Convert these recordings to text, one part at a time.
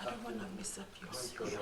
I don't want to mess up your spirit.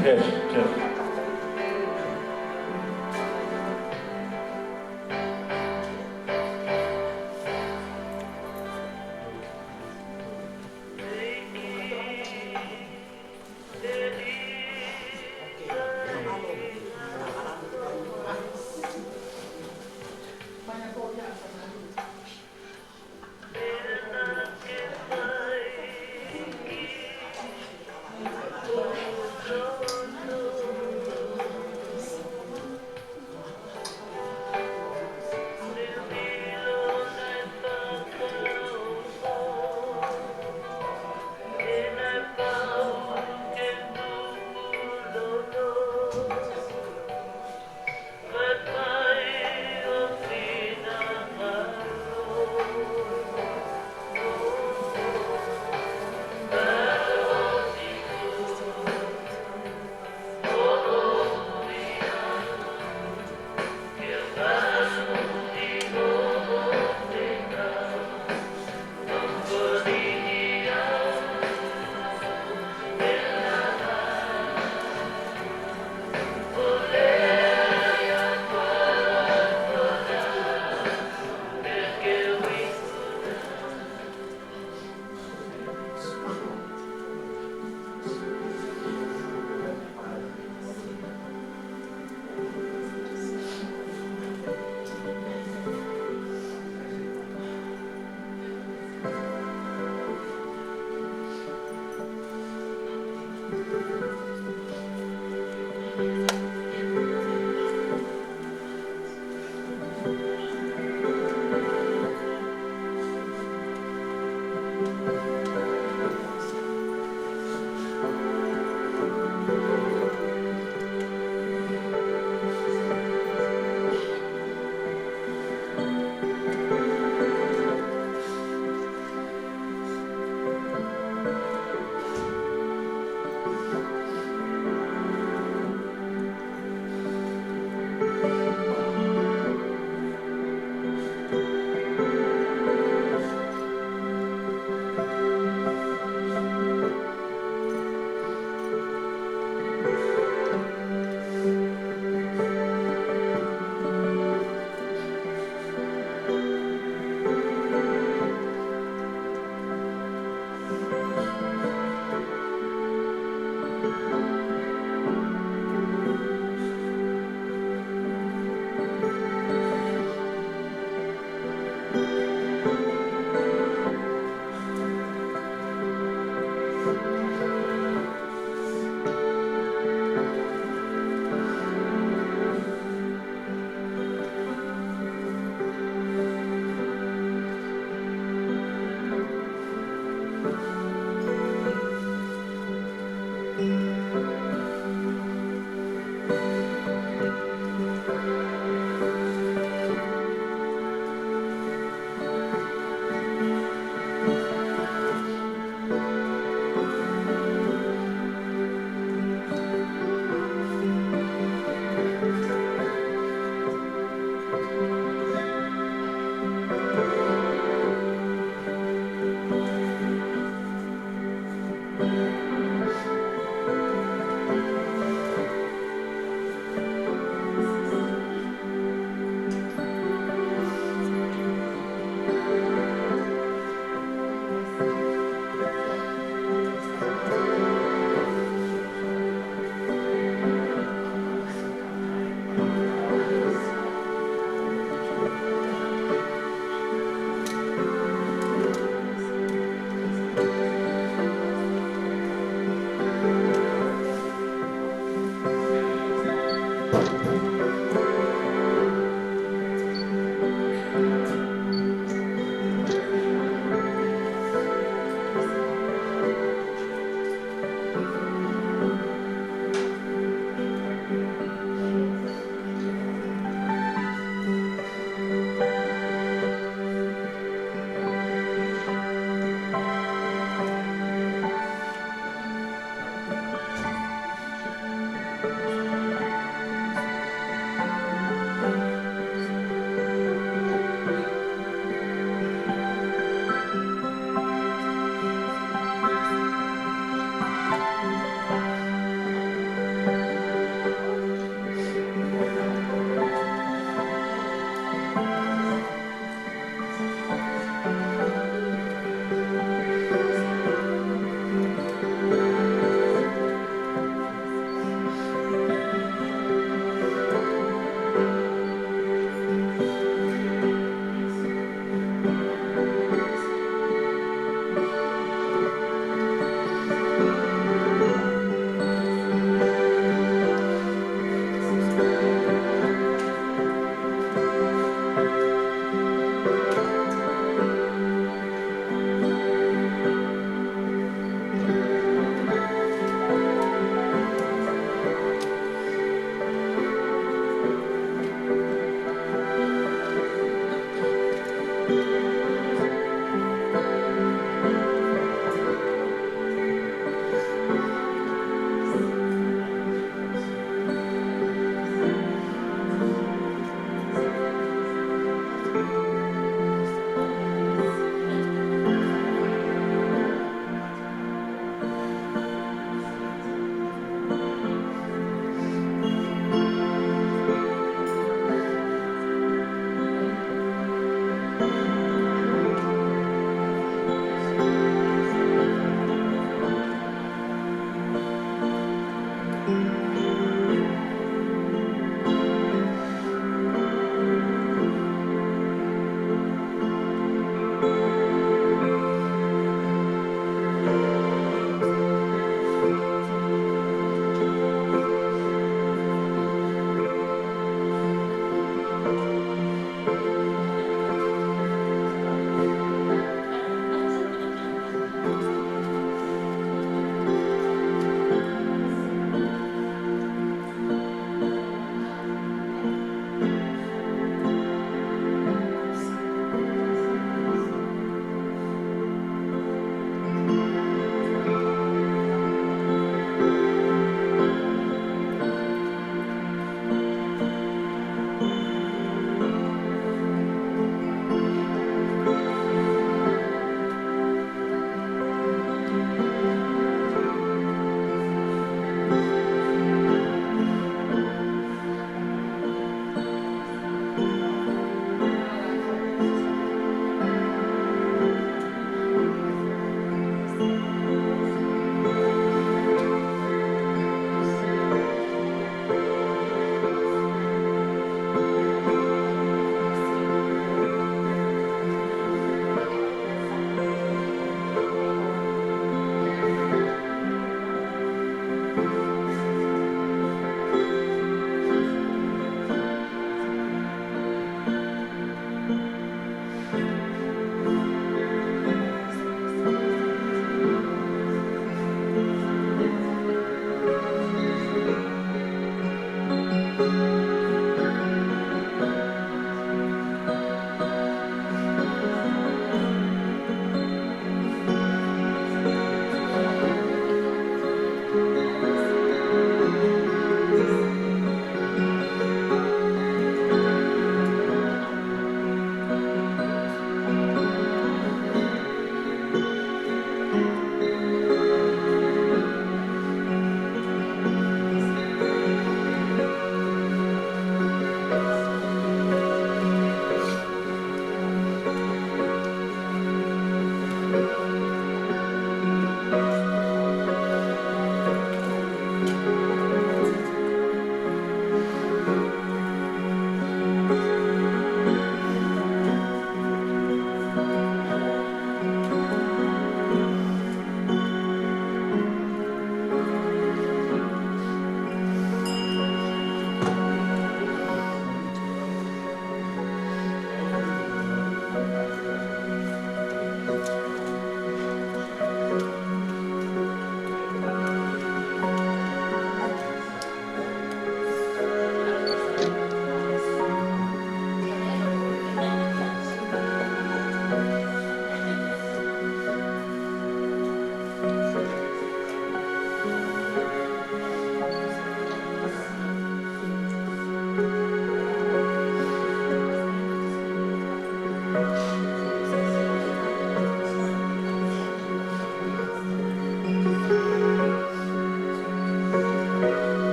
Test.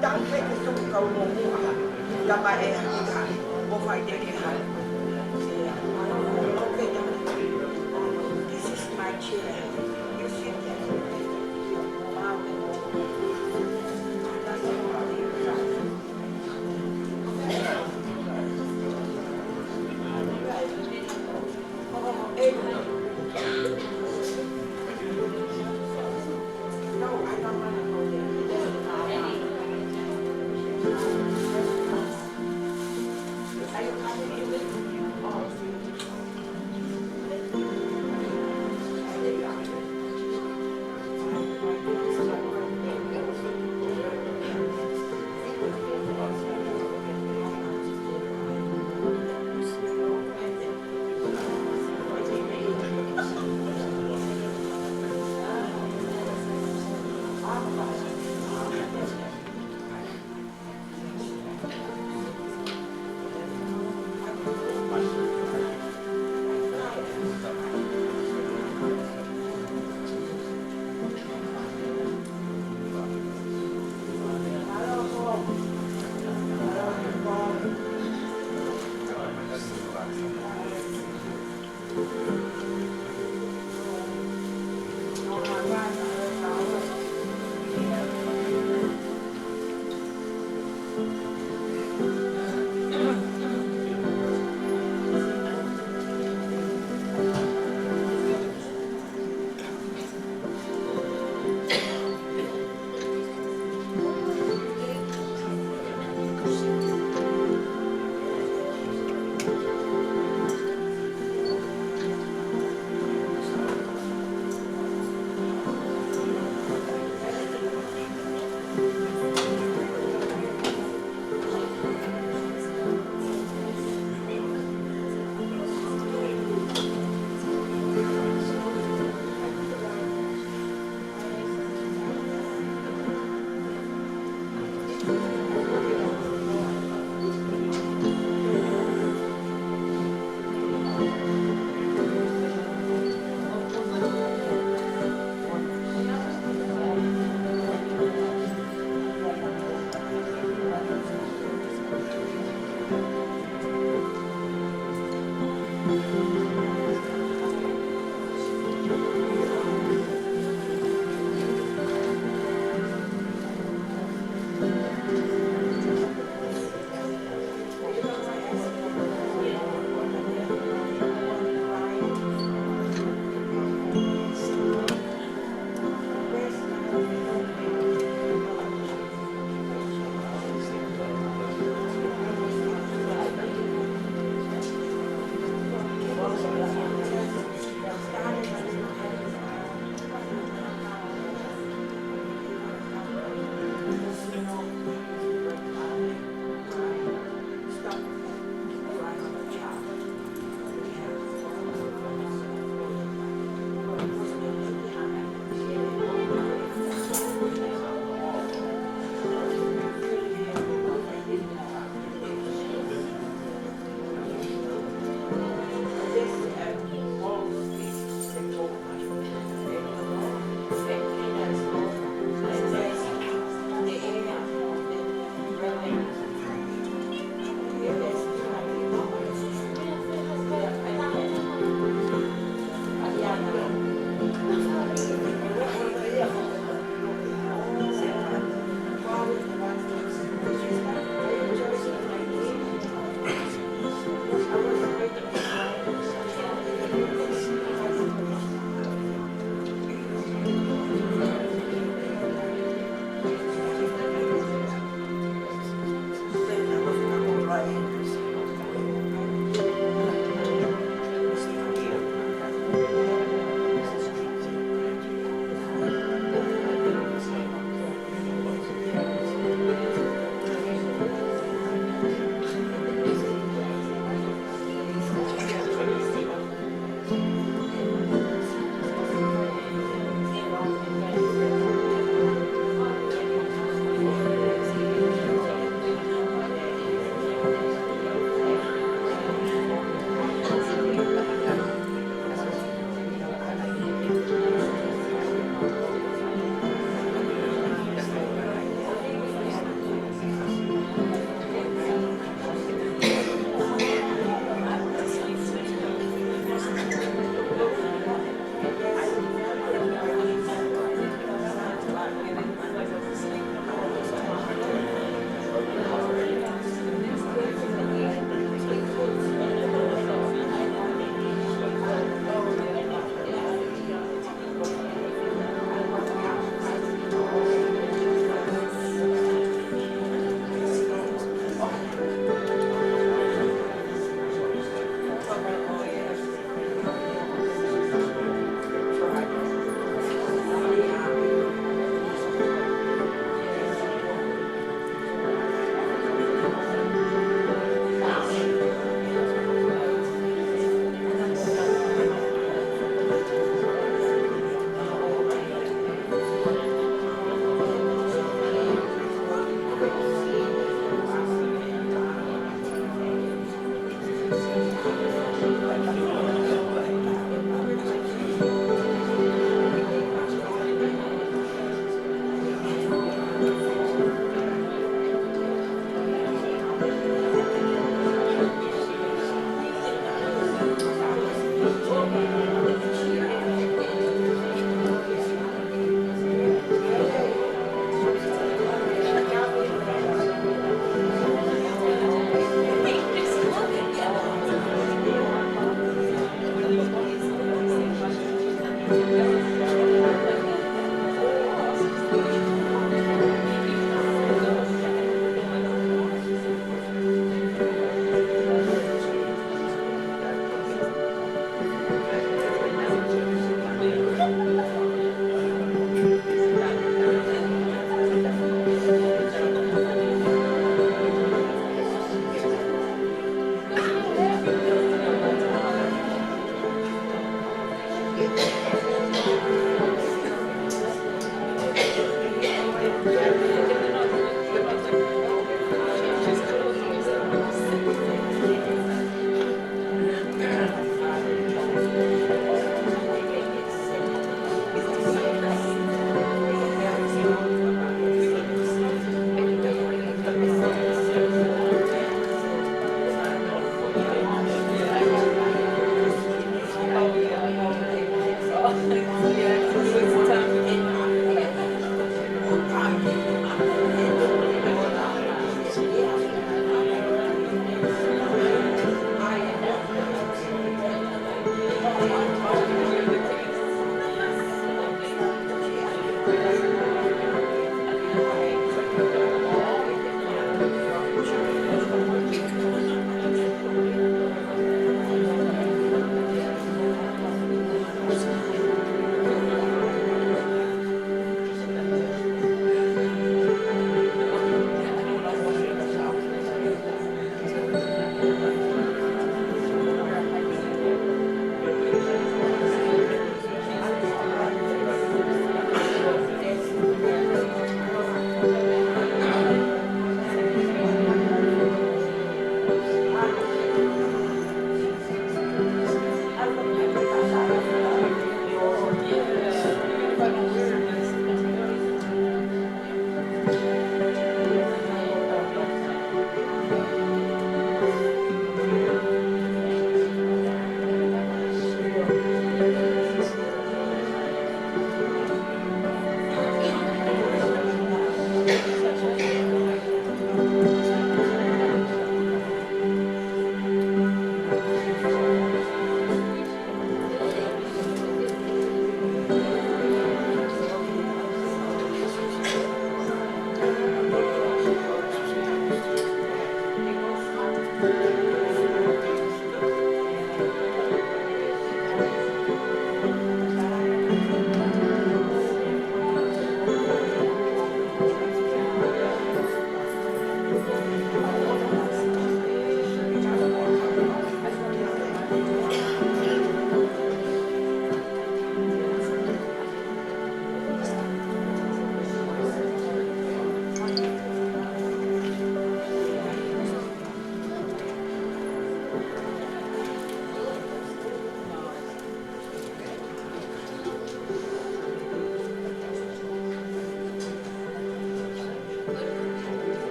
don't take it to go more. Yama e hika. What I did have. Okay, this is my chair. You sit there. No, I don't want to go there. Are you coming in with me?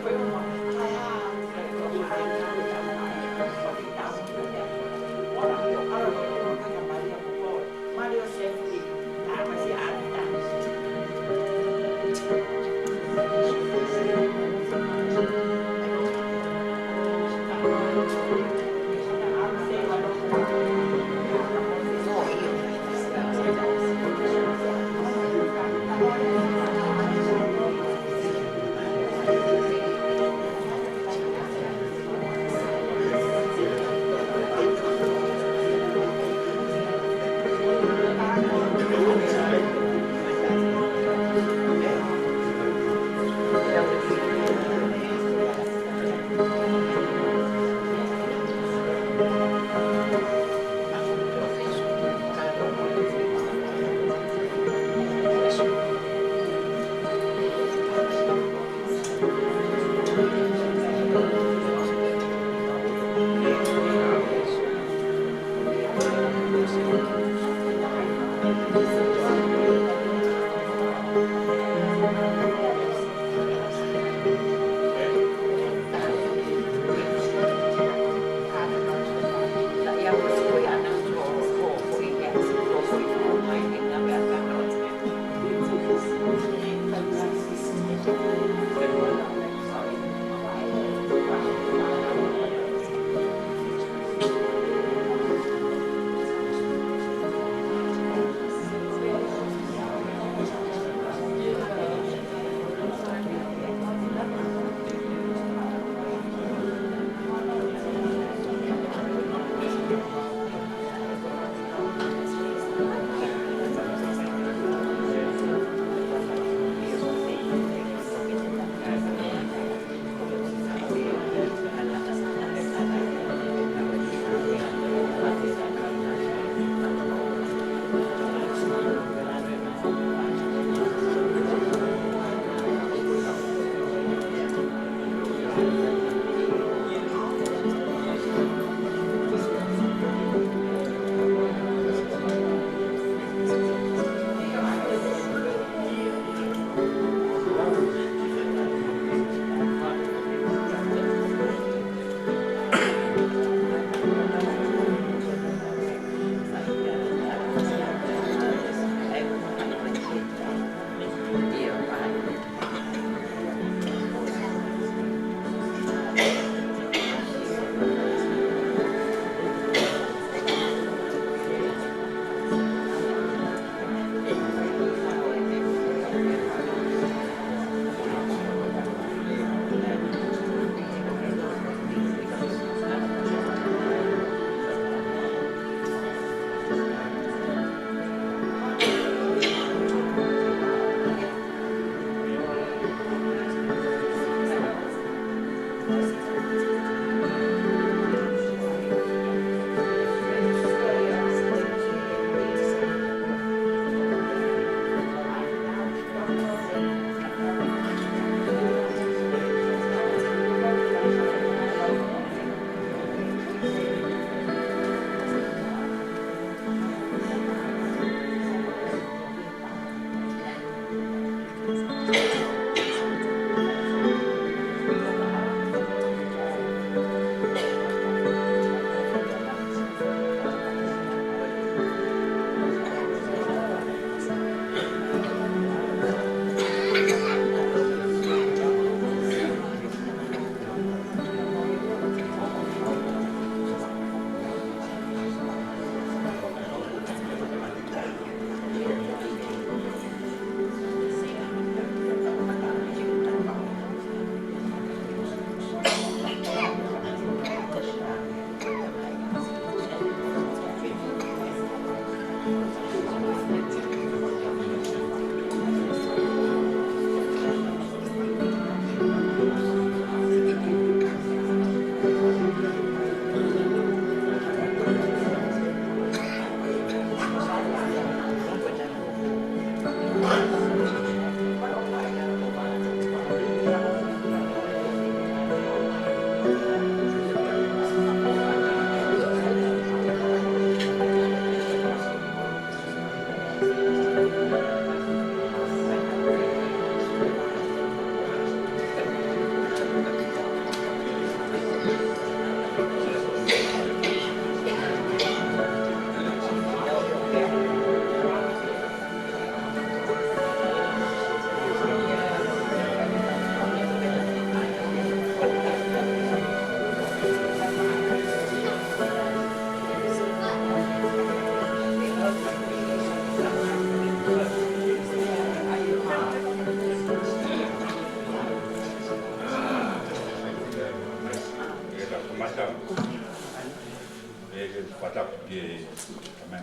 Foi uma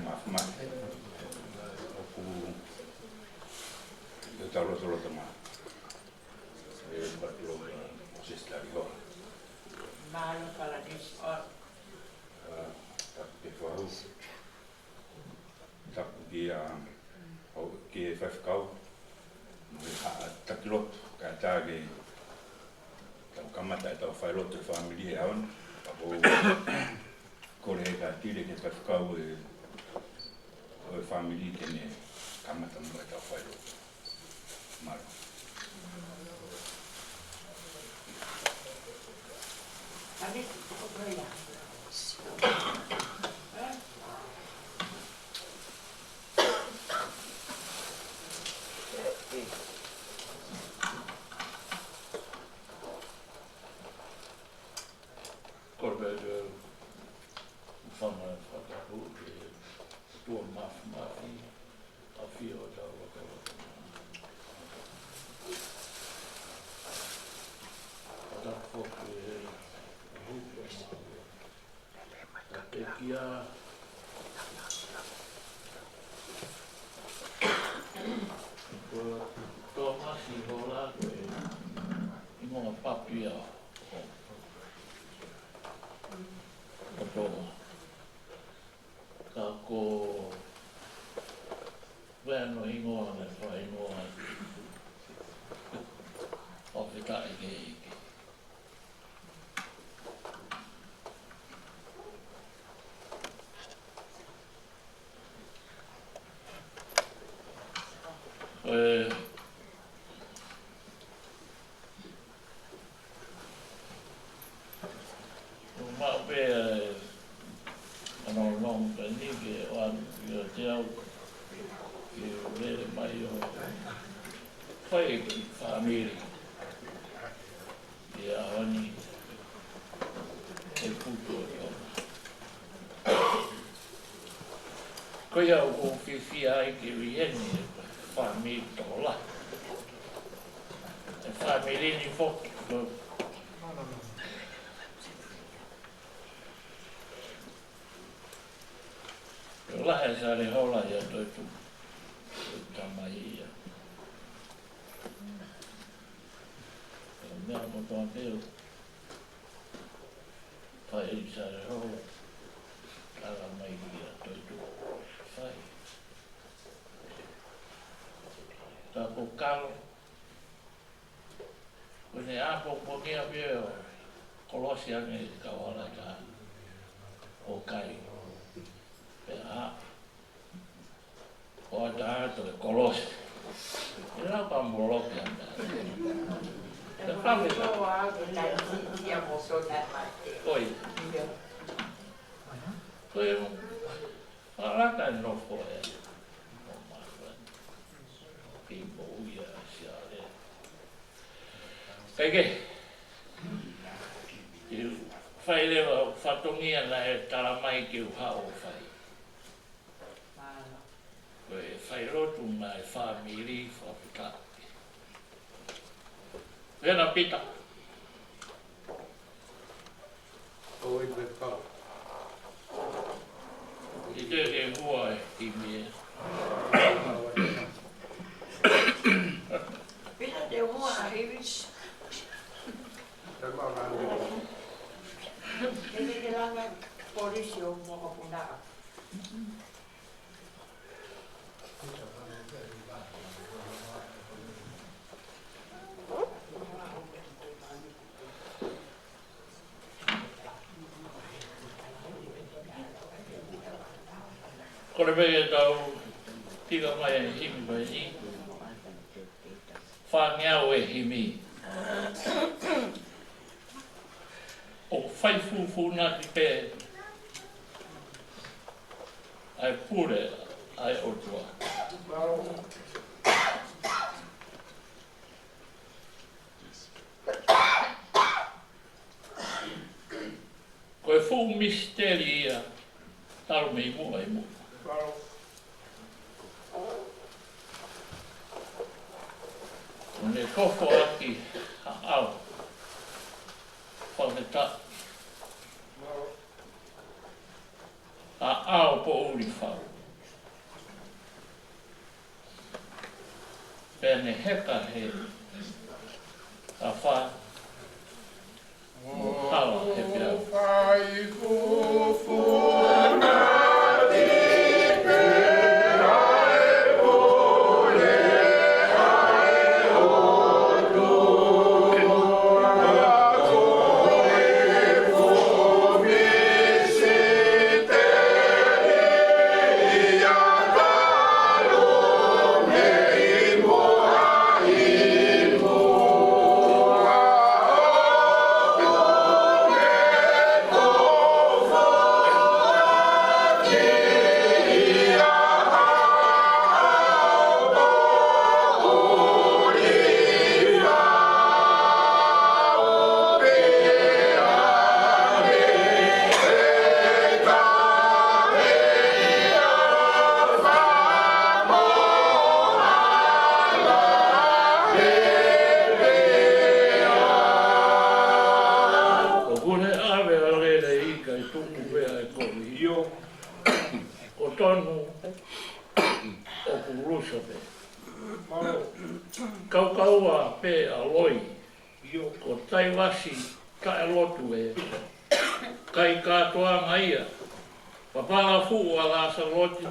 maafimaki oku e taulotolota ma e patilo sistari Hola. Malo para this or Tapu ke whahu tapu ki e whawhikau me haa takilotu ka tāge tau kamata e tau Failotu e Famili e aon papo kore he ka tire ke whawhikau e Famili kene kamata mo e tau Failotu maro. Ani ko kaya. Korbe fama Fakaeiki tuon mafi a fio da waka. Da foku huko ma tekia ko Maasi Hola ko ingo papia Otoa. Ka ko wēno ingoa me whaingoa o Fakaeiki. Mā pēa anō long pēni ke oan i te au ki rere mai o Failotu Famili i a oni e puto i ona. Koia o whiwhia ai ki rieni e Famili tola. E Famili ni whoki ko lahe sare Hola ia toitu tamai ia. Mea mo toa teo. Whai sare Hola. Ala mai ia toitu. Whai. Tā po kalo. Kone apo pokia pio. Kolosi ange kawala ka. O kai. Pea. O tā to e kolosi. E rau pa moloki anda. Te whame ka. Koi. Koi mo. Wharaka e nofo e. O mahua. Ki mo uia sia le. Kaike. Whai lewa whatongia na e taramai ki uhao whai. Koe Failotu mai Famili whapitaki. Wena pita. Oi me pau. I te ke hua i mea. Pita te mua a hivis. Te mau rāngi. Te langa polisi o mua punaa. Kore peke tau tika mai e himi pai ni. Whangeau e himi. O whai fufu nati pe. Ai pure ai otua. Koe fu misteri ia. Taru mei mua i mua. Ne kofo aki au. Whaneta. A au po uri whau. pene heka he a wha hala he pia. Kaukau pe a loi, ko tai wasi ka e lotu e, kai katoa ngaia, papala fu a lasa loti,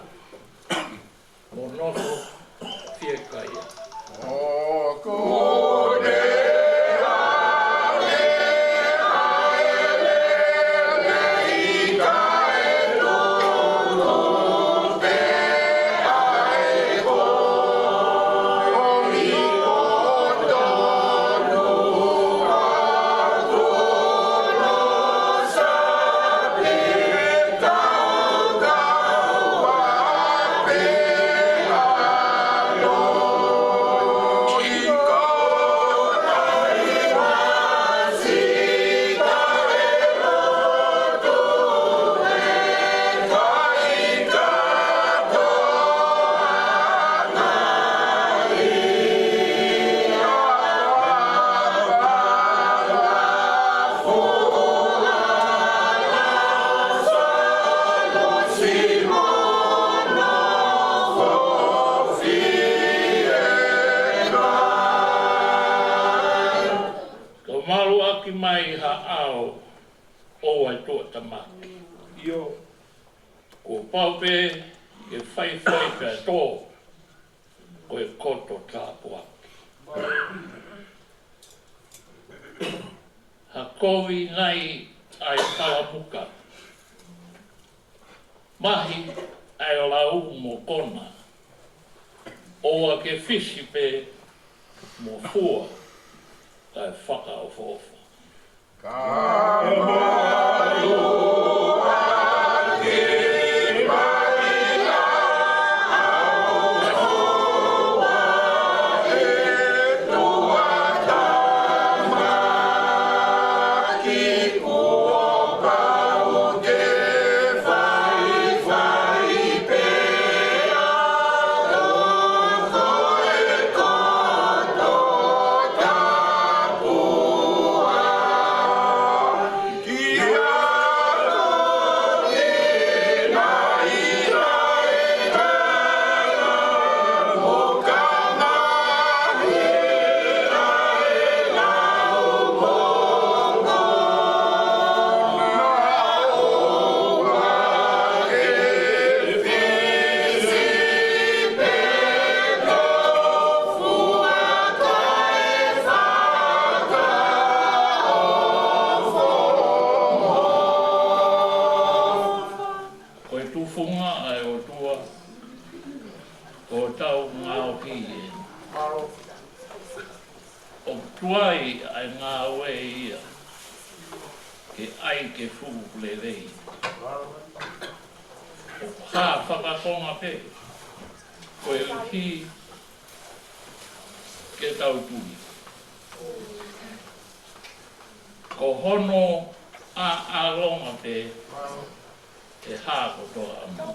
mo noso fie kaia. O kone mai ha'ao o ai tō tamaki. Io, Ko paupe e whai pia tō ko e koto tāpuaki. Ha kowi nai ai kalamuka. Mahi ai o lau mo kona. O a ke whisi pe mo fua kai whakaofofa. Tuai ai ngā ue ia, ke ai ke fuku le rei. O hā whakakonga pe, ko e uhi ke tau tui. Ko hono a alonga pe, e hā kotoa amu.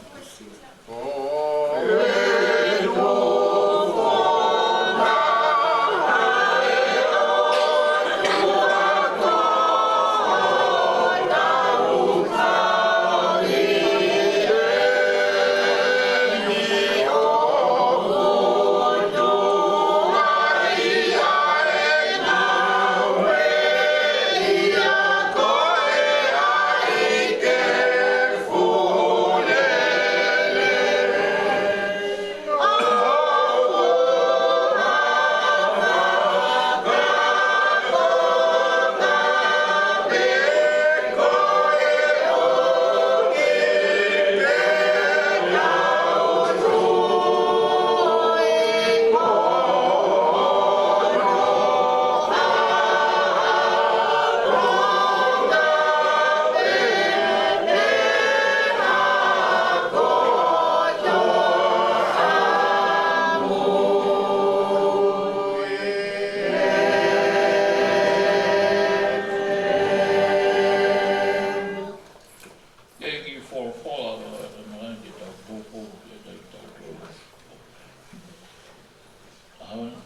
Aona.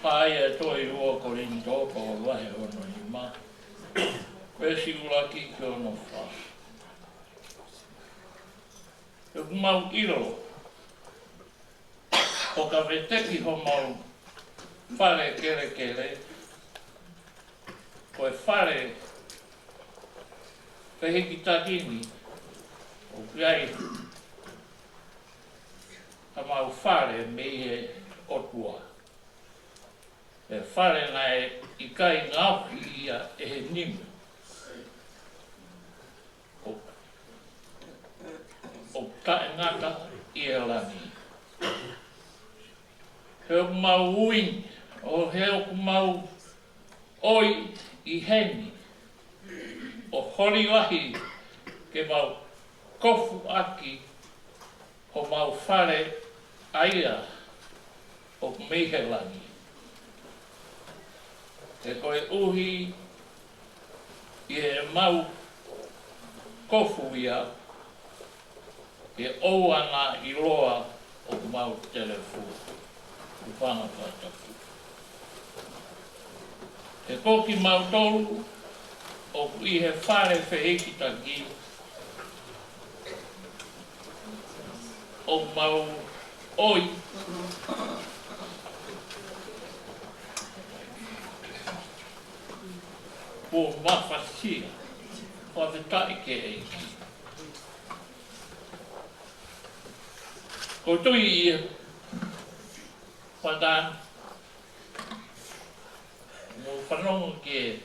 Paia toi ua ko rin tōpa o wahe ono i mā. Pesi ula ki ki ono wha. E mau iro. O ka veteki ho mau whare kere kere. Ko e whare peheki takini. O kiai ka mau whare me e otua. E whare nai i kai ngāwhi ia e he nimu. O tae ngata i e lani. Heo mau uini, o heo mau oi i heni. O hori wahi ke mau kofu aki o mau whare aia o mehelani. E koe uhi i e mau kofu ia e ouana i loa o mau telefu. Upanga whatapu. E koki mau tolu o i he whare wheheki taki o mau oi o mawhasia whawhetai ke eiki. Ko tui i whadan mo whanonga ke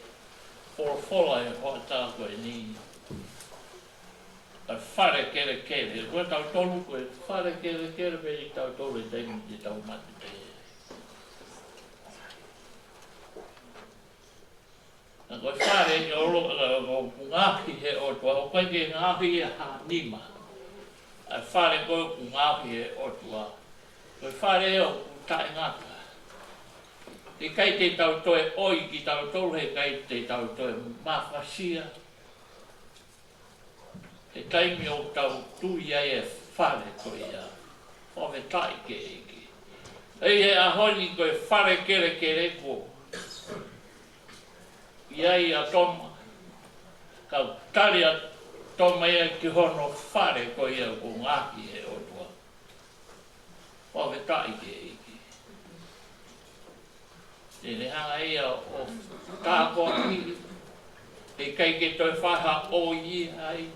whora e whaata koe ni a whare kere kere. Koe tau tolu koe whare kere kere me i tau tolu e teimi te tau mati te. Na koe whare e o ngāhi he otua, o koe ke ngāhi e ha nima. A whare koe ku ngāhi e otua. Koe whare e o tae ngata. E kai te tau toe oi ki tau tolu he kai te tau toe mawhasia. E taimi o tau tui ai e whare koe ia. Whawe tai ke eki. Ei e ahoni koe whare kere kere ko. Iai a toma. Kau tari a toma ia ki hono whare koe ia ko ngāki he otua. Whawe tai ke eki. E ne hanga ia o tāko ki. E kai ke toi whaha o i ai.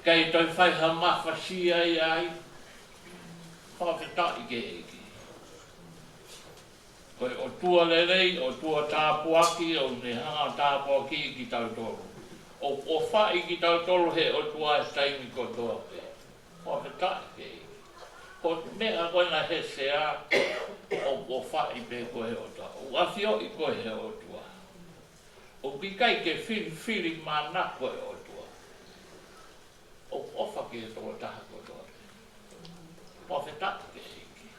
Kai toi whaha mawhasia i ai. Whawhetai ke eki. Koe o tua lelei, o tua tāpuaki, o ne hanga tāpuaki ki tau tolu. O whai ki tau tolu he o tua e taimi ko toa pe. Whawhetai ke eki. Ko mea koe na he sea o whai pe koe o tua. O awhio i koe he o tua. O pikai ke whiri mana koe o tua. O ofa ke toa taha ko toa pe. Whawhetai ke eki.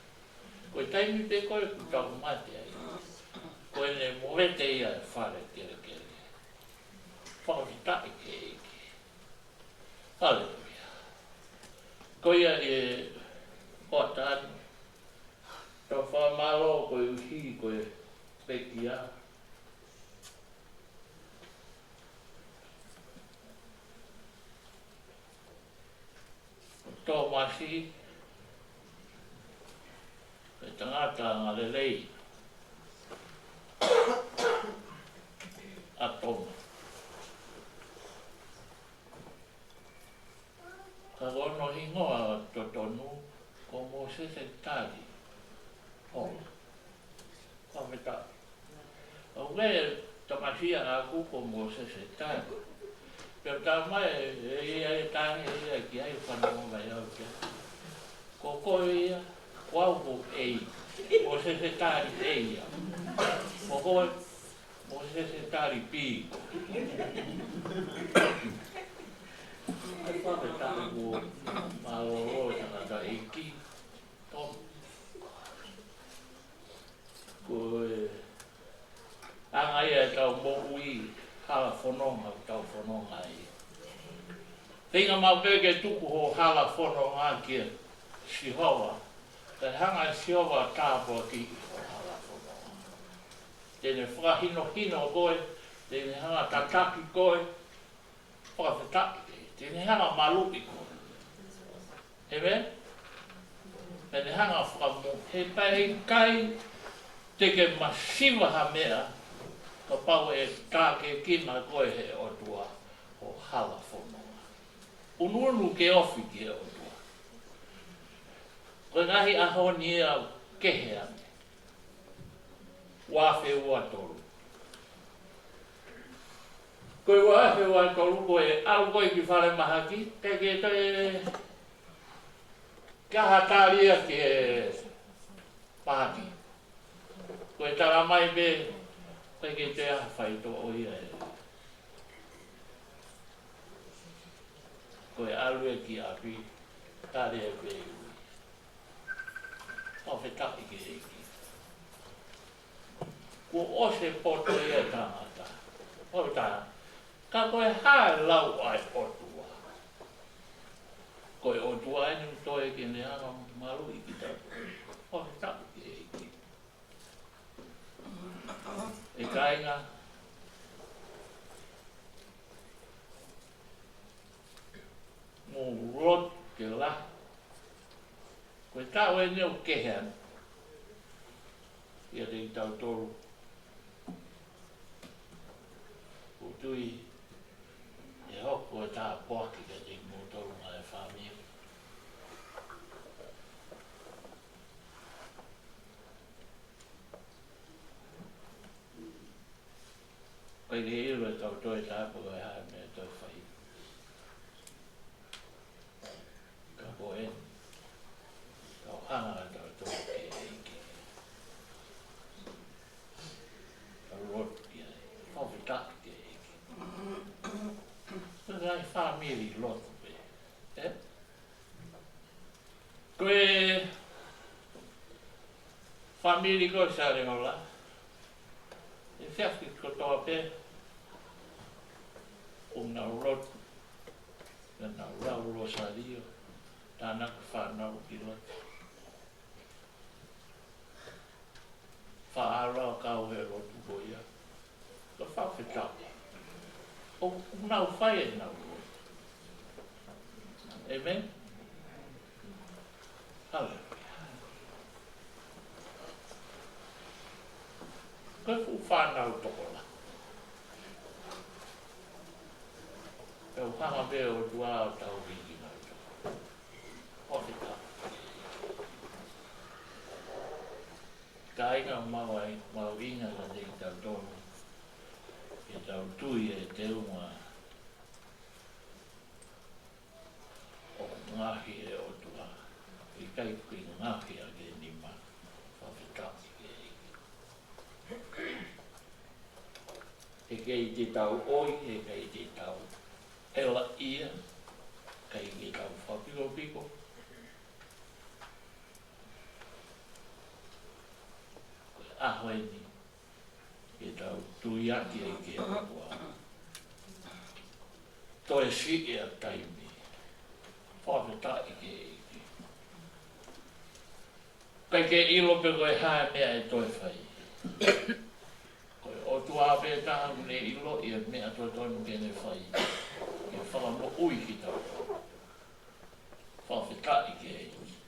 Koe taimi pe koe ku tau mate ai. Koe ne morete ia e whare kere kere. Whawhetai ke eki. Halleluja. Koe ia e hotan. Tau whamalo koe uhi koe pekia. Tō Maasi. E tangata ngā lelei. A toma. Ka gono hingoa to tonu ko mo se tali. Hola. Whameta. O wea tamasia a kuko mo se tali. Pero tā mai e tāne e ki ai whanau mai au kia. Ko koe ia, wauko ei, mo se tāri eia. Ko koe, mo se tāri pīko. Ai whape tāne ko māloro tangata e ki, tom. Koe, anga ia tau mōui, hala whanonga tau whanonga i. Tinga mau ke tuku ho hala whanonga kia si hawa. Te hanga siowa tāpua ki o hala whanau. Tēne whakahino hino koe, tēne hanga tataki koe, whakawhetaki, tēne hanga maluki koe. Hewe? Tēne hanga whakamu, he pai kai, teke masiva ha mea, ka pau e tāke kina koe he otua o hala whanau. Unuanu ke ofi ki e otua. Koe ngahi ahoni e au kehe ane. Wafe ua tolu. Koe wafe ua tolu koe au koe ki whare mahaki. Ke te kaha tāria ke pahaki. Koe tara mai be koe ke te aha whaito o ia e. Koe alue ki api tāria be ui. Whawhetaki ke eki. Ko ose poto ia tangata. Hoi tā, ka koe hae lau ai otua. Koe otua enu toe ke ne hanga maru i ki tau. Whawhetaki ke eki. E kainga. Mō rot ke la. Koe tau e neo kehean. Ia te i tau toru. O tui e hoko e tā poaki ka te mō toru ngā e Famili. Koe ke iru e tau toi tāpo koe hae mea toi whai. Ka ko e. Kau hanga e tau toi ke eiki. Ka rot ki ai. Whawhetaki ke eiki. Koe ai Famili lotu pe. Eh? Koe Famili koe sare hola. E whiawhi ko toa pe. O ngā rot. Ngā rau rosario. Tānaka whanau ki lotu. Whaarau kau he rotu koia. Ka whawhetaki. O nau whai e nau rotu. Amen? Hallelujah. Koe fu whanau tokola. E o hanga pe o tua o tau hiki nau tokola. Whawhetaki. Ka inga mau inga ka te tau tonu. E tau tui e te unga o ngahi e o tua. I kai kui ngahi a ke nima. Whawhetaki ke eiki. E kei te tau oi, e kei te tau ela ia. Kei ke tau whapiko piko. Ahoeni, e tau tuiaki e ke apua. Toe si e a taimi, whawhetai ke eiki. Kai ke ilo pe koe hae mea e toe whai. Koe o tua pe taha mune ilo i e mea toe tonu ke ne whai. Ke whakamo ui ki tau. Whawhetai ke eiki.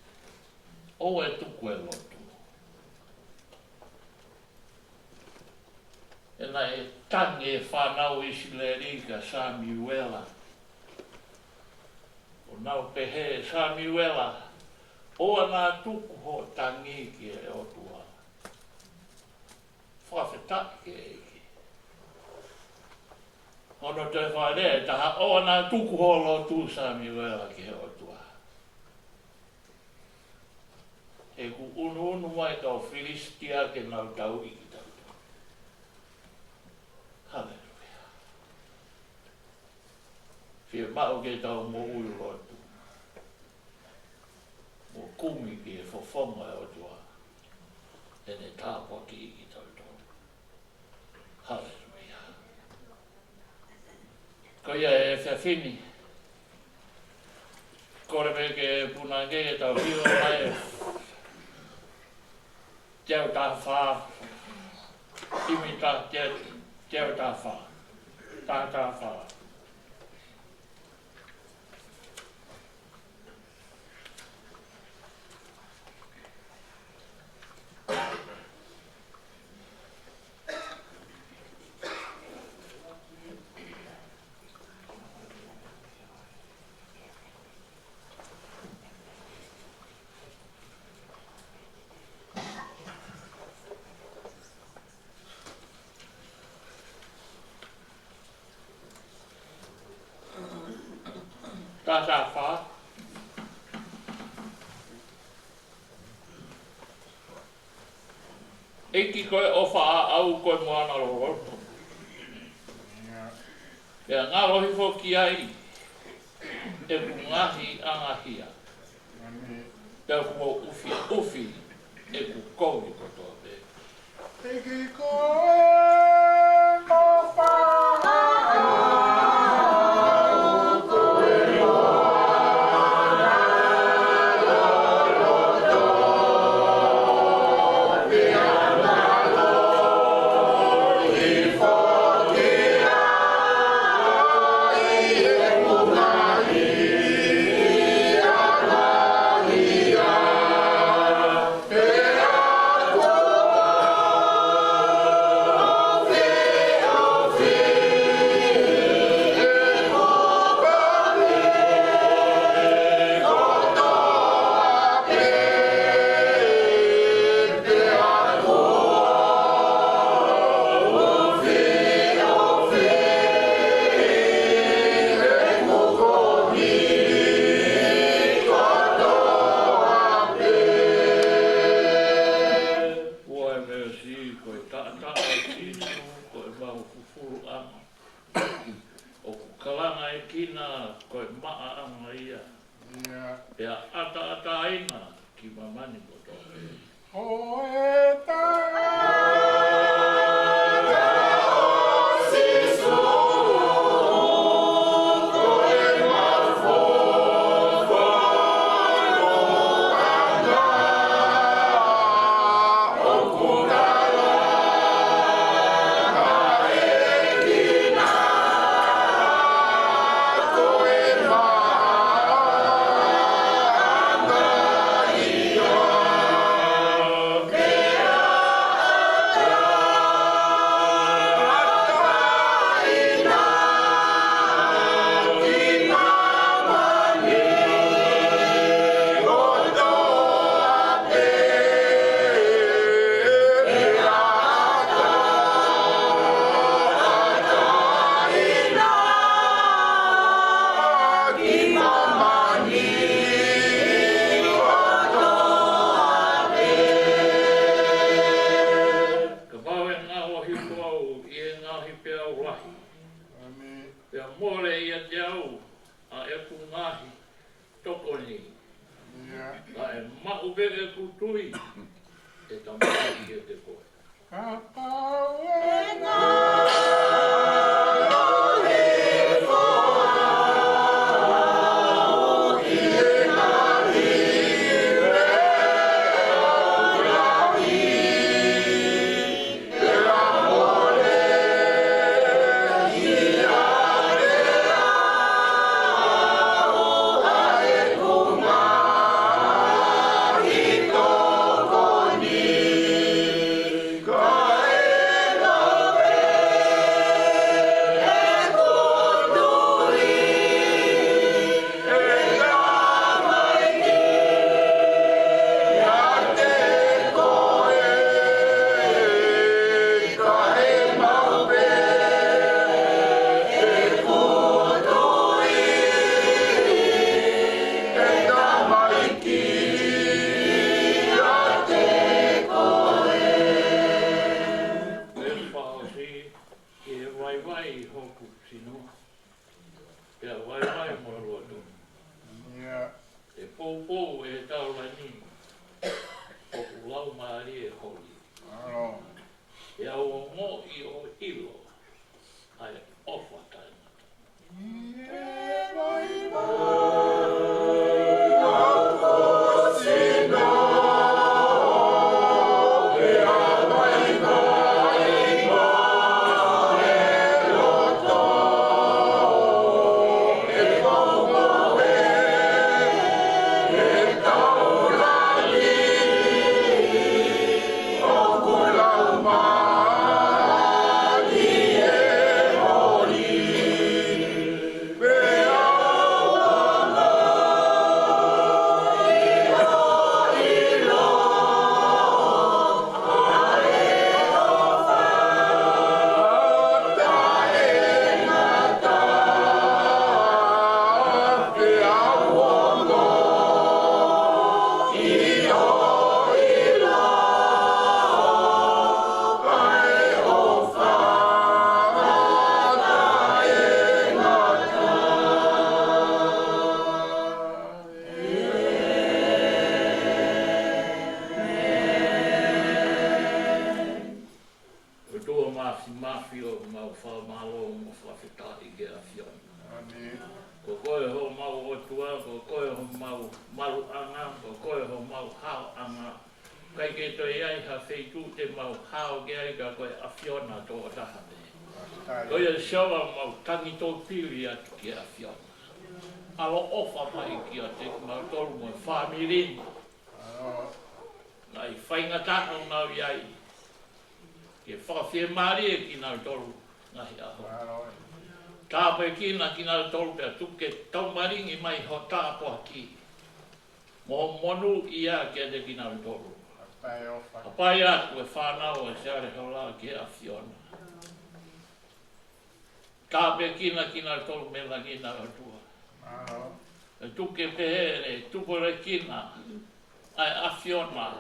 O e tuku e lotu. E nai tangi e whanau isi le rika Samuela. O nau pehe Samuela. O nā tuku ho tangi ki e otua. Whawhetaki ke eiki. Ono te whaere, taha o nā tuku ho lotu Samuela ki e otua. E ku unu mai kau Filistia ke nau tau iki tau. Hallelujah. Whia mau ke tau mo ui lotu. Mo kumi ki e whawhonga e otua. E ne tāpua ki iki tau tau. Hallelujah. Ko ia e whiawhini. Kore me ke punange e tau hiwa mai teo tā whā, imi tā teo tā whā, tā whā. Tā whā. Eki koe o wha au koe moana roroto. Pea ngā rohi whoki ai, e ku ngahi angahia. Pea kua ufi, e ku koui kotoa te. Eki koe no wha mafi o mau whamalo mo whawhetai ke a whiona. Ani. Ko koe ho mau otua, ko koe ho mau malu anga, ko koe ho mau hao anga. Kai ke toi ai ha wheitu te mau hao ke ai ka koe a whiona tō o taha te. Koe e siawa mau tangi tō piri atu ki a whiona. Alo ofa mai ki a te mau tolu mo Famili. Nai whainga tākau nau iai. Ke whakawhia maari e ki nau tolu ngahi aho. Tāpai kina ki nau tolu pia tuke taumaringi mai ho tāpoa ki. Mo monu ia kia te ki nau tolu. Apai atu e whanau e seare hola ki a whiona. Tāpai kina ki nau tolu me la ki nau atua. E tuke pehe e tupore kina ai a whiona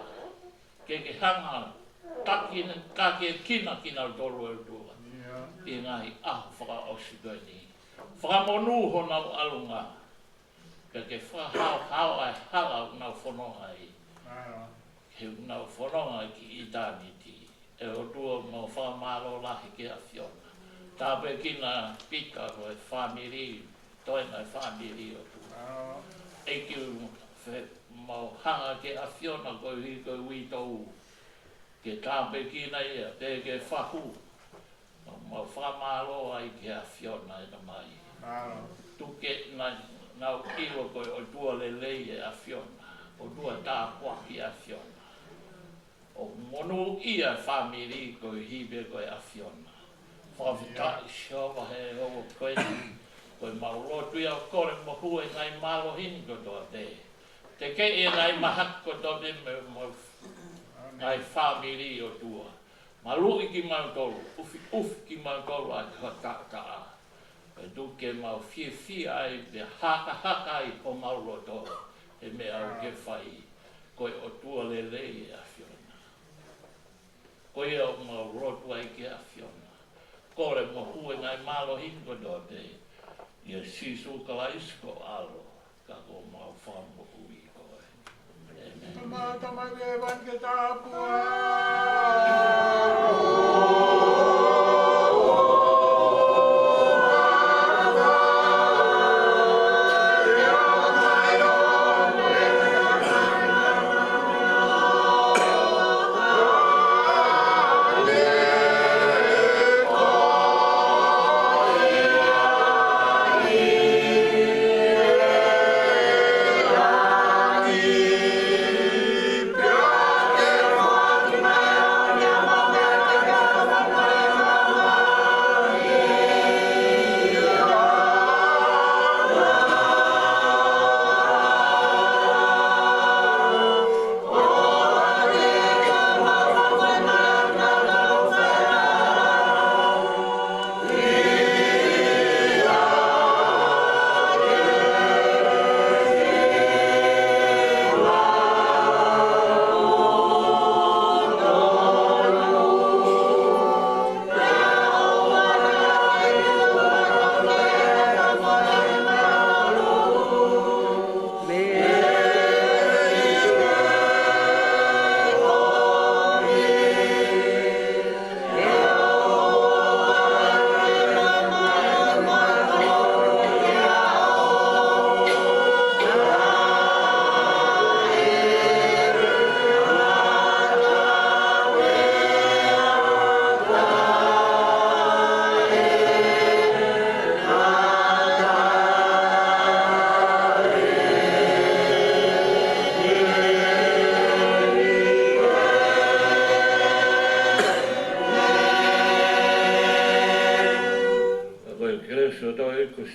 ke hanga take kina ki nau tolu e tua. I ngai whaka osigani. Whakamonu ho nau alunga. Ke whahau ai hala nau whanonga i. He nau whanonga ki itaniti. E o tua mau whakamaro lahi ki a whiona. Tāpe kina pita ko e Famili, toena e Famili o tua. E ki mau hanga ki a whiona ko i ko uitou. Ke tāpe kina ia, te ke whahu. Mau whamaro ai ki a whiona e na mai. Tuke nau ilo koe o tua lelei e a whiona. O tua tāpua ki a whiona. O monu ia Famili koe hibe koe a whiona. Whawhitai siawa he o koe ni. Koe maulotu ia kore mohu e ngai malo hini ko toa te. Te ke e ngai mahat ko toa te me ngai Famili o tua. Malu ki mau tolu, ufi ki mau tolu a ka ta'a. E duke mau fie ai te haka ai o mau roto. E me au ke whai, koe o tua lelei e a whiona. Koe au mau roto ai ke a whiona. Kore mo hue ngai malo hinko do te. Ia sisu kalaisko alo, ka ko mau whamu hui koe. Amen. Tama ke ban ke tāpua.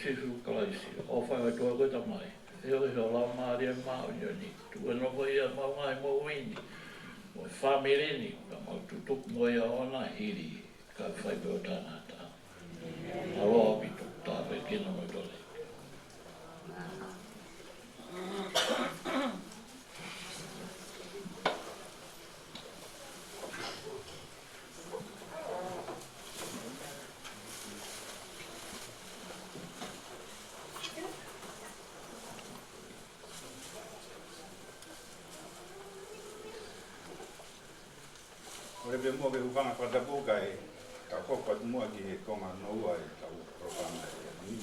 sisu kalaisi, o whai tua koe tamai. Eo e ho lau maari e mao ioni, tu e nopo ia mau ngai mo wini. Mo Famili ni, ka mau tutuk mo ia ona hiri, ka whai peo tānata. Aloha pitu, tāpe kina mo tole. Ore pe mo be hukanga kata bukai ka ko pa mo ki ko ma no ai ka programa ni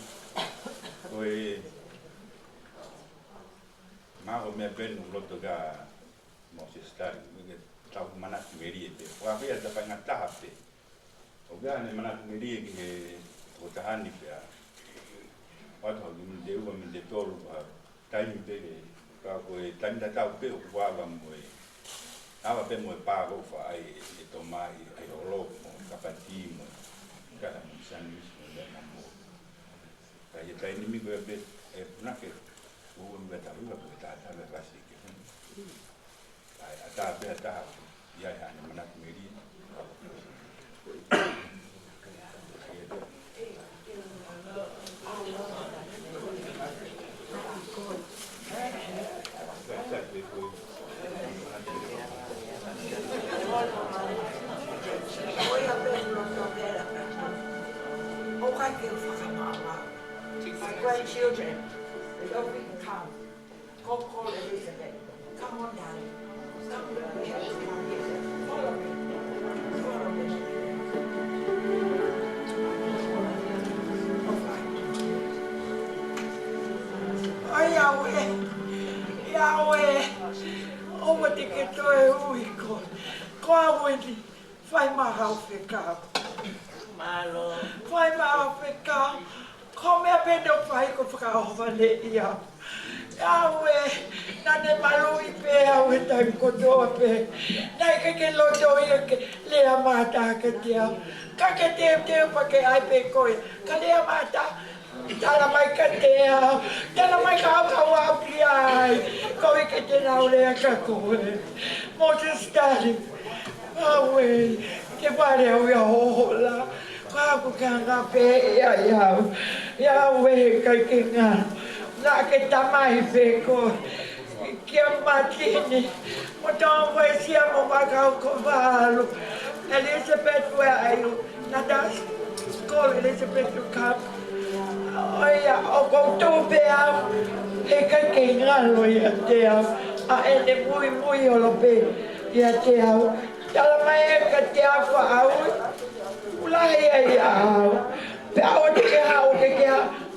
oi ma o me ben un loto ga mo si sta mi ta mana meri e wa pe da pa ngata pe o ga ne mana meri ki o ta hani pe wa to mi de u mi de tolu tai mi pe ka ko e tai da ta pe wa ga mo e ava pe mo pa go fa ai e to mai ai olo mo kapati mo ka mo sani mo le mo ka ye tai ni mi go be e na ke o mo ta ru ko ta ta le rasi ke ai ata pe ta ya ha ni mana me ri My grandchildren, they don't even come. Call Elizabeth. Come on, darling. Come we have to come here. Follow me. Follow me. Oh, Yahweh. Yahweh. Oh, what the get to a week. Go away. Find my house, Malo. Find my house, come here, bend up, fight for Fale. Yahweh, nane malui pe au e tai kotoa pe. Nai ke loto ia ke lea mata ke tia. Ka ke te pa ke ai pe koe. Ka lea mata. Tala mai ka tea. Tala mai ka au ki ai. Koe ke te nau lea ka koe. Moses stari. Yahweh, ke pare au ia hola. Ka ku ka nga pe ia iau. Yahweh, ka ke ngā. Na ke tamai pe ko kia matini mo tau vai sia mo makau ko valu Elizabeth where are you na das call Elizabeth to come oia o ko tu pe au he ka ke ngalo ia te au a ene muy o lo pe ia te au tala mai ka te au fa au ulai ia au pe au te ke au ke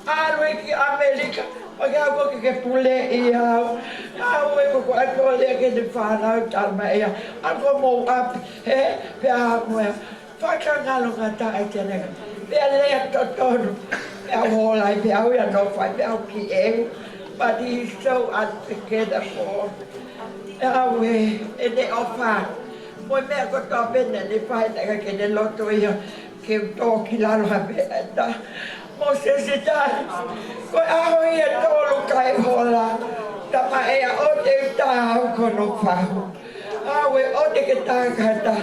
alu ki Amerika Pagka ako kikipuli iyaw, away ko ako liya kinifanaw tama iya. Ako mo up, piya mo ya. Pagka ngalo nga tayo tiyan piya liya totono. Piya Hola, piya uya no fay, piya kieng. But he's so unforgettable. Away, hindi opa. Mo me ako topin na ni fay na kiniloto iya. Kim to kilalo habi enda. Moses ita, ko ako iya tolo kay Hola, tama iya o te tao ko no fahu, awe o te kita kata,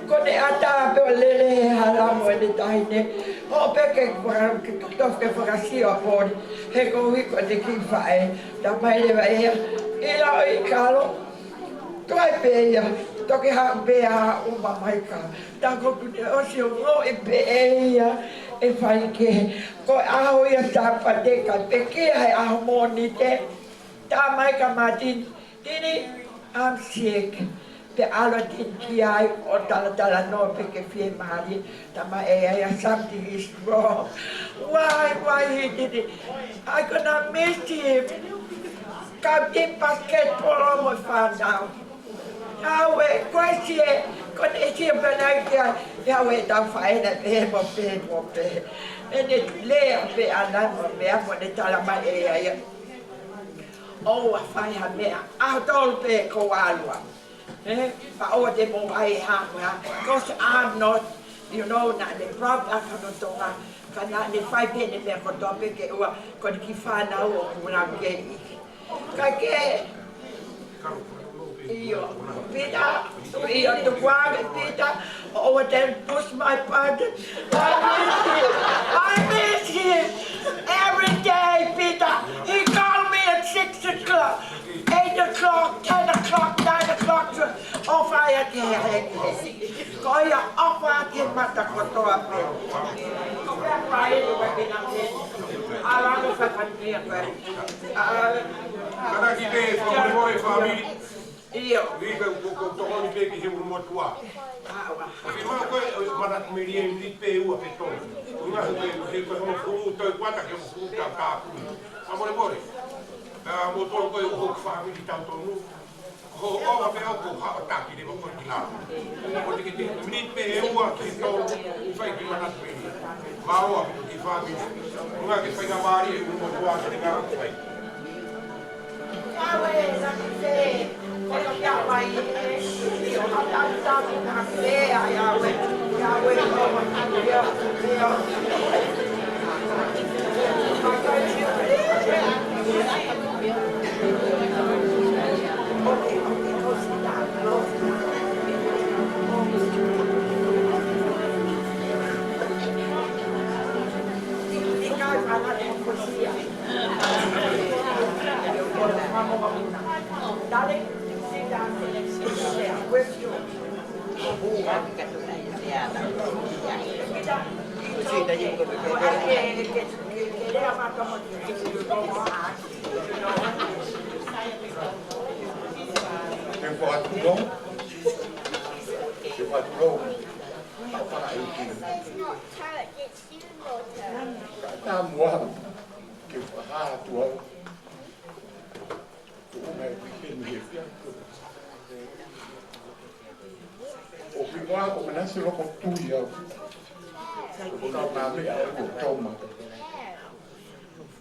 ko ne ata pe lele hala mo ni taine, o pe ke tof ke fakasi o pon, he ko hiko te kifae, tama iya ila ikalo, tuai pe iya. Toki ha bea o mamaika. Tako o si o no e bea e fai ke. Ko aho ia tapa te ka peke hai aho moni te. Ta mai ka matin. Tini, I'm sick. Pe alo tin ki ai o tala no peke fie mari. Tama e ai something is wrong. Why he did it? I could not miss him. Ka tin basketball mo found out. Yahweh, kwasie, kon esi benaika, Yahweh ta faina pe mo pe. Ene le pe ana mo me mo de tala ma e ya. O fa ya me a tol pe ko alwa. Pa o de mo ai ha ha. Cause I'm not, you know, na the problem ka no tonga. Kana ni fai pe ne me ko to pe ke o ko ki fa na o na ke. Ka ke Io, Peter, io to guarda Peter, oh then push my button. I miss him every day, Peter. He called me at 6 o'clock, 8 o'clock, 10 o'clock, 9 o'clock. Off I again. Kaya off I again, mata kotoa pe. Kaya pray to be namin. Alam sa kanya ko. Kada kita family. Iyo. Ika ko ni peki he mo tua. Ki ma ko mana meri ni pe u pe to. Una he ko mo fu to kwata ke mo fu ka. Amore more. Mo to ko o family tanto no. Ho o pe o ko ha ta ki de mo ko ki la. Mo te ke ni pe u ke to fai ki mana meri. Ma o ki family. Una ke fai na mari e mo tua ke ga fai. Yahweh, Yahweh, Yahweh,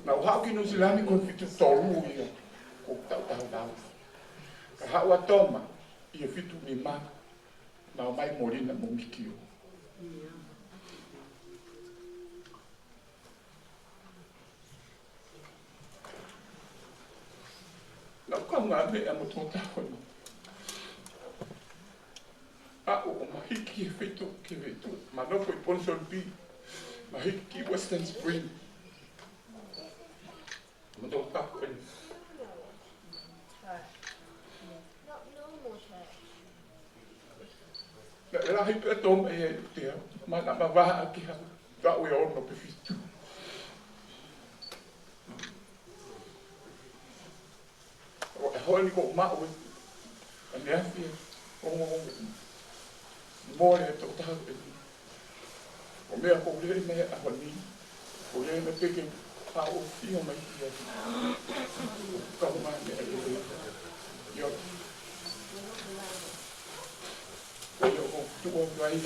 Now, how can you see any conflict to Toru here? How a toma, if you to me, man, now my morina monkey. Now, come on, I'm a total. Ah, oh, Mahiki, Fito, Kiveto, Manoko, Ponson B, Mahiki, Western Spring. I don't talk when. Not normal church. La hipe tom e te mana mava ki ha va o no pe fitu. O holi ko ma o ani afi o mo le to ta o me ko le me a holi o le me pe ke pa o fi o mai ki ka ma me yo yo tu o vai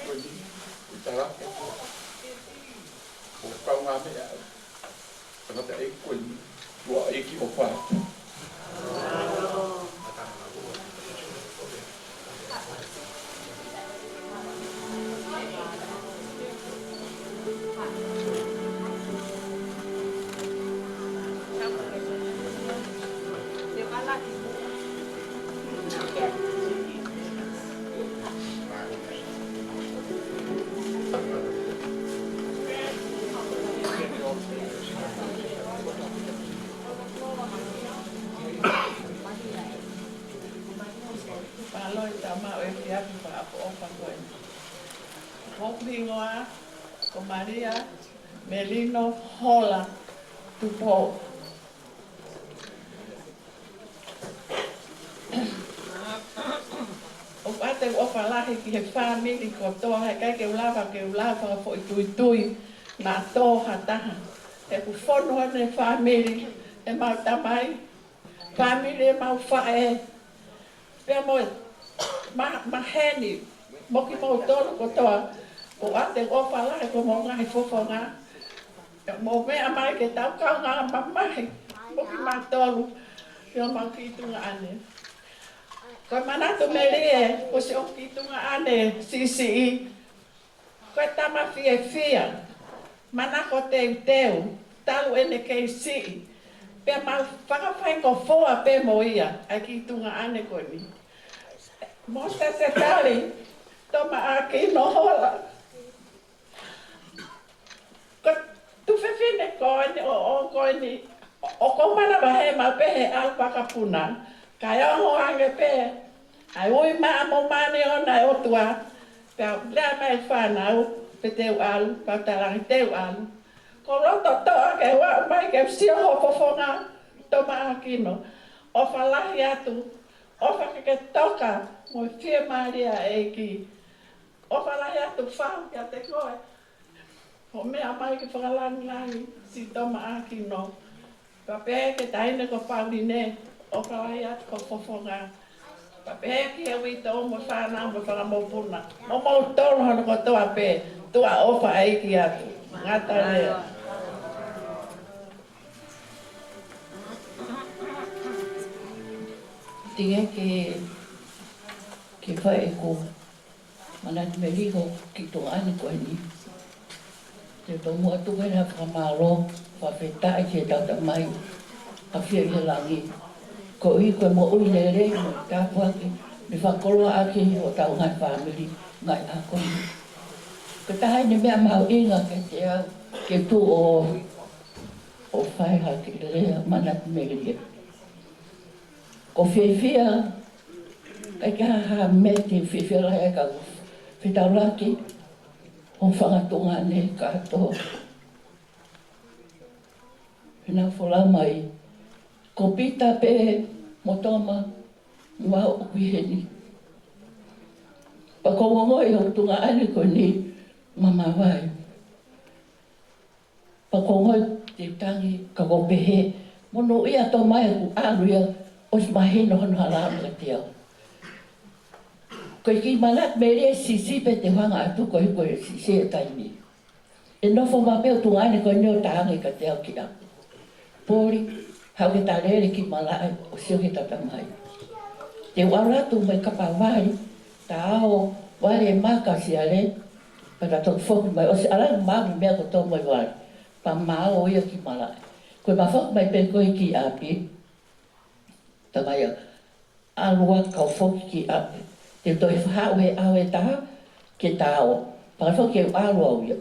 ko ni utara o ka ma me a no te e ko ni tu e ki o fa Maria, Melino, Hola, Tupo. O ate o Falahe ki he Famili ko toa he kai ke ulava fo tui na toha taha. He ku fono ane Famili e mau tamai. Famili e mau Fale. Pea mo ma heni moki mau tonu ko toa. O ate o Falahe ko mo ngai fofonga. Mo mea mai ke tau kau ngā mamai. Moki ma tolu. Pea mau ki tunga ane. Koe manatu me rie, ko se o kitunga ane CCI. Koe tama fia. Manako teu, talu ene kei si. Pea ma whakawhai ko foa pe mo ia, ai kitunga ane koe ni. Mosta se tali, toma aki no Hola. Koe tuwhewhine koe ni, o koe ni, o ko mana wahe ma pehe alpaka puna. Kai aho ange pe, ai ui maa mo mani o nai o tua, pea lea mai whanau, pe teu alu, pa tarangi teu alu. Ko roto toa ke wa mai ke sio ho fofonga, toma akino. O whalahi atu, Ofa ke toka mo fie Maria e ki. Ofa la ya tu fa ya te koe. O mea mai ke whakalangi si toma aki no. Pape ke taine ko pauline. Ofa la ya ko fofonga. Pape ke wi to mo whana mo whakamopuna. Mo mo tolo hana ko toa pe. Tua ofa e ki atu. Ngata lea. Tinga ke whae ko manat me liho ki tō ane koe ni. Te tō mua tukai na whakamaro, whawheta i te tauta mai, a whia i langi. Ko i koe mo ui le re, mo i tāpuaki, me whakoloa ake o tau ngai Famili, ngai a koe ni. Ko tahai ne mea mau inga ke te au, ke tū o whaiha ki rea manat me liho. Ko whiawhia, kai ka ha me te whiawhia lai ka whitauraki, o whangatunga ne katoa. Hina whola mai, ko pita pe motoma, mua o kuiheni. Pa ko ngoi o tunga ane ko ni mama vai. Pa ko ngoi te tangi ka ko pehe, mono ia to mai ku aluia, os mahino hono halama ka te au. Koe ki malat me rea sisi pe te whanga atu koe koe sisi e taimi. E nofo mapeo tungane koe neo taange ka te au ki au. Pōri, hau ke tā rere ki malai o sio ke tata mai. Te waratu mai kapawai, tā ao ware maka si ale, pa ta toku foku mai, o si alai mamu mea ko tō mai ware, pa mao o ia ki malai. Koe ma foku mai pe koe ki api, ta mai alua kau foku ki api. Te toi whahau he au e taha, ke tāo. Pakawhau ke aro au ia.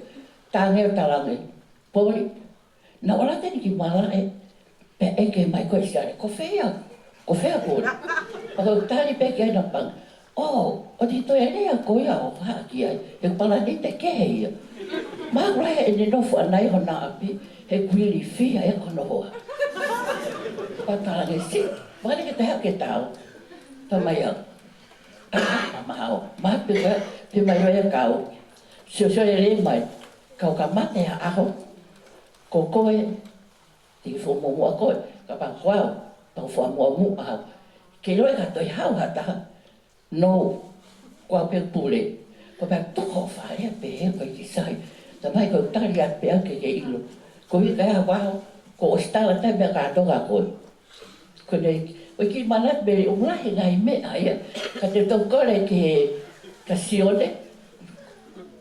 Tā ngeo talangi. Pōri, na ora teni ki malae, pe eke mai koe siare, ko whea. Ko whea pōri. Pakau tāri pe ke aina pang. O ti toi area koe au whaki ai. He pala ni te kehe ia. Mākura he ene nofu anai hona api, he kuiri whia e kono hoa. Patalangi si, mani ke te hau ke tāo. Tamai au. Mahao, mapi ka, te mai roia kau, sio e re mai, kau ka mate a aho, ko koe, te fo mua koe, ka pang huau, pang fo mua aho, ke roe ka toi hau hata, no, kua pe pule, ko pa toko whaarea pe heo kai ki sai, ta mai ko tari at pe au ke ilo, ko i kai hawao, ko o stala tai mea kātonga koe, ko nei, o ki manat beri o mlahi ngai mea ia, ka te tau kore ke ka sione,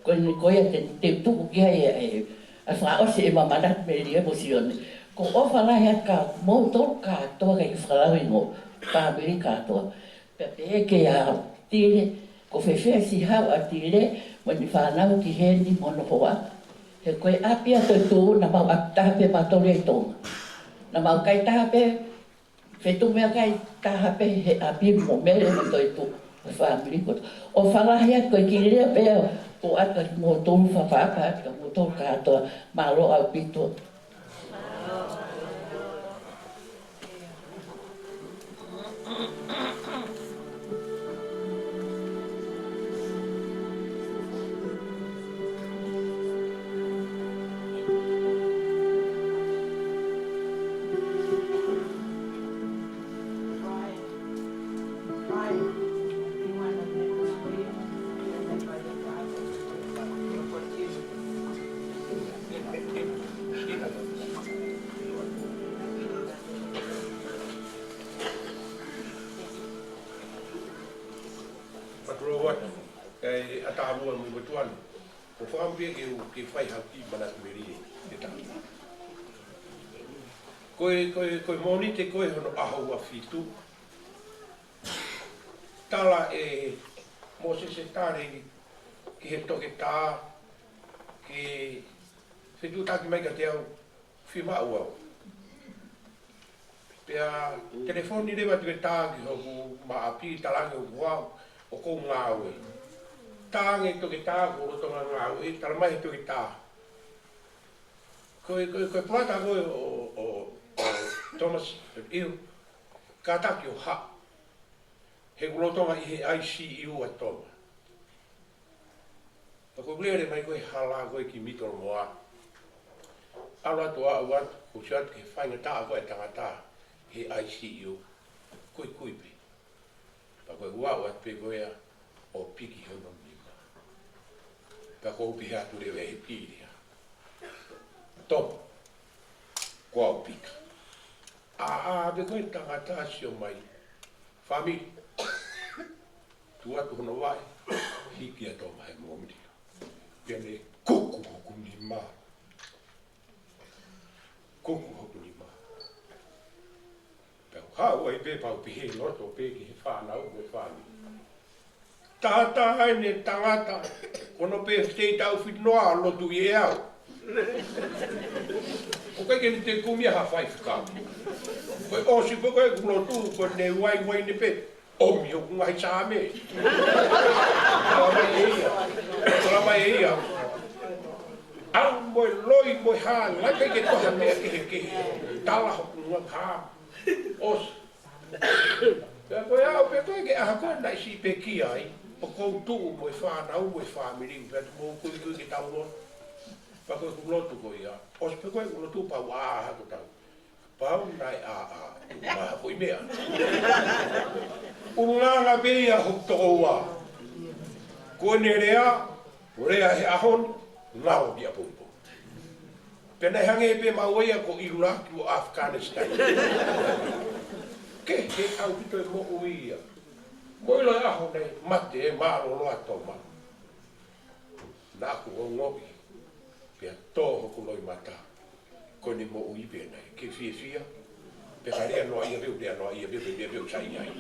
ko ni koia te tuku ki hai e, a whaose e ma manat beri e mo sione. Ko ofa lai at ka mou tolu kātoa kai whalau ingo, Famili kātoa. Pe eke a tire, ko whewhea si hau a tire, mo ni whanau ki heni mono hoa. He koe apia toi tū na mau aptape matore e tonga. Na mau kai tape, Fetu mea kai tahape he api mo mere mo toi tu Famili ko. O whalahia koe ki rea pea o ata mo tonu whawhapa ka mo tonu kātoa malo au pito. Atamua mo botuan. O whakampi ke whai haki manat meri e tahi. Koe moni te koe hono aho a whitu. Tala e mo se tāre ki he toke tā, ki whitu tāki mai ka te au whima uau. Pea telefoni rewa te tā ki hoku ma api talangi o Ouau o kou ngā ue. Tānge toke tā ko rotonga ngā ue, tala mai toke tā. Koe plata koe o Thomas Iu, ka taki o ha. he kulotonga I he ICU atonga. Ko blere mai ko hala ko ki mitol moa. Ala to a ko chat ke fainga ta ko tangata he ICU. Ko pe. Pa ko wa pe ko ya o piki ho no mima. Pa ko pi ha tu le he pili. To. Ko pika. Be ko tangata sio mai. Famili. Tua tu no vai. Hiki a to mai mo mi. Pene kuku hoku ni ma. Kuku hoku ni ma. Pau hau ai pe pau pihe loto pe ki he whanau me whani. Tata hai ne tangata. Kono pe stei tau whitnoa lotu I au. O kai keni te kumia ha whai whikau. Koe osi po koe kulotu ko ne wai ne pe. Omi o kungai sa me. Kala mai ia. Au moi loi moi ha, lai ke toha mea ke. Tala ho kunga ha. Os. Pe koe au pe koe ke aha koe nai si pe ki ai. O kou tuu moi whanau moi Famili. Pe tu mou koe ke tau lon. Pa koe kulotu koe ia. Os pe koe kulotu pa waa ko tau. Pau nai ma foi mea. Unanga beia hoktoa. Ko nerea, rea he ahon, ngao bia pompo. Pena hange pe maoia ko Iraq o Afghanistan. Ke au pito e mo uia. Mo ilo ahon nei mate e maro loa toma. Naku o ngobi. Pea toho ko loi mata. Ko ni mo ui pe nei. Ke fia. Pekarea noa ia veu sai ai.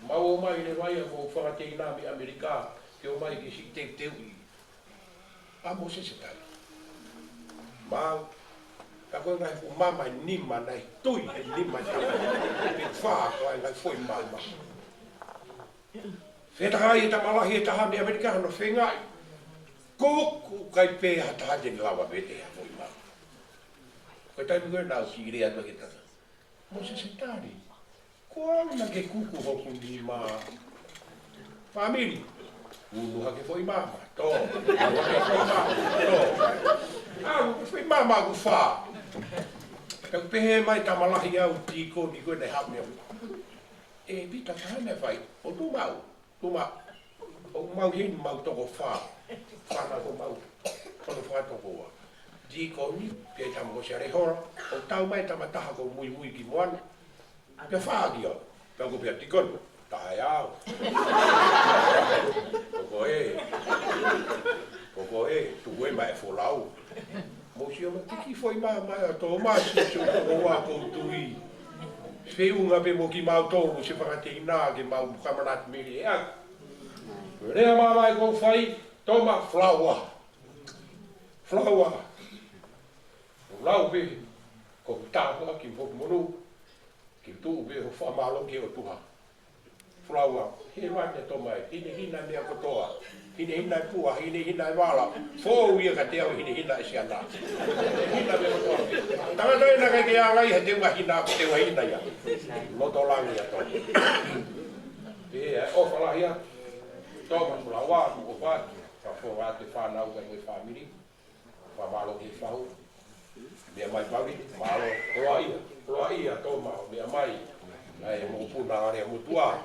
Mau mai le vai mo whakatei nā me Amerika, ke o mai ki si teu I. Mo se tai. Mau, ka koe ngai fu mama nima nai tui e nima tama. Pe whaa koe ngai foi mama. Whetahai e tamalahi e taha me Amerika no whengai. Kuku kai pēha taha jeni lawa vete a foi mama. Koe taimu koe nau si rea tua ke tata. Mo se tari. Koe na ke kuku hoku ni ma. Famili. Unu hake foi mama. To. Hake foi mama. To. Foi mama ku wha. Ka pehe mai tamalahi au tiko ni koe ne hapmea. E pita tahane vai. O tu mau. Tu mau. O mau hin mau toko wha. Whana ko mau. Kono wha toko wa. Tiko ni, pia tamo ko siare hora, o tau mai tamataha ko mui ki moana. Pia whaagi au, pia ko pia tikon, tae au. Koko tuwe mai wholau. Mo si o ma tiki foi mai a tō masi si o toko wā koutui. Whiunga pe mo ki mau tōru se whakatei nā ke mau kamanat miri e ak. Rea mai ko whai, toma flower. Flower. Lau be, ko tāpua ki whoku monu, ki tū be ho whamalo ki o tuha. Flower, he wane tō mai, hina mea kotoa, hina pua, hina wala, fōu ia ka te au hina e siana. Hina mea kotoa. Tangata ina kai ke āngai he te wahina ko te wahina ia. Loto langi a tō. Pea, o whalahia, tō mapula wā, o wātu, ka fōra te whanau kai mai Famili, whamalo ki whau. Mea mai pawi, malo, roa ia tō mao, mea mai, ai mo puna are mo tua.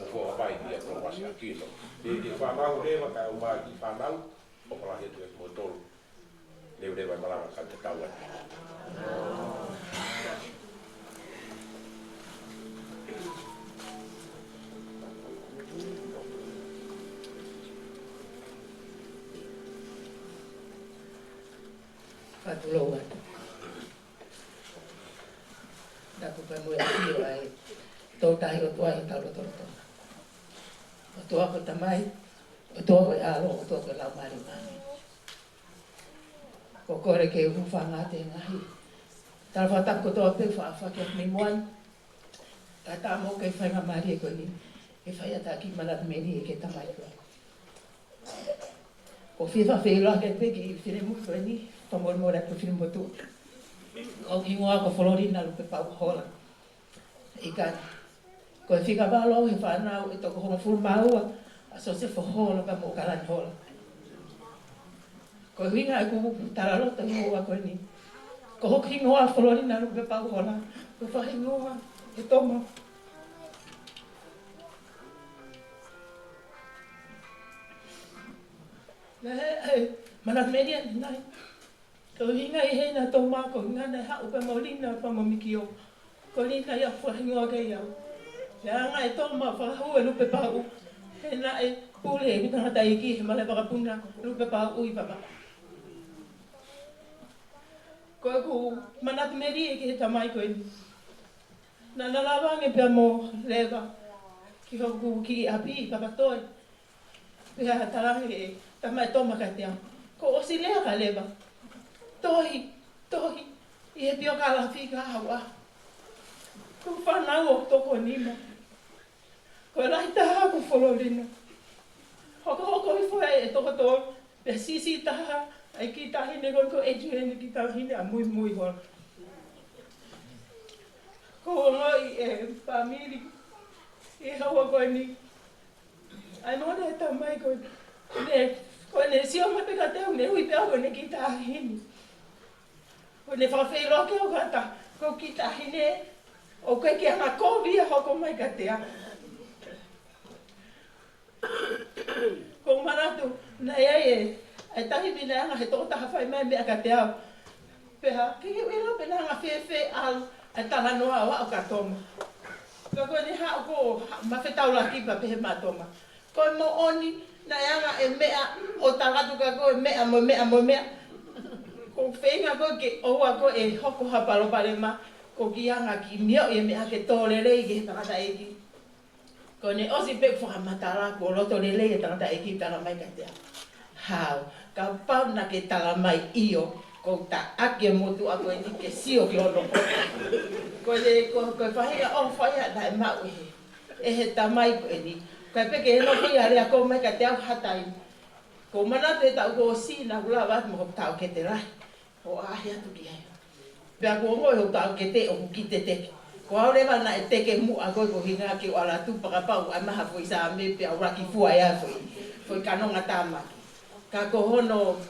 O fōa mai ia tō wasi a kino. Te whanau rewa kai o mai ki whanau, o palahi atu e mo tolu. Leu rewa malanga ka te tau ati. Patulou atu. Naku kai mui akio ai tō tahi o tua i tau roto. O tua ko tamai, o tua ko alo, o tua ko lau mari mani. Ko kore ke uwhanga te ngahi. Tala whatak ko toa pe whaafake mi moan. Ta tā mō kei whainga mari e koe ni. E whai ata ki manat meni e ke tamai koe. Ko whiwha whiloa ke peki i whine mu koe ni. Pamor mora ko whine motu. O ki ngoa ko Florina lupe pau Hola. Ika, ko e whika walo he whanau e toko honga furu maua, a so se whohola pa mo kalani hola. Ko hinga e kuku tararota hoa ko ni. Ko hoki hingoa wholori na rupe pau hola, ko whahingoa e toma. Mana media nai. Ko hinga I he na toma ko hinga na hau pa maulina pa mamikio. Ko lina ia whahingoa kei au. Ia nga e toma whahu e lupe pau. He na e pule e mitanga taiki he male wakapuna lupe pau ui papa. Ko ku manat media ke he tamai ko ini. Na nalawang e pia mo leva. Ki hoku ki api papa toi. Pia tarangi e tamai toma ka te au. Ko osi lea ka leva. Tohi, I he pio ka la whika hawa. Ko whanau o toko nima. Ko rai taha ko wholorina. Hoko I whae e toko tō. Pia sisi taha, ai ki tahine ko Adrian ki tahine a mui hora. Ko ngoi e Famili. I hawa koe ni. Ai mone e tamai koe. Ko ne sio ma peka teo ne hui pea koe ne ki tahine. Ko ne whawhelo ke o kata, ko ki tahine, o koe ki anga kōwia hoko mai ka tea. Ko manatu, nei ai tahi mina anga he tō taha whai mai mea ka tea. Peha, ki wila pena anga whewhe al, ai tala noa o ka toma. Ka koe ni hao ko mawhetau la kipa pehe matoma. Koe mo oni, nei anga e mea, o talatu ka koe mea mo mea. Ko whenga koe ke oua koe e hoko hapalo pare ma, ko ki anga ki mio e mea ke tōre rei ke he tangata eki. Ko ne osi pe whakamatara ko roto rei e tangata eki tala mai ka tea. Hau, ka pau na ke tala mai iyo, ko ta ake motu a koe ni ke sio ki ono. Ko whahinga o whaia na e mau e he tamai koe ni. Kai peke e no kia rea ko mai ka te au hatai. Ko mana te tau ko si na hula wat mo tau ke te rai. Ko ahi atu ki hea. Pea ko ngoi ho tau ke te o ki te teke. Ko au rewa na e teke mu a koe ko hinga ki o ala tu pakapau ai maha fo isa me pea uraki fua ea foi kanonga tamaki. Ka ko hono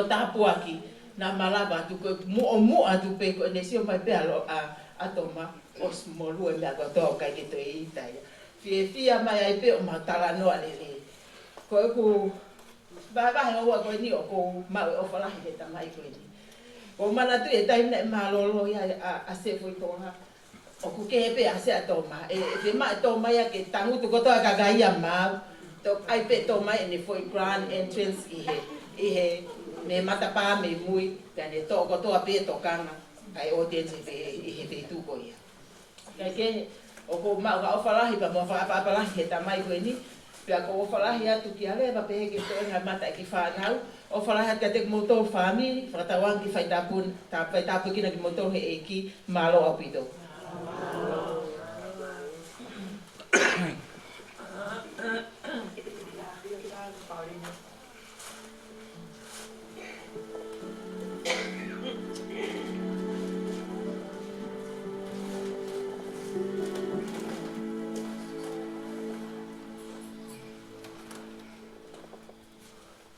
tapu aki na malava tu ko mu atu pe ko ne sio mai pea lo a toma os molu e mea ko tō kai ke to e itai. Fia mai ai pe o matala noa lele. Ko ku vahe o ko ni o ko mau o falahi ke tamai ko ni. Ko mana tu e tai na malolo ia a se foi tona. O ku ke pe a se a toma. E te mai toma ia ke tangu tu ko to ka gaia ma. To ai pe toma e ni foi grand entrance I he me matapa me mui tane to ko to a pe to kana. Ai o te pe I he pe tu ko ia. Kai ke o ko mau ka o falahi pa mo fa falahi ke tamai ko ni. Pea ko o whalahi atu ki alewa pehe ke to enga mata ki whanau. O whalahi atu te motor Famili, whakatawang ki whaitapu kina ki motor he eki, malo au pito.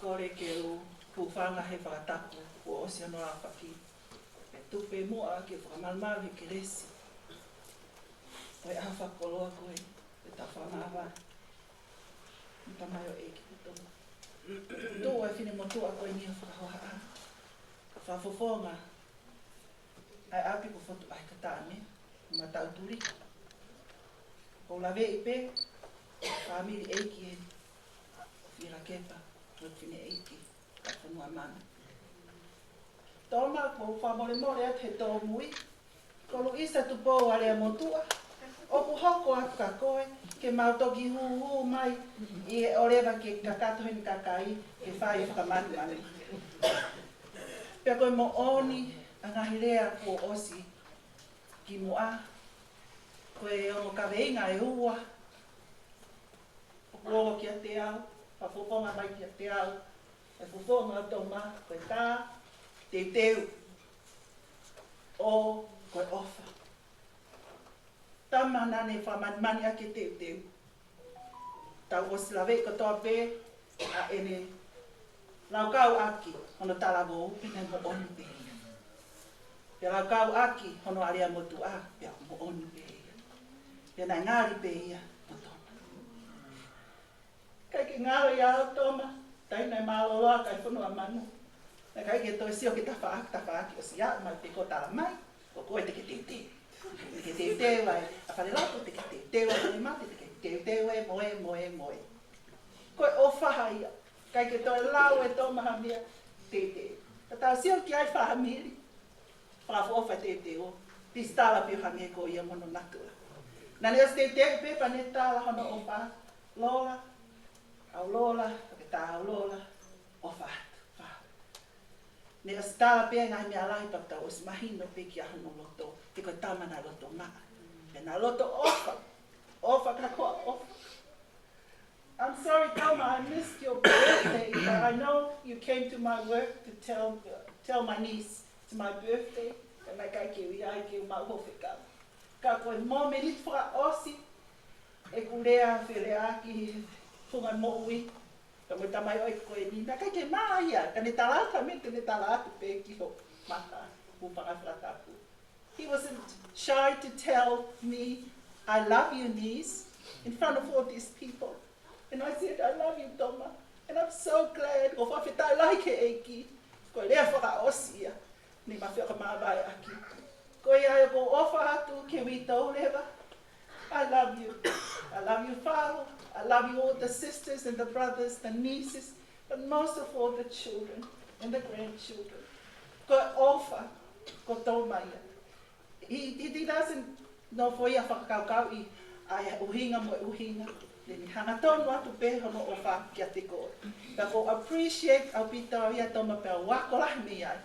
Kore ke o pūwhanga he whakatapu o osi anō a whaki. E tupe mua ke whakamalmaru he ke resi. Oi a whakoloa koe e ta whangawa. Nta mai o eki te tonga. Tō e whine mo tō a koe ni a whakahoa a. Whafofonga. Ai api ko whatu ai katane. Ma tau turi. Ko lawe I pe. Famili eiki e. Whira kepa. Whine eiki. Ka whanua mana. Toma ko whamore more at he tō mui. Ko lu isa tu pō alea motua. Oku hoko atu ka koe. Ke mautoki hu mai. I e orewa ke kakato hini kakai. Ke whai whakamani mani. Pea koe mo oni. A ngahi rea ko osi. Ki mua. Koe ono ka veinga e ua. Oku olo ki a te au. Whafofonga mai ki a te au. E fufonga tō ma. Koe tā. Te teu. O koe ofa. Tama nane whamani ake teu. Tau o silave katoa pē a ene lau kau aki hono talago upene mo onu pē. Pea lau kau aki hono alia motu a pea mo onu pē. Pea nai ngāri pē ia mo tona. Kai ke ngāri ia au toma, tai nai māloloa kai whanua manu. Na kai ke toi sio ki tawhaaki o si au mai te ko tala mai, o koe te ke te. Te ke te wai, a whare lako te ke te wai ni mate, te ke te wai moe. Koe o whahaia, kai ke toi lau e tō maha mea te. Ka tau sio ki ai whahamiri, whawha ofa te o, pis tāla pio hange ko ia mono natua. Nane os te pepa ne tāla hono o wha, lola, au lola, ke tā au lola, o whahatu. Ne as tāla pēr ngai mea lai pata os mahino pe ki ahono loto, te koe tamana loto ngā. E nā loto ofa ka koa ofa. I'm sorry, Tama, I missed your birthday, but I know you came to my work to tell my niece it's my birthday, and mai kai ke ui ai ke mau hofe ka. Ka koe mō me lit whaka osi, e kurea where aki funga mō ui, ka mo tamai oi koe ni, na kai ke maa ia, ka ne talata me, ka ne talata pe ki ho mata, upanga whakatapu. He wasn't shy to tell me, I love you, niece, in front of all these people. And I said, I love you, Toma. And I'm so glad. Ko whawhetai lai ke eiki. Ko lea whaka osia. Ni ma whiaka mawai aki. Ko ia ko ofa atu ke witau lewa. I love you. I love you, Fale. I love you, all the sisters and the brothers, the nieces, but most of all the children and the grandchildren. Ko ofa, ko Toma ia. He doesn't know for ia whakakaukau I ai uhinga mo uhinga. Ni hanga tonu atu pe hono o wha kia te koe. Ka ko appreciate au pita o ia Toma pēr wako lahi me ai.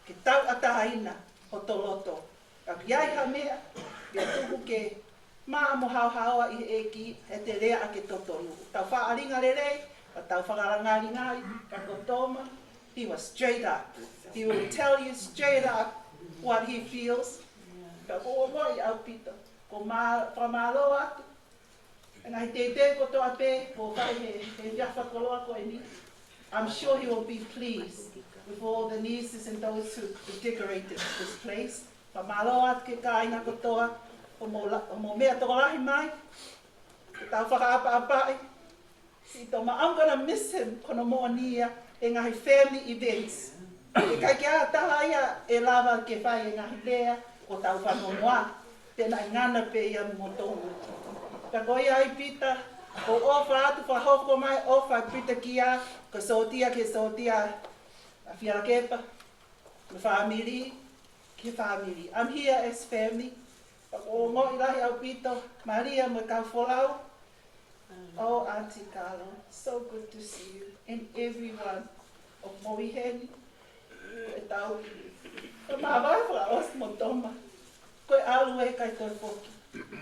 Ke tau atahaina o tō loto. Ka ki ai ha mea, kia tuku ke maa mo hauhaua I eki e te rea a ke totonu. Tau wha aringa rerei, ka tau whakarangari ngai, ka ko Toma, he was straight up. He will tell you straight up what he feels. Ka ko o moi au pita, ko whamalo atu. And I te ko toa pe, ko kai he whiawha koloa koe ni. I'm sure he will be pleased with all the nieces and those who decorated this place. Whamalo atu ke kaina ko toa, o mo mea tokolahi mai, ke tau whakaapa-apai. Si Toma, I'm gonna miss him kono moa nia e ngahi family events. E kai ke a taha ia e lava ke whai e ngahi lea, o tau whanonoa, tēnā ngana pe ia mo tonu. Ka koe ai pita, ko ofa atu whahoko mai, ofa pita kia, ka sotia ke sotia, a whiara kepa, me Famili, ke Famili. I'm here as family. Ka ko ngoi rahi au pito, Maria me kau wholau. Oh, Auntie Carlo, so good to see you. And everyone of Moiheni, e tau. Ka mawai wha os mo Toma. Koe alu e kai koe poki.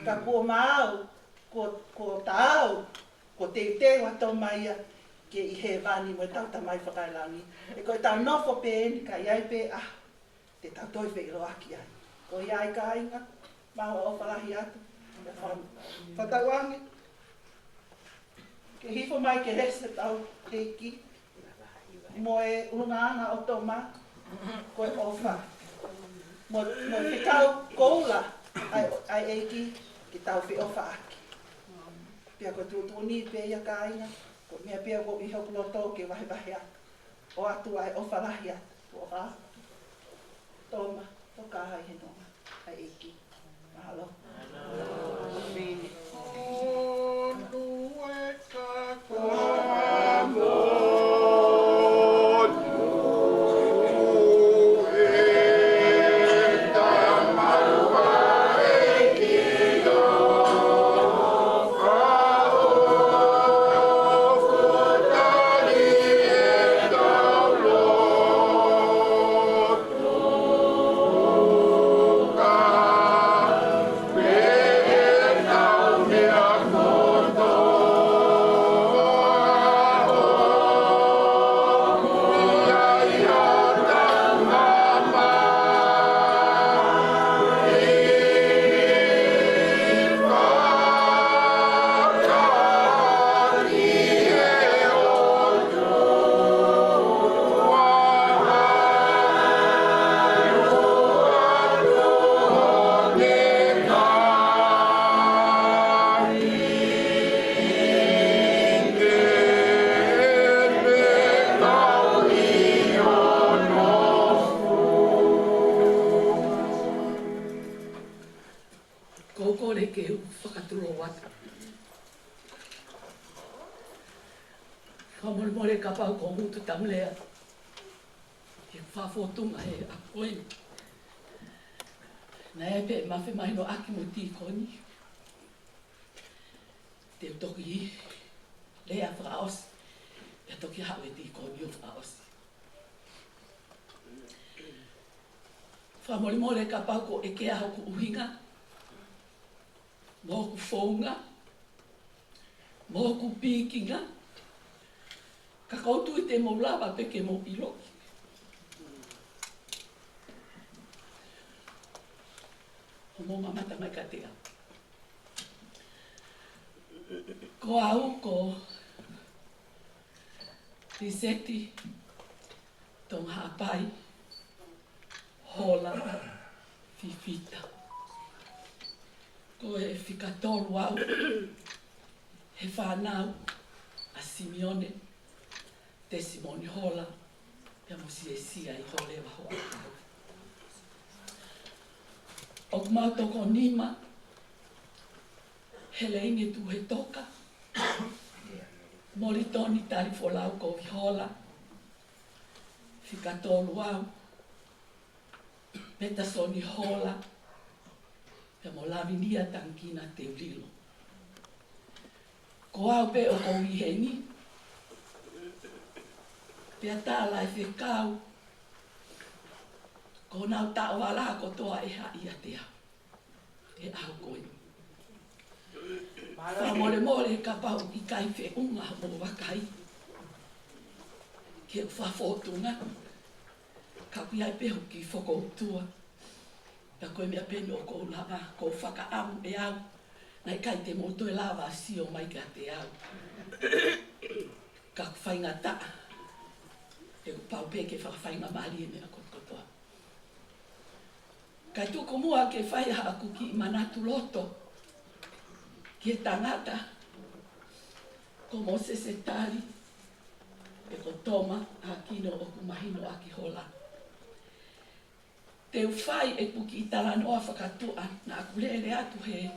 Ka kua maau, ko tāu, ko te wa Toma ia, ke I he wani mo tau tamai whakailangi. E koe tau nofo pēni, ka iai pē, te tau toi whekero aki ai. Ko iai ka inga, maua o whalahi atu, whatauangi. Ke hifo mai ke rese tau teiki, mo e ungaanga o Toma, koe ofa. Mo whikau koula ai eiki, ki tau whi ofa aki. Pia ko tūtūni pē ia kāinga, ko mea pia ko I hoku loto ke wahi atu. O atu ai ofa lahi atu, o rā. Toma, to kāhai he nonga, ai eiki. Mahalo. Now ulo wata. Whamole mole ka pau ko hutu tamlea. Ke whafotunga he a koe. Na e pe mawhi mai no aki mo tī koni. Te toki i lea whaos. Te toki hawe tī koni o whaos. Whamole mole ka pau ko eke aho ku uhinga. Mo ku whaunga. Mo ku pīkinga. Ka koutu i te mo lava peke mo iloki. Mo mamata mai ka tea. Ko au ko Riseti tong hapai Hola fifita. Ko e whikatolu au he whanau a Simeone te Simone Hola pia mo sia i hole wa hoa. O kumau toko nima, hele inge tu he toka. Mori toni tari folau ko vi hola. Whikatolu au. Peta soni hola. Pia mo lavinia tankina te ulilo. Ko au pe o ko iheni. Pia tāla e whekau. Ko nau tau wala ko toa e ia te au. E au koe. Whamore more ka pau i kai whe unga mo wakai. Ke whawhotunga. Ka kui ai peho ki whakoutua. Pia koe mea peno ko lava, ko whakaamu e au. Nai kai te moto e lava sio mai ka te au. Ka whainga taa. E pau peke whawhainga maali e mea kotoa. Kai tuku mua ke whai haku ki manatu loto. Ke tangata. Ko Mose se tali. E ko toma a kino o kumahino a ki hola. Te whai e puki i tala noa whakatua na akulele atu he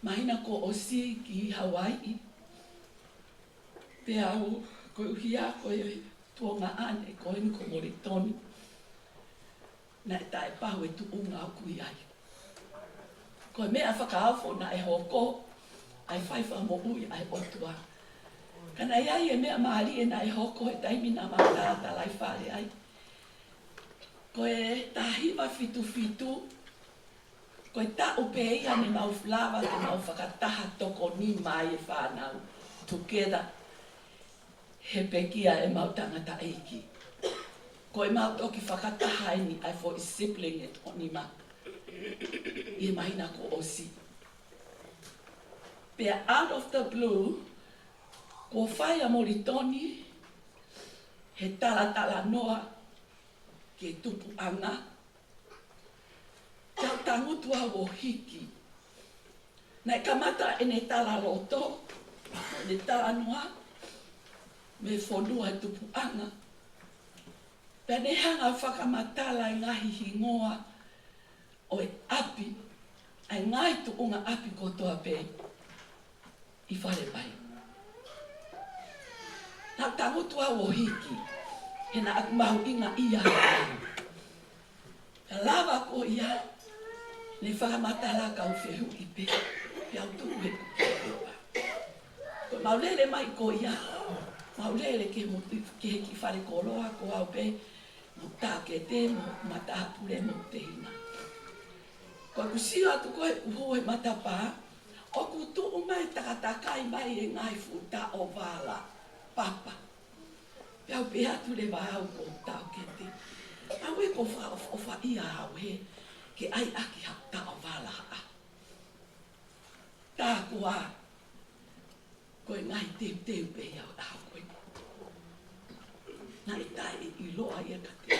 mahina ko osi ki Hawaii. Pe au ko uhia ko e tuonga ane ko eni ko moritoni. Na e tae pahu e tu unga au kui ai. Ko e mea whakaafo na e hoko, ai whaiwha mo ui ai otua. Kana iai e mea maari e na e hoko e taimina maata lai Fale ai. Ko e tahiwa fitu, ko e ta upe ia ni mau lava te mau whakataha toko ni mai e whanau. Together, he pekia e mau tangata eiki. Ko e mau toki whakataha ni ai fo i sibling e o ni ma. I mahina ko osi. Pea out of the blue, ko whai a moritoni, he tala noa, ke tupu anga. Tau tangutua o hiki. Nei kamata e ne tala loto, ne tala noa, me whonua e tupu anga. Pea ne hanga whakamatala i ngahi hingoa o e api, ai ngai tu unga api kotoa pe i Fale pai. Nā tangutua o hiki, he na akumahu inga ia hau. Ka lava ko ia, ne whakamatala ka uwhehu i pe, pe au tuku he kukupa. Ko maulele mai ko ia, maulele ke heki Fale koloa ko au pe, mo tāke te, mo matahapure mo te hina. Ko kusio atu koe uho e matapā, o kutu mai takatakai mai e ngai futa o wala, papa. Piau pe atu le wahau ko tau ke te. Au e ko wha ia hau he, ke ai aki hau ta o wala haa. Tā kua, koe ngai teu pe iau hau koe. Nā i tae i loa ia ka te.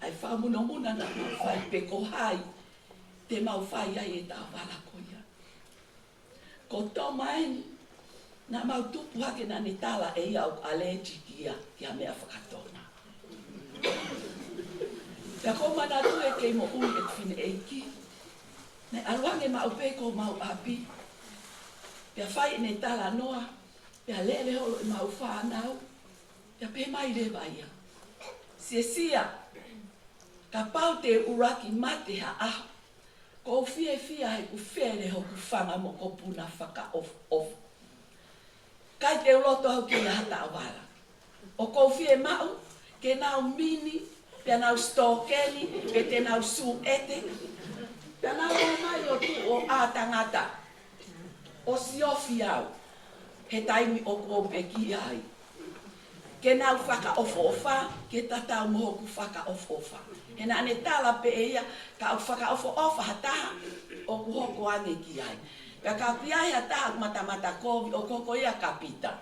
Ai whamuna na whai pe ko hai, te mau whai ai e tā wala koia. Ko tō maeni, nā mau tupu hake na ni tala e iau allergic ia ki a mea whakatona. Pea ko mana tu e kei mo ui e whine eiki. Nei aruange mau pe ko mau api, Pia whai ne tala noa, pia lele holo I mau whanau, pia pe mai le vaia. Sia, ka pau te uraki mate ha aho, ko fia he ku where ho ku whanga mo ko puna whaka of. Kai te uloto hau ki a hata awala. O ko fia mau, ke nau mini, pia nau stokeni, ke te nau su ete, pia nau o mai o tu o a tangata. O siofi au, he taimi o ko peki ai. Ke nau whaka ofa, ke tatau moho ku whaka ofa. He na ne tala pe ia, ka au whaka ofa hataha, o ku hoko ane ki ai. Ka ka piai hataha mata kovi, o koko ia kapita.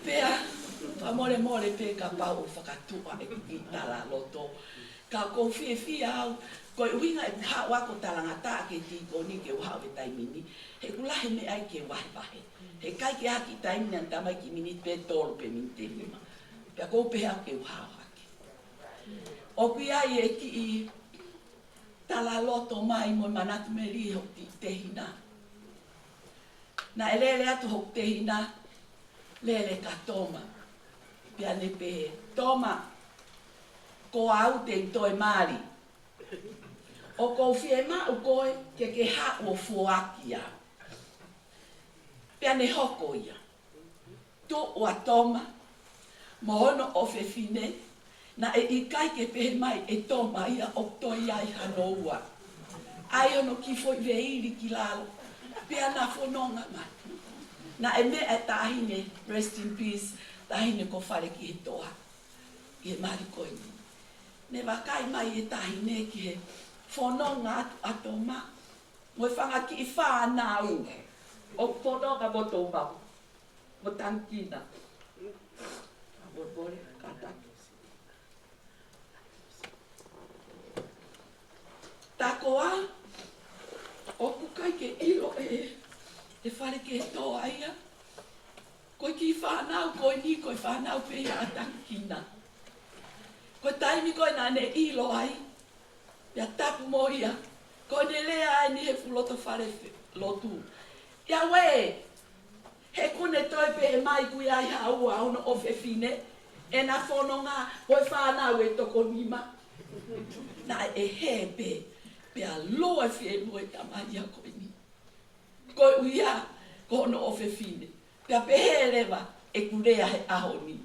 Pea, pa mole pe ka pau o whakatua e ki tala loto. Ka ko fie au, ko uinga e ha wako talangata ke ti ko ni ke uha o taimini. He kulahe me ai ke wahe. He kai ke haki taimini an tamai ki minit pe tolu pe minit e lima. Pea ko pe au ke uha o haki. O kui ai e ki I tala loto mai mo manatu me li ho ti tehina. Na elele atu ho tehina, lele ka toma. Pea ne pe toma, ko au te toi mari. O ko fie ma u koe ke ha o fuakia. Pea ne hoko ia. Tu o atoma, mohono o fefine, na e ikai ke pehe mai e toma ia o toi ai hanoua. Ai ono ki foi veili ki lalo, pea na fononga mai. Na e me e tahine, rest in peace, tahine ko Fale ki he toa. I he mari koe ni. Ne wakai mai e tahine ki he fononga atoma. Moe whanga ki I whanau. O fononga mo tō mau. Mo tankina. Bore, kataki. Takoa, o kukai ke ilo e Fale ke toa ia. Koe ki whanau, koe ni koe whanau pe ia atankina. Koe taimi koe nā ne ilo ai, ia tapu mo ia. Koe ne lea ai ni he fuloto Fale lotu. Ia we, he kune toi pe he mai kui ai haua ono o fefine, e na whanonga, koe whanau e toko nima. Na e he pe. Pea loa fie lua tamai a koe ni. Koe uia, ko ono o fefine. Pea pehe lewa e kurea he aho ni.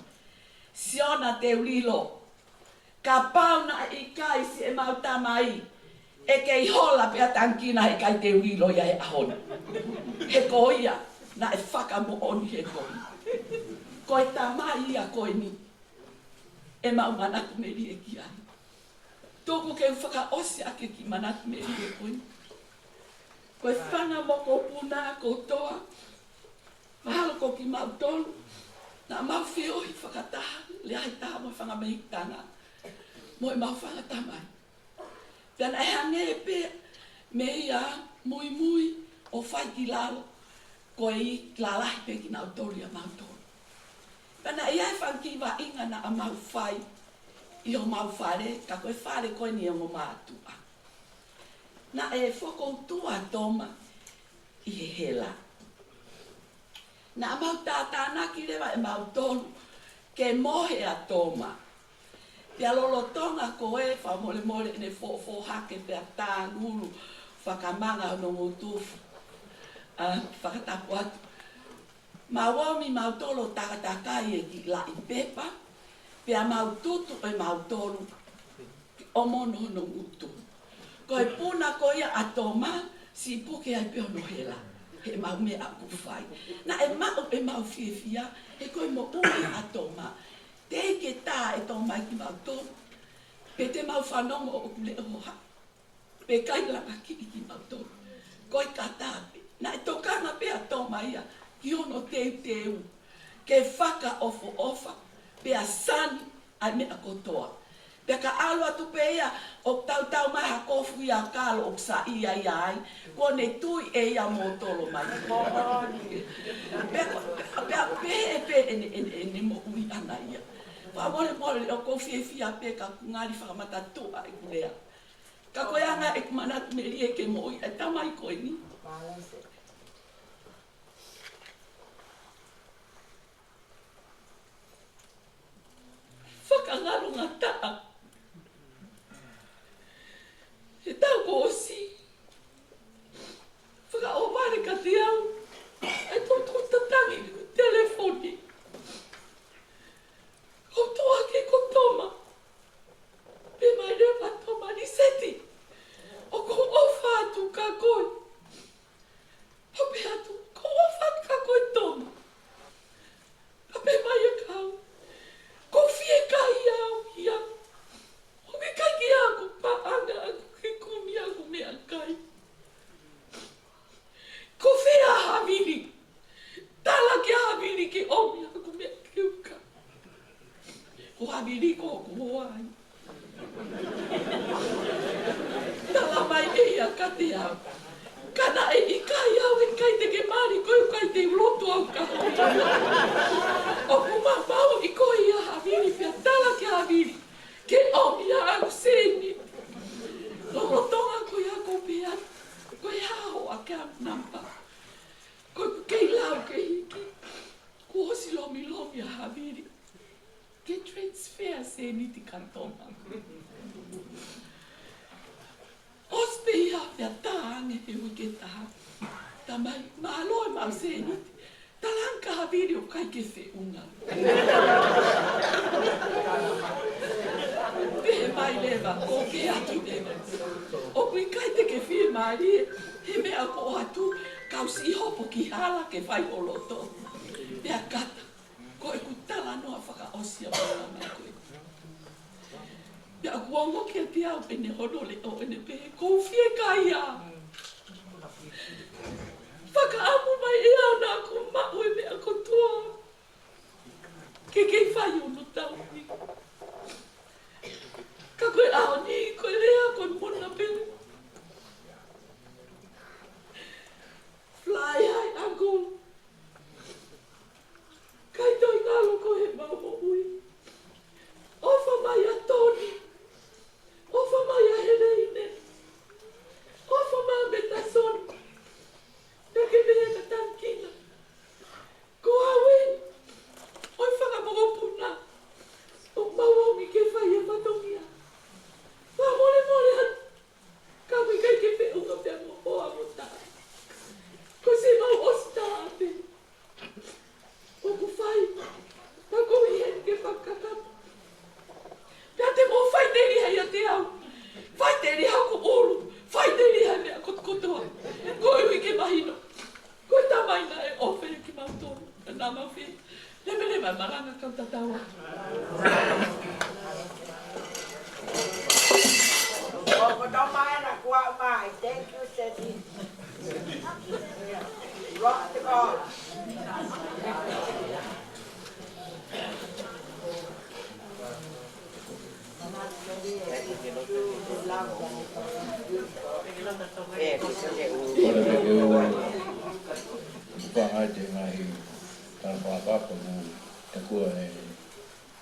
Siona te ulilo. Ka pauna I kai si e mau tamai. E kei Hola pea tankina he kai te ulilo ia he aho ni. He koia, na e whakamo oni he koe. Koe tamai ia koe ni. E mau manatu meri e ki ai. Toko ke whaka osi ake ki manatu me rie koe. Koe whanga mo ko puna ko toa. Mahalo ko ki mau tolu. Na mau whio hi whakataha. Le ai taha mo whanga me hitanga. Mo e mau whanga tamai. Tana e hange e pe. Me ia mui o whai ki lalo. Koe I lalahi pe ki nau tolu a mau tolu. Tana e ai whanki wa inga na a mau whai. I o mau Fale, ka koe Fale koe ni o mātua. Na e whakoutua toma I he hela. Na mau tātānaki rewa e mau tonu ke mohe a toma. Pea lolotonga koe wha mole ne fo hake pea tānguru whakamanga no mutufu. Whakatapu atu. Ma wami mau tolo takatakai e ki la I pepa. Pea mau tutu e mau tolu o mono no mutu. Ko e puna ko ia atoma si puke ai peo no hela. He mau me aku whai. Na e mau fia, he koe mo ui atoma. Te ke tā e tō mai ki mau tolu. Pe te mau whanongo o kule oha. Pe kai langa ki mau tolu. Koe ka tāpe. Na e tokanga pe atoma ia ki ono teu. Ke whaka ofa. Pea sani ai mea kotoa. Pea ka alo atu pe ia o tau mai hakofu ia kalo o sa ia ai. Kone tui e ia motolo mai. Pea pe ene mo ui ana ia. Wa mole o ko fia pe ka ngari whakamata tua e kulea. Ka koe anga e kumanatu me rie ke mo ui e tamai koe ni. Whakangaro ngā taa. He tau ko osi. Whakaomare ka te au. E tō tatangi telefoni. Ko toa ke ko toma. Pe mai rewa toma ni seti. O ko ofa atu ka koe. O pe atu ko ofa ka koe toma. A pe mai e kau. Ko fie kai au ia. O me kai ki aku pa anga aku ke kumi aku mea kai. Ko whea havini. Tala ke havini ke omi aku mea kiuka. Ko havini ko ai. Tala mai e ia ka te au. Kana e i kai au e kai te ke mari koe kai te ulotu au ka. O kuma mau i koe ia havini pia tala ke havini. Ke omi a au seni. Lolo tonga koe a ko pia. Koe hao a account number. Koe kei lau ke hiki. Ko hosi lomi lomi a havini. Ke transfer seni ti kantona. Ospe ia pia taange he wike taha. Tamai maaloi mau seni. Talanka havini o kai ke whiunga. Pehe mai lewa, ko ke atu lewa. O kui kai te ke whie maari, he mea ko atu, kau si hopo ki hala ke whai o loto. Pea kata, ko e ku tala noa whakaosia pala mai koe. Pea kuongo ke te au pene hono le o ene pehe, ko whie kai a. Whakaamu mai e au nā ko mau e mea ko toa. Ke kei whai o no tau ni. Ka koe ao ni, koe rea koe mona pele. Fly high, Uncle. Kai toi ngalo ko he mau mo ui. Ofa mai a Tony. Ofa mai a Helene. Ofa mai a Betason. Nake mehe ka tankina. Ko awen. Oi whakamokopuna. O mauomi ke whai e whatongia. Wha mole an. Ka whi kai ke whiunga pia mo hoa mo taha. Ko se mau osta ate. O ku whai. Ka koe hen ke whakakapa. Pia te mo whai teri hei a te au. Whai teri hau ko olu. Whai teri hei mea kotoa. Ko iwi ke mahino. Ko e tamaina e ofere ki mautonu. E nā mawhi. Leme maranga kau tatawa. Ko tau mai na kua mai. Thank you, Seti. Rock the God. Whangate ngahi tāna whakapa mu te kua e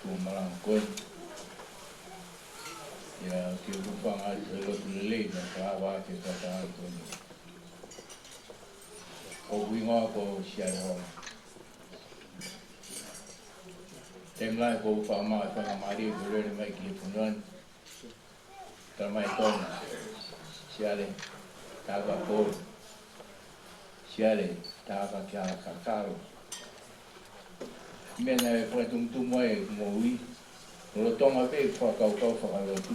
tū maranga koe. Ia ki u whangate e lotu lelei na whawa ke kata koe. O wingoa ko siai hoa. Te mlai ko whaama e whangamari e kurere mai ki e punuan. Tāna mai tōna. Siale, tāka kōru. Siale, tāka kia kakaro. Mena e whaitumtumu e mo ui. Ro tonga pe whakaukau whakalotu.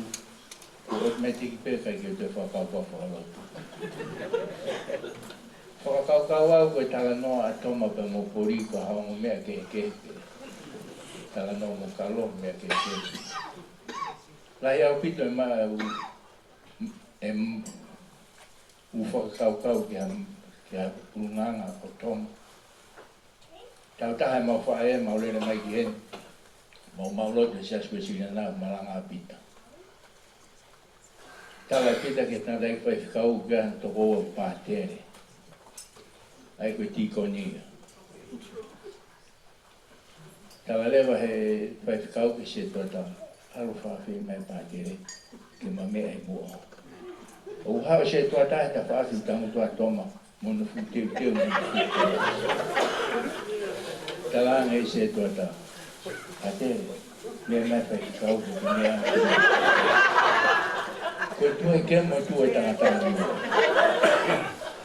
Ko automatic pe kai ki te whakaukau whakalotu. Whakaukau au koe tala noa a toma pe mo pori ko haongo mea ke. Tala noa mo kalo mea ke. Lai au pito e maa u whakaukau ki a urunganga o toma. Tau taha mau whae mau lere mai ki hen. Mau lote sia spesina nā maranga pita. Tala pita ke tana i whai whikau kia toko o pātere. Ai koe tīkonia. Tala lewa he whai whikau ki se tuata alu whawhi mai pātere ki ma mea i mua. O hao se tuata he ta whawhi tangu tua toma Mono futiu teu mono futiu. Talanga i se tuata. Ate, me mai whaikau ko mea. Koe tue ke mo tue tangatanga mua.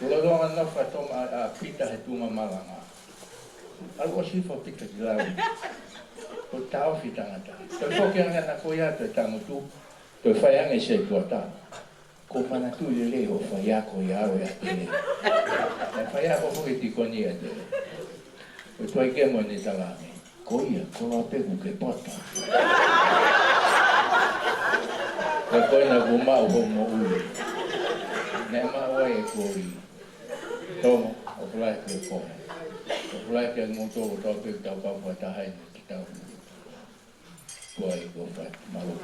Loloa na whatoma a pita he tunga malanga. Algo si fa pita ki lau. Ko tau fi tangata. Koe whoke anga na koe atu e tangotu. Koe whaianga i se tuata. Ko mana tu le le o whaiako i awe a tele. E whaiako hoki tikoni a tele. Koe tue ke mo ni talangi. Ko ia, ko la peku ke pota. Koe koe na kumau ho mo ui. Ne maua e koi. Tomo, o fulai ke koe. O fulai ke ngoto o tau peku tau kapua tahai ki tau. Koe i ko whai, maluku.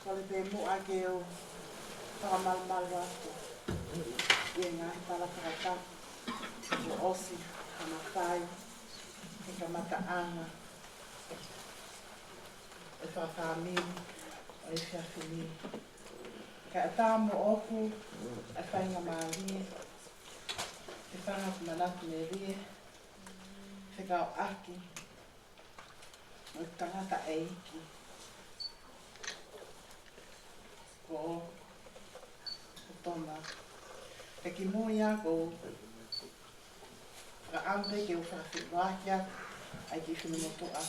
Kole pe mo ake o whakamalmalu atu. I ngā tala whakata o osi, hana whai, he ka mataanga, e whawhamiri, o e whiawhini. Ka e tā mo oku, e whainga maarie, e whangatu manatu me rie, whekau aki, o i tangata e iki. Ko toma. E ki moi a ko ka ampe ke o whawhiwahia ai ki whinumotoa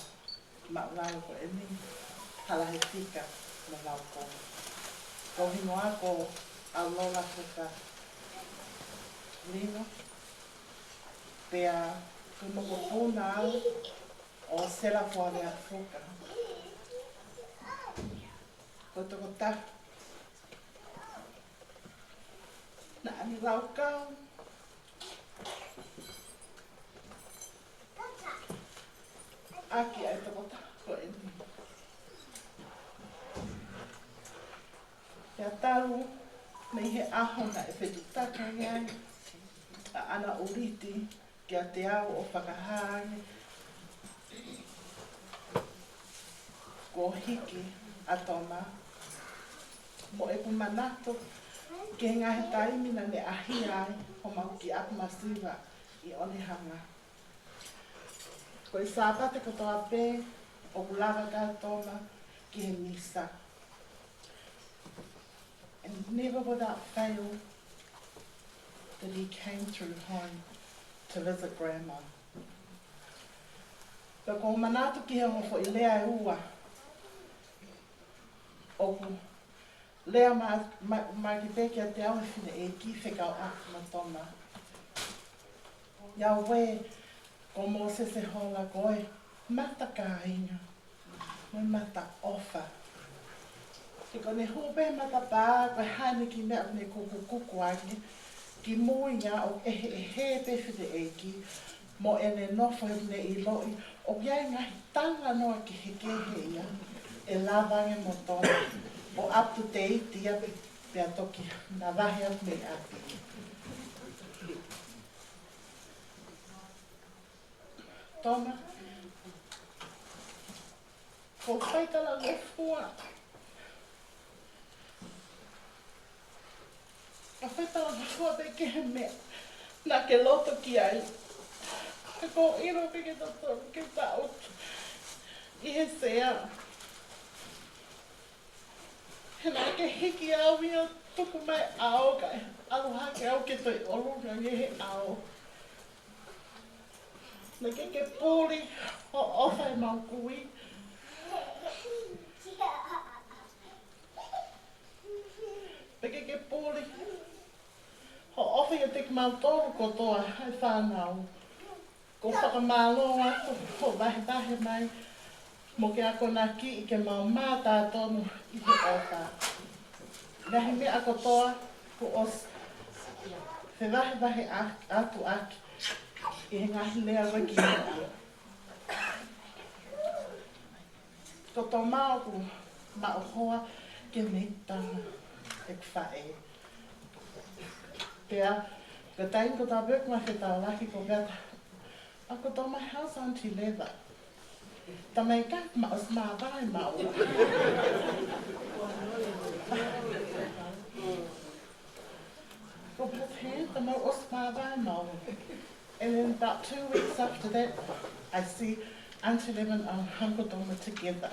ma ularo ko e mi hala he tika na lau ko. Ko hino a ko a lola whika lino pea kumoko puna au o sela fuare a whuka. Ko toko ta na ani lau kau. Aki ai toko tako e ni. Kia taru, mei he aho na e whetu taka ngai. A ana uriti, kia te au o whakahāngi. Ko hiki a toma. Mo e kumanato. Ke ngahe taimina ne ahi ai, ho mau ki apmasiva i onehanga. Ko i sāpate katoa pē, o kulaga kātoma ki he misa. And never without fail that he came through home to visit Grandma. Ka ko manatu ki he ngofo i lea e ua. Oku lea mai ki peke a te awe whine e ki whekau aku na tona. Ia we, ko mō se hola koe, mata kāinga, mai mata ofa. Te kone hupe mata pā, koe haine ki mea ne kuku aki, ki mūinga o e pe whine e ki, mo ene nofo ne i loi, o iai ngahi tanga noa ki he kehe ia, e lawange mo tona. O up to date ia pia toki na wahi atu me ati. Toma. Ko whaitala ngofua. Ka whaitala ngofua te kehe mea. Nā ke loto ki ai. Ka ko iro peke toto ke tautu. I he sea. He nā ke hiki au ia tuku mai ao kai. Aloha ke au ke toi olu nga he ao. Nā ke pūri o ofa e mau kui. Peke ke pūri o ofa i te mau tōru kotoa hai whānau. Ko whakamālo atu o wahe mai. Mo ke ako nā ki i ke mau mātā tonu i te oka. Ngahi mea ako toa ku os te wahe atu aki i he ngahi lea waki mea. Ko tō māku ma o hoa ke meitanga e whae. Pea, ka taim ko tā work mai whetā laki ko gata. Ako tō my house auntie leather. Ta mei kak ma os mā vai ma o. Ko put here, ta mau os mā vai ma o. And then about 2 weeks after that, I see Auntie Lemon and Uncle Donna together.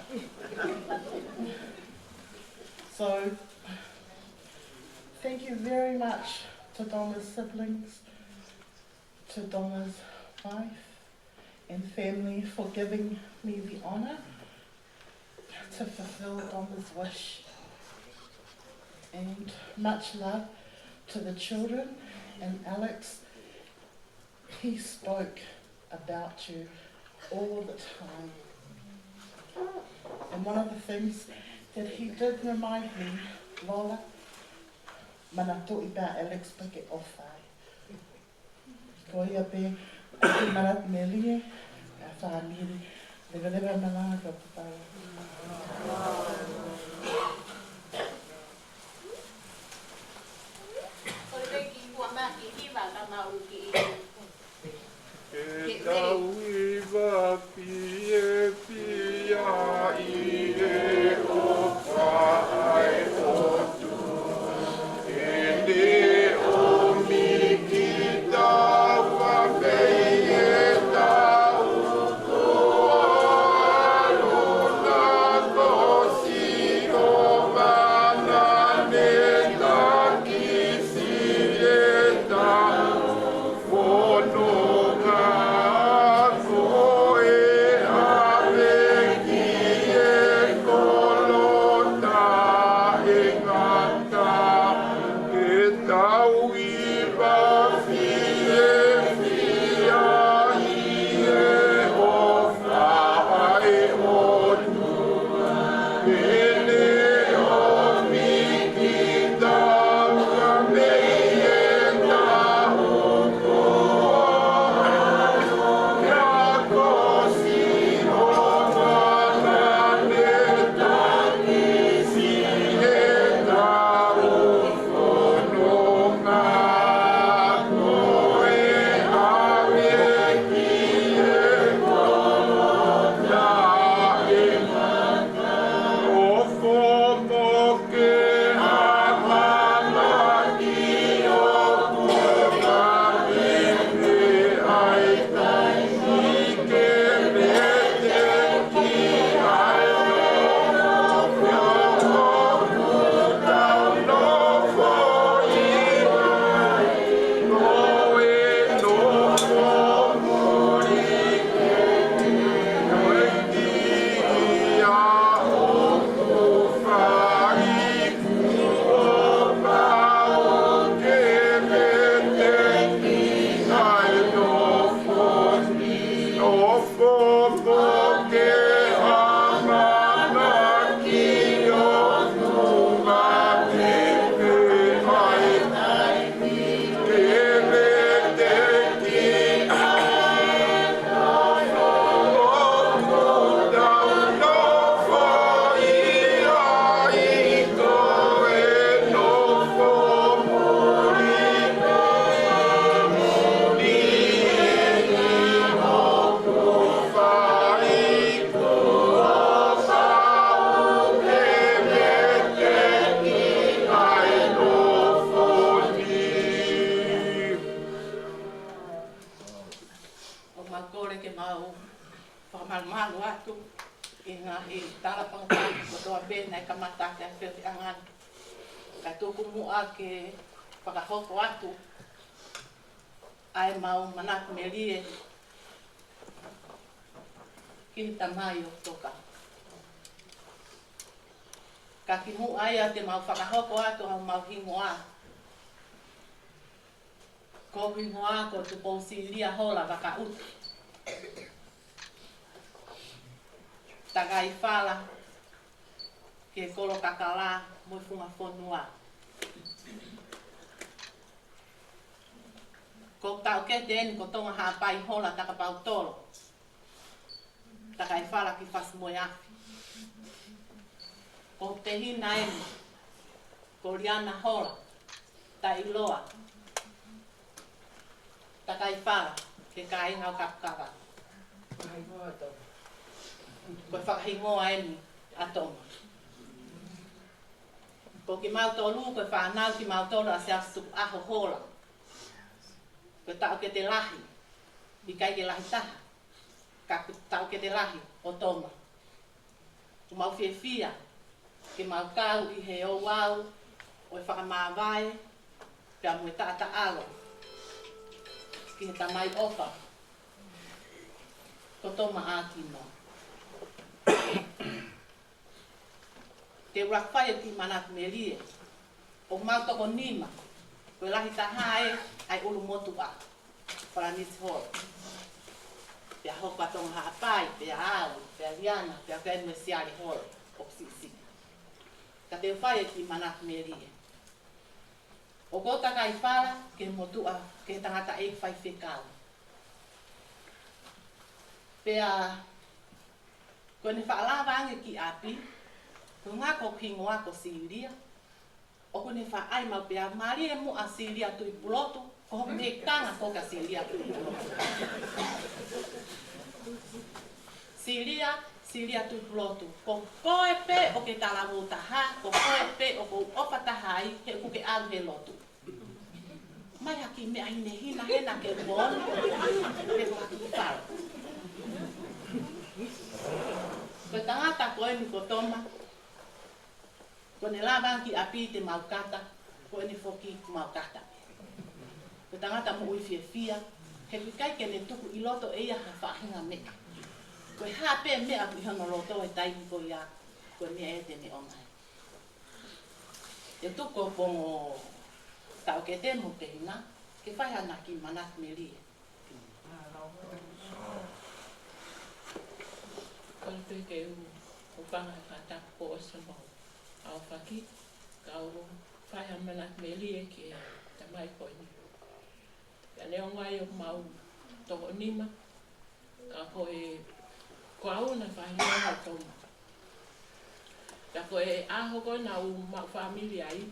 So, thank you very much to Donna's siblings, to Donna's wife and family for giving me the honour to fulfill Donna's wish. And much love to the children and Alex. He spoke about you all the time. And one of the things that he did remind me, Lola, mana to'i pā Alex pake o whai. Ko ia pē, ake marat me lie, a Famili, lewa malanga ka papau. E tau I waki e pia I e o whaai o tu. E ne o mi ki taua mei e tau koa luna kosi o mana ne taki si e tau fono. Ke whakahoko atu ai mau manatu me lie ki ta mai o toka. Ka ki mu ai a te mau whakahoko atu au mau hingoa. Ko hingoa ko tu pousi lia Hola Vakautu. Tagai Fala ke kolo kakala mo funga fonua. Ko tau ke te eni ko tonga hapai Hola taka pau tolo. Takai Fala ki fas moe afi. Ko te hina eni. Ko Riana Hola. Ta iloa. Takai Fala. Ke ka inga o kapkawa. Ko whakahingoa eni atoma. Ko ki mautolu ko whanau ki mautolu a se asu aho Hola. Ko tau ke te lahi. I kai ke lahi taha. Ka tau ke te lahi o toma. Ko mau whiawhia. Ke mau kau i he Ouau. O e whakamāwai. Pea mui taata alo. Ki he tamai ofa. Ko toma ātino. Te urawhai ti manat me rie. O mau toko nima. Ko e lahi taha e ai ulu motu a. Para nisi hoi. Pea hoka tonga haapai, pea au, pea Riana, pea kainue siari hoi. O sisi. Ka te whai ti manat me rie. O ko Takai Fala ke motua ke tangata e whai whekau. Pea ko ne whaalawange ki api, ko ngā ko kingoa ko Siria. O ko ne whaai mau pea maari e mu a Siria tui pulotu, ko me kanga ko ka Siria tui pulotu. Siria tui pulotu. Ko koe pe o ke talawu taha, ko koe pe o ko opa tahai, he kuke au he lotu. Mai haki mea hine hina hena ke bon, he waki whara. Ko tangata koe ni ko toma, ko ne lawan ki api te maukata, ko ne foki maukata. Ko tangata mo ui fia, he kai ke ne tuku i loto e ia ha whahinga meka. Ko e hape mea ku ihono loto e taimi ko ia, ko mea e te me o mai. E tuko pongo tau ke te mo te hina, ke whaihana ki manat me rie. Kau te ke u whanga whatak po o sa mau. Au whaki, kau whaiha manat me rie ki tamai koe ni. Ka neo ngai o mau toko nima, ka koe ko au na whahinga o toma. Ka koe aho koe na u mau Famili ai,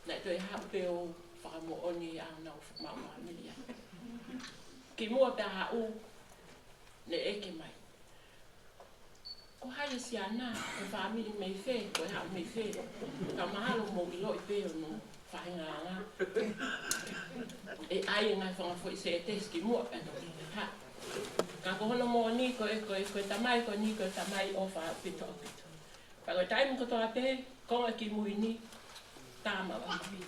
na toi hape o whakamooni au na mau Famili ai. Ki mua pe hau, ne eke mai. Ko hai si ana, ko Famili mei whe, ko hau mei whe. Ka mahalo mo i loi pe o no whahinga anga. E ai ngai whangafo i se tes ki mua pe no ki ha. Ka kohono mo ni ko e tamai ko ni ko tamai o wha pito o pito. Ka koe taimu ko toa pe, konga ki mui ni, tāma wa ki.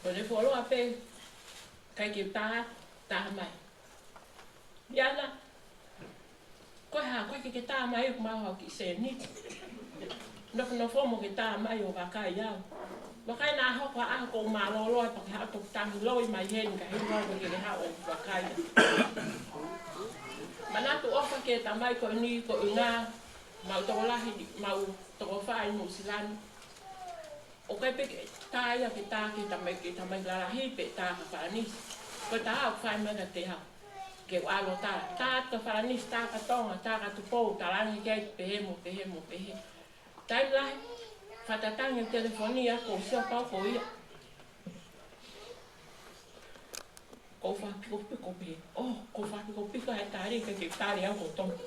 Ko ne wholoa pe, kai ki tā mai. Iana, koe ha, koe ki tā mai o kumau ki se ni. Noko no fomo ki tā mai o wakai iau. Wakai nā hoko a ko maloloa pa ki hao tok tangi loi mai hen ka hei ngau ki le hao o wakai. Manatu ofa ke tamai ko ni ko ngā mau toko lahi, mau toko whai New Zealand. O kai pe tāia ki tā ki tamai larahi pe tā ka wharanis. Ko tā au whai mana te hao. Ke walo tā. Tā ka wharanis, tā ka tonga, tā ka tupou, tā rangi kei pehemo. Taim lahi, whatatangi telefonia ko sio pau ko ia. Ko whapiko pe. Ko whapiko piko he tāri ka ki tāri au ko tonga.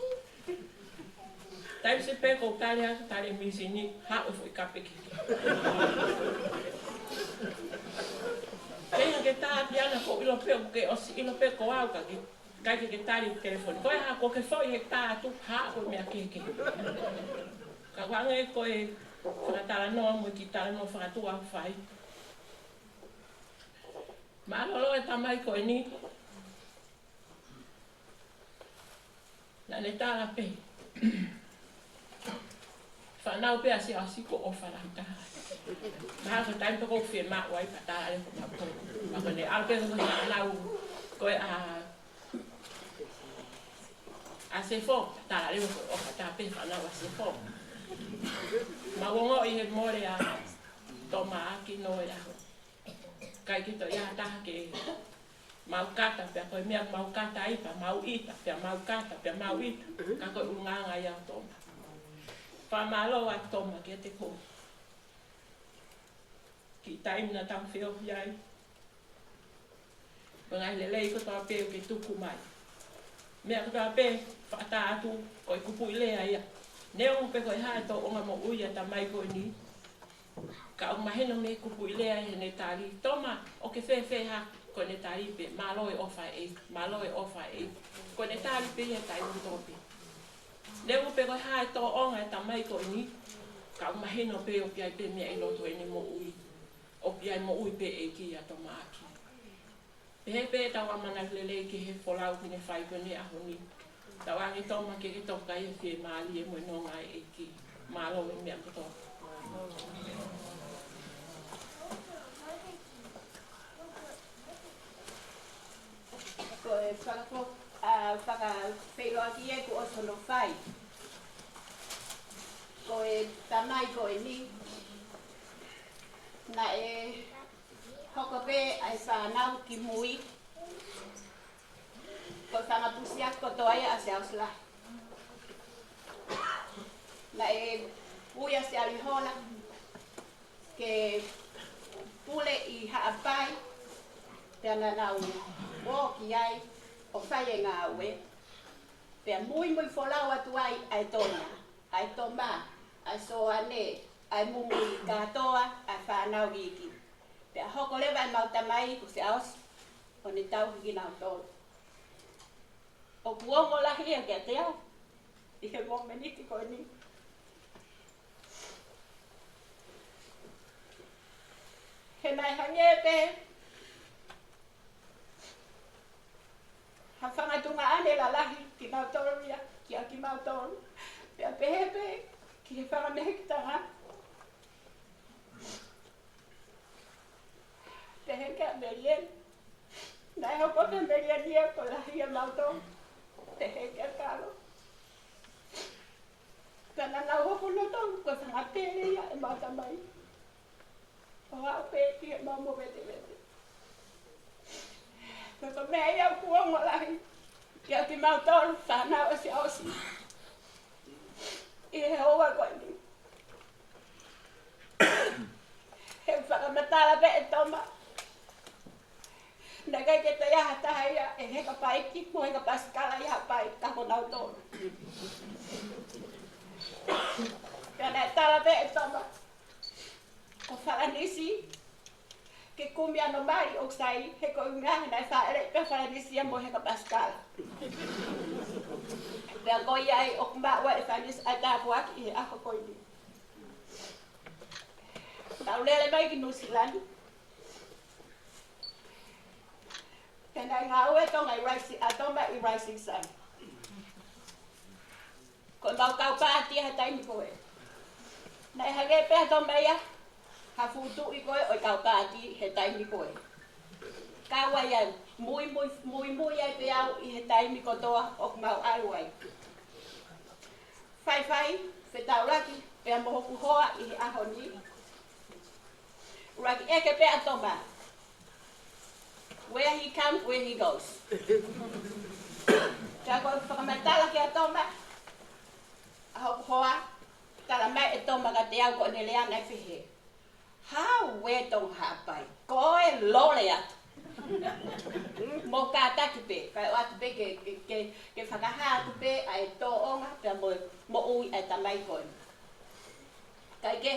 Taim se pe ko tāri au tāri misi ni, hao e fui kapiki. Kei ke tāri ana ko ilo pe ke osi ilo pe ko au ka ki kai ke tāri telefoni. Koe ha ko ke foi he tātu, hao mea keke. Ka wanga e koe whakatala noa mo ki tala noa whakatua whai. Mārolo e tamai koe ni. Nā ne tāla pe. Whanau pe asi asiko o whanahitaha. Maha ko taim toko whie maa wai pa tāla le ko mauto. Maka ne alpe ko whanau koe a se fo. Tāla le ko o whatape whanau a se fo. Mawongo i he more a toma aki no e aho. Kai ki to ia taha ke maukata, pia koe mea maukata ipa, mauita, pia maukata, pia mauita, ka koe unganga ia toma. Whamalo a toma kia te ko. Ki taimina tau whio iai. Ngai lelei ko toa pēo ke tuku mai. Mea ko toa pē, whaata atu, koi kupu i lea ia. Neo pe koe hae tō onga mo uia ta mai koe ni. Ka o maheno me kupu i lea he ne tāri. Toma, o ke whewhe ha, ko ne tāri pe, malo e ofa e, malo e ofa e. Ko ne tāri pe he tai tō pe. Neo pe koe hae tō onga e ta mai koe ni. Ka o maheno pe o piai pe mea i loto e ne mo ui. O piai mo ui pe e ki a tō maaki. Pehe pe tau amana lelei ki he wholau ki ne whai kone aho ni. Tau angi tōma ke toka i whie maali e moe nonga e ki mālo e mea koto. Ko e whakawheloaki e ko o sono whai. Ko e tamai ko e ni. Na e hokope ai whanau ki mui. Ko whangapusia ko toai a se ausla. Na e uia se ali Hola. Ke pule i haapai. Pea na nau o ki ai o whai e ngā ue. Pea mui wholau atu ai ai tōna. Ai tōma. Ai soa ne. Ai mumui katoa ai whanau iki. Pea hoko lewa ai mautamai ko se aus, o ne tau hiki nau tōru. O kuongo lahi e kia te au, i he momeniti koe ni. He nai hange pe, ha whangatunga ane la lahi ki nau tōru ia, ki a ki mau tōru. Pea pehepe, ki he whangamehe ki tanga. Te henke a merien. Nai hoko te merien ia ko lahi a mautong. Te henke a karo. Kana nau hoko no tong ko whangatere ia e mautamai. O hao pēti e maumo vete vete. Ko mea ia kuongo lahi. Kia ki mautong whanau e si ausi. I he hoa koe ni. He whakamatala pe e toma. Nā kai ke te aha taha ia e heka paiki, mo heka paskala ia pai tako nau tōru. Ka nā tala pe e toma. Ko whakanisi, ke kumi ano mari o ksai, heko ungahe nai whaere pe whakanisi ia mo heka paskala. Pea koi ai o kumaua e whakanisi ai tāpu aki i he ako koini. Tau lele mai ki Nusilani. Tēnā ngā ue tonga a toma i Rising Sun. Ko mau kau pātia he taimi koe. Nai hage pēha toma ia, ha futu i koe o kau pāti he taimi koe. Kaua ia mui ai pe au i he taimi kotoa o mau alu ai. Whai, whetauraki, pēha mohoku hoa i he aho ni. Uraki eke pēha toma. Where he comes, where he goes. Ka koe whakamatala ki a toma. Aho hoa, tala mai e toma ka te au ko ne lea nei whihe. Hau we tong hapai, koe lole atu. Mo ka taki pe, kai o atu pe ke whakaha atu pe ai tō onga, pia mo ui ai tamai koe. Kai ke,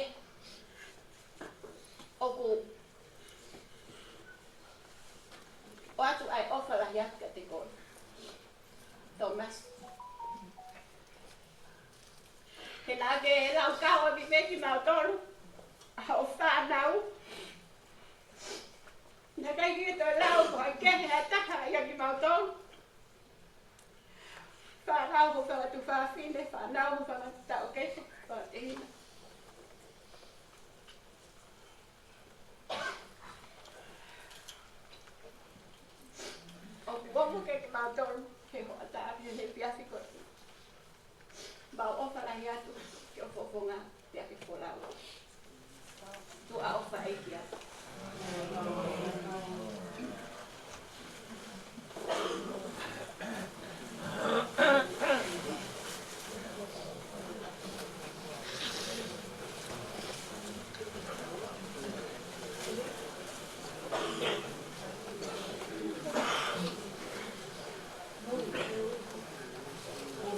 oku, o atu ai ofa lahi atu ka te koe. Thomas. He nā ke he lau kaua mi meki mau tolu. A o whanau. Nā kai ki to lau ko a kehe a taka i aki mau tolu. Whanau ho whangatu whawhine, whanau ho whangatu tau kehe, whangatu Como que mau tolu he ho ataari he piasi ko. Mau ofa lahi atu ke o fofonga te ake wholau. Tu a ofa eiki atu.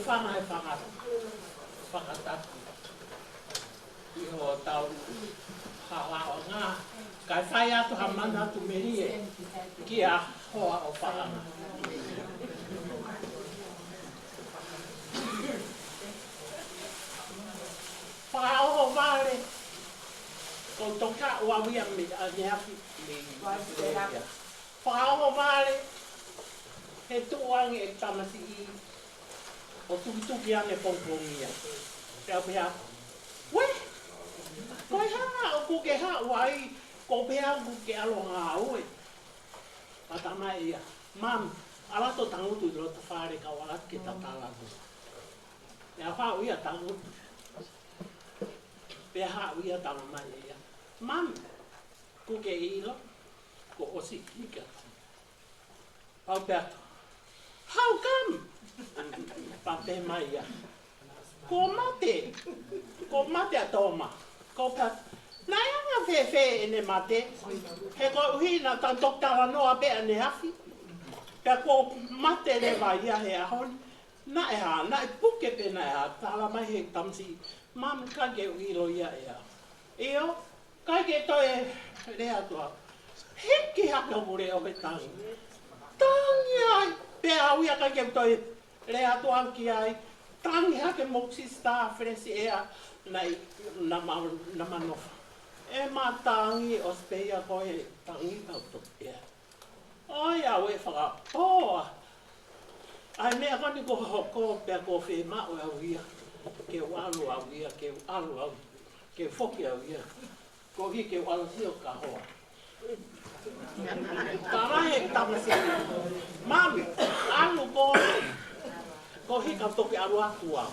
whanga e whakatatu. Iho tau hawao ngā. Kai whai atu ha mana atu merie ki a hoa o whaanga. Whaoho wale. Ko toka ua wia me a neapi me ia. Whaoho wale. He tuangi e tamasi i. O tuki ane pongpongia. Pea pea. Weh! Koe haa o kuke haa wai. Ko pea kuke aloha aue. Patama ia. Mam, alato tangutu i roto whare ka walat ke tatalaku. Pea hao ia tangutu. Pea hao ia tanama ia. Mam, kuke ilo. Ko osi ika. Pau pea. How come? Pate mai ia. Ko mate a toma. Ko pea. Nai anga whewhe e ne mate. He ko uhina tan toktara noa pea ne hafi. Pea ko mate ne vai ia he ahoni. Na e ha, na e puke pe na e ha. Tala mai he tamsi. Mam kage uilo ia ea. Eo, kage toe rea toa. Heki haka mure o he tangi. Tangi ai. Pea uia kage toi rea toa ki ai. Tangi hake moksi star fresi ea. Nei, nama nofa. E mā tangi o speia koe tangi tauto ea. Ai au e whaka poa. Ai mea koni ko hoko pea ko whi mao au ia. Ke alu au ia, ke alu au. Ke whoki au ia. Ko hi ke alu hio ka hoa. Tarahe tamasi. Mami, alu ko hi ka toki alu aku au.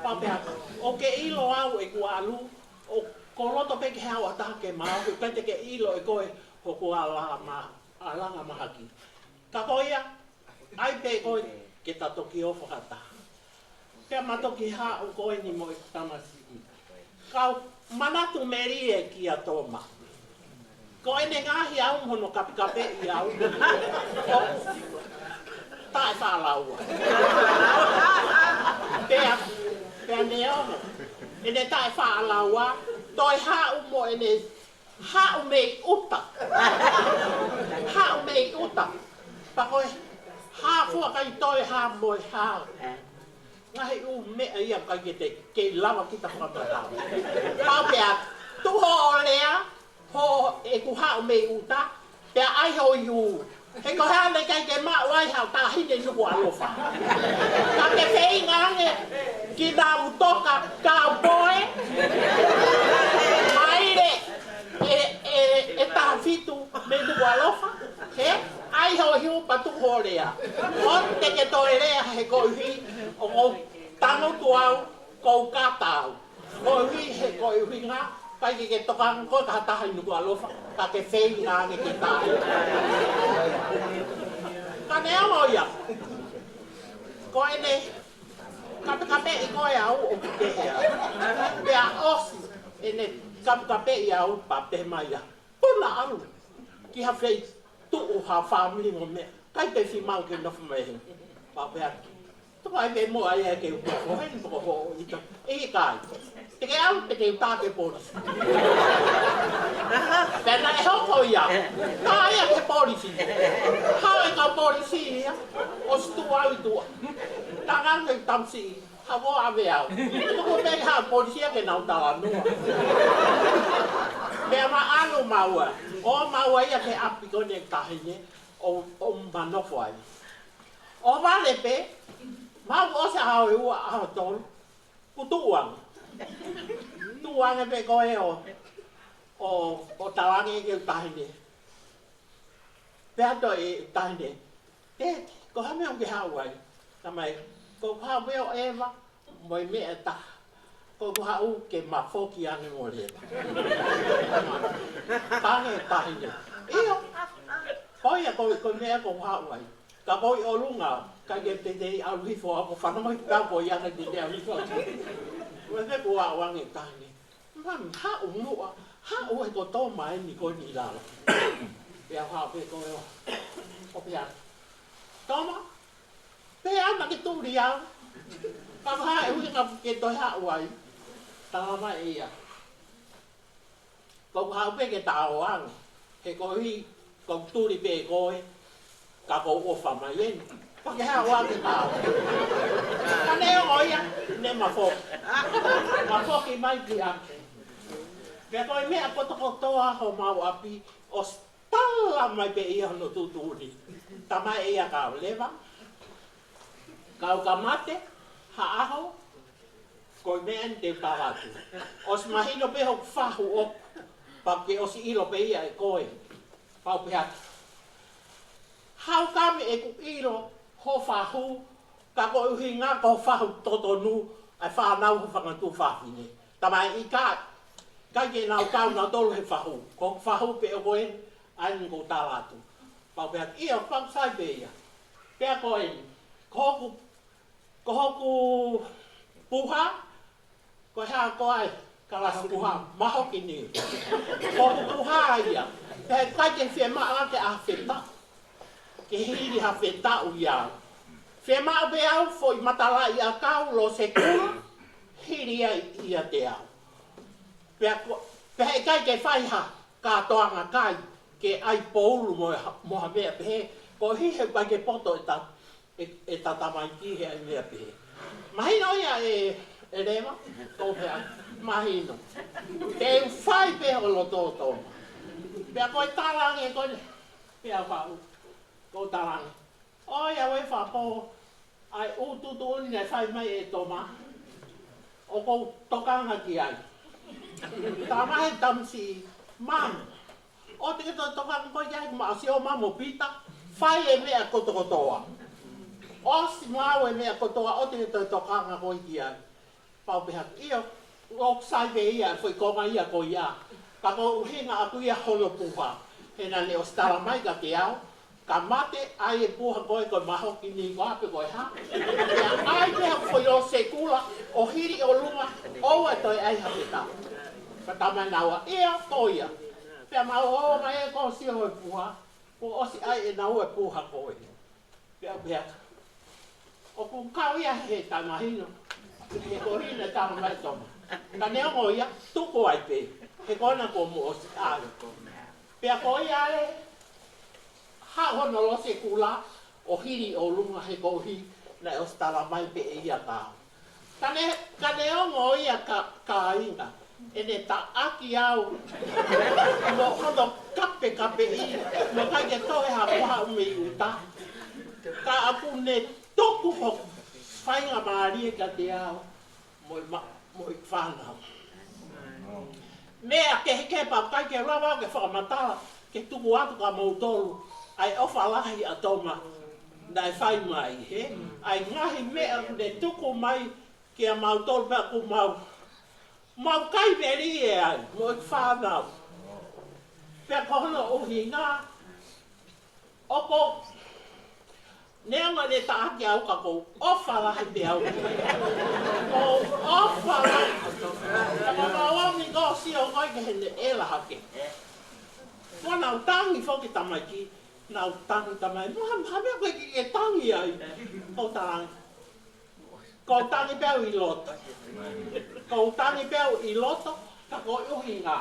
Papea, o ke ilo au e ku alu. O ko roto peke hau a taha ke mau, ke pente ke ilo e koe hoku alanga mahaki. Ka koia, ai pe koe ke ta toki o whakata. Pea matoki hau koe ni mo i tamasi i. Kau manatu meri e ki a toma. Ko ene ngahi au mono kapikape i au. Tae whalaua. Pea ne ono. Ene tae whalaua. Toi hau mo ene hau mei uta. Hau mei uta. Pakoi hafua kai toi ha mo hau. Ngahi u mea ia kai ke lawa kita whakamata. Pau pea tuho o lea ho e ku hau mei uta. Pea ai ho iu. He ko hea le kai ke maa wai hau ta hine nuku alofa. Ka ke whei ngange ki nā utoka cowboy. Maire e taha fitu me nuku alofa. He ai ho hiu patu ho lea. O te ke toe lea he koi hui o kou tano tu au kou katau. Koi hui he koi hui ngā. Kai ke tokang ko ta taha nuku alofa. Ka ke whei ngange ki taha. Ka ne amo ia. Ko ene kape i koe au o kuke hea. Pea osi ene kape i au pape mai ia. Puna alu. Ki ha whei tuu ha Famili mo mea. Kai te whi mau ke nofu mehe. Pape aki. Tuka ai me mo ai e ke upo. Hei moko ho ita. Ehi kai. Te ke au te ke uta ke polisi. Pena e hoko ia. Tā ia ke polisi. Hau e ka polisi ia. O stu au i tua. Tangang ke tamsi i. Hawo ave au. Tuku me ha polisi ke nau tala nua. Mea ma anu maua. O maua ia ke api kone tahine. O manofo ai. O vale pe. Mau o se hao e ua aho tolu. Kutuang. Tuang e pe koe o tawange ke tahine. Pea to e tahine. Te, ko hame o ke hau ai. Tamai, ko hau meo Eva, moi mea ta. Ko hau ke mafoki ane mo leba. Tange tahine. Iyo. Koia ko mea ko hau ai. Ka koi o lunga, ka ke te te au hifo ako whanamai ka koi ana te te au hifo ako. Wete ko a wange tahine. Mam, hau mua. Hau e ko tō mai ni ko ni lala. Pea hau pe ko eo. O pea. Toma. Pea ana ke tūri au. Kamaha e hui ka ke toi ha uai. Tama e ia. Kau hau pe ke tau ang. He ko hi kau turi pe koe. Ka ko o whama yen. Ka ke ha uang ke tau. Ka ne o ia. Ne ma fo. Ma fo ki mai ki ake. Pea koe mea kotokotoa ho mau api. O stala mai pe ia no tuturi. Tama e ia ka lewa. Kau ka mate. Ha aho. Koe mea ni te tawatu. Os mahino pe hok whahu op. Pake osi ilo pe ia e koe. Pau pe haki. Hau kami e ku ilo ho whahu. Ka koe uhi ngā ko whahu totonu. Ai whanau ho whangatu whawhine. Tamai i kā. Kai ke nau kau nau tolu he whahu. Ko whahu pe o koe. Ai ni ko tawatu. Pau pe haki. Ia pang sai pe ia. Pea koe ni. Ko hoku puha. Ko hea koe. Kalasi puha, maho ki ni. Ko puha ia. Pea kai ke whia maa ke a wheta. Ke hiri ha wheta u ia. Whia maa pe au fo i matala i a kau lo se kua. Hiri ia te au. Pea e kai ke whaiha ka toanga kai. Ke ai poulu moha mea pehe. Ko hihe kai ke poto e ta tamai ki he ai mea pehe. Mahina ia e rewa. Ko pea. Mahino. Te whai pe o lo tōtō. Pea koe tarangi e koe. Pea whau. Ko tarangi. Oi a wei whapo. Ai ututu uni nei whai mai e tōma. O kou tokanga ki ai. Tā mahe tamsi. Mam. O te kato tokanga koe iai ma si o mamo pita. Whai e mea kotokotoa. O si mau e mea kotoa. O te kato tokanga koe ki ai. Pau pe haki. Io. O sai pe ia, foi konga ia ko ia. Ka ko hinga aku ia hono puha. Hena ne o stara mai ka te au. Ka mate ai e puha koe koe maho ki ni ko ape koe ha. Ia ai pe hako foi o se kula, o hiri o lunga, o e toi ai hape ta. Ka tamai naua, ia ko ia. Pea mau o mai e ko si hoi puha. Ko osi ai e nau e puha koe. Pea pea. O ku kau ia he tamahino. He ko hina tama mai toma. Ka nea mo ia, tuko ai pe. He kona ko mo o si ai. Pea ko ia e, ha hono lo se kula, o hiri o lunga he ko hi, na o stara mai pe e ia tau. Ka nea mo ia ka inga, e ne ta aki au, mo hono kape i, mo kai ke toe ha koha ume i uta. Ka aku ne toku hoku, whainga maari e ka te au, mo i whanau. Mea ke heke pa kai ke rawa ke whakamatala, ke tuku atu ka mautolu, ai ofa lahi a toma, nai whai mai, he? Ai ngahi mea ne tuku mai ke a mautolu pia ku mau kai veri e ai, mo i whanau. Pea kohono uhi ngā, oko, neanga ne taaki au ka kou ofa lahi te au. Kou ofa lahi. Ka mawangi ko si o kai ke hene e laha ke. Ko nau tangi whoki tamai ki. Nau tangi tamai. Hamea koe ki e tangi ai. Kou tarangi. Kou tangi pēu i loto. Kou tangi pēu i loto. Ka kou uhi ngā.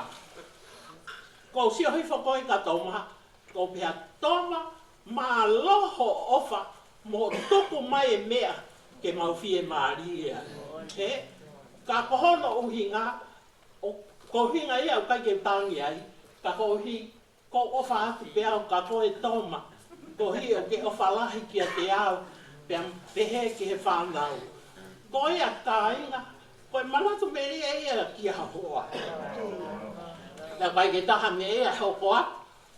Kou si o hifo koe ka toma. Kou pēa toma. Ma loho ofa. Mo tuku mai e mea ke mauwhi e maari ea. He? Ka kohono uhi ngā, ko hinga ia o kai ke tangi ai, ka ko hi, ko ofa atu pe au, ka ko e toma, ko hi o ke ofa lahi ki a te au, pe he ke he whanau. Ko ia ka inga, ko e manatu meri e ia ki a hoa. Na kai ke taha me ea hokoa,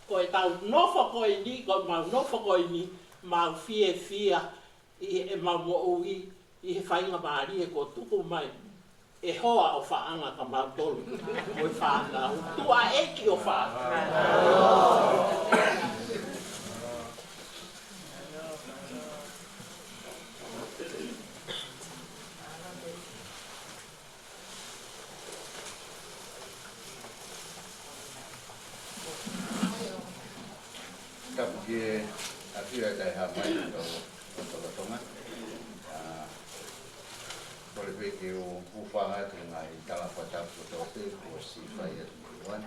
ko e tau nofo ko e ni, ko mau nofo ko e ni, mau fie fia, e mau mo ui, i he whainga maari e ko tuku mai. E hoa o whaanga ka mau tolu, o i whaanga, tua eki o whaanga. Porque aqui vai dar mais do tonga. veke o upanga te ngai tala patapu tope o si whai atu wan.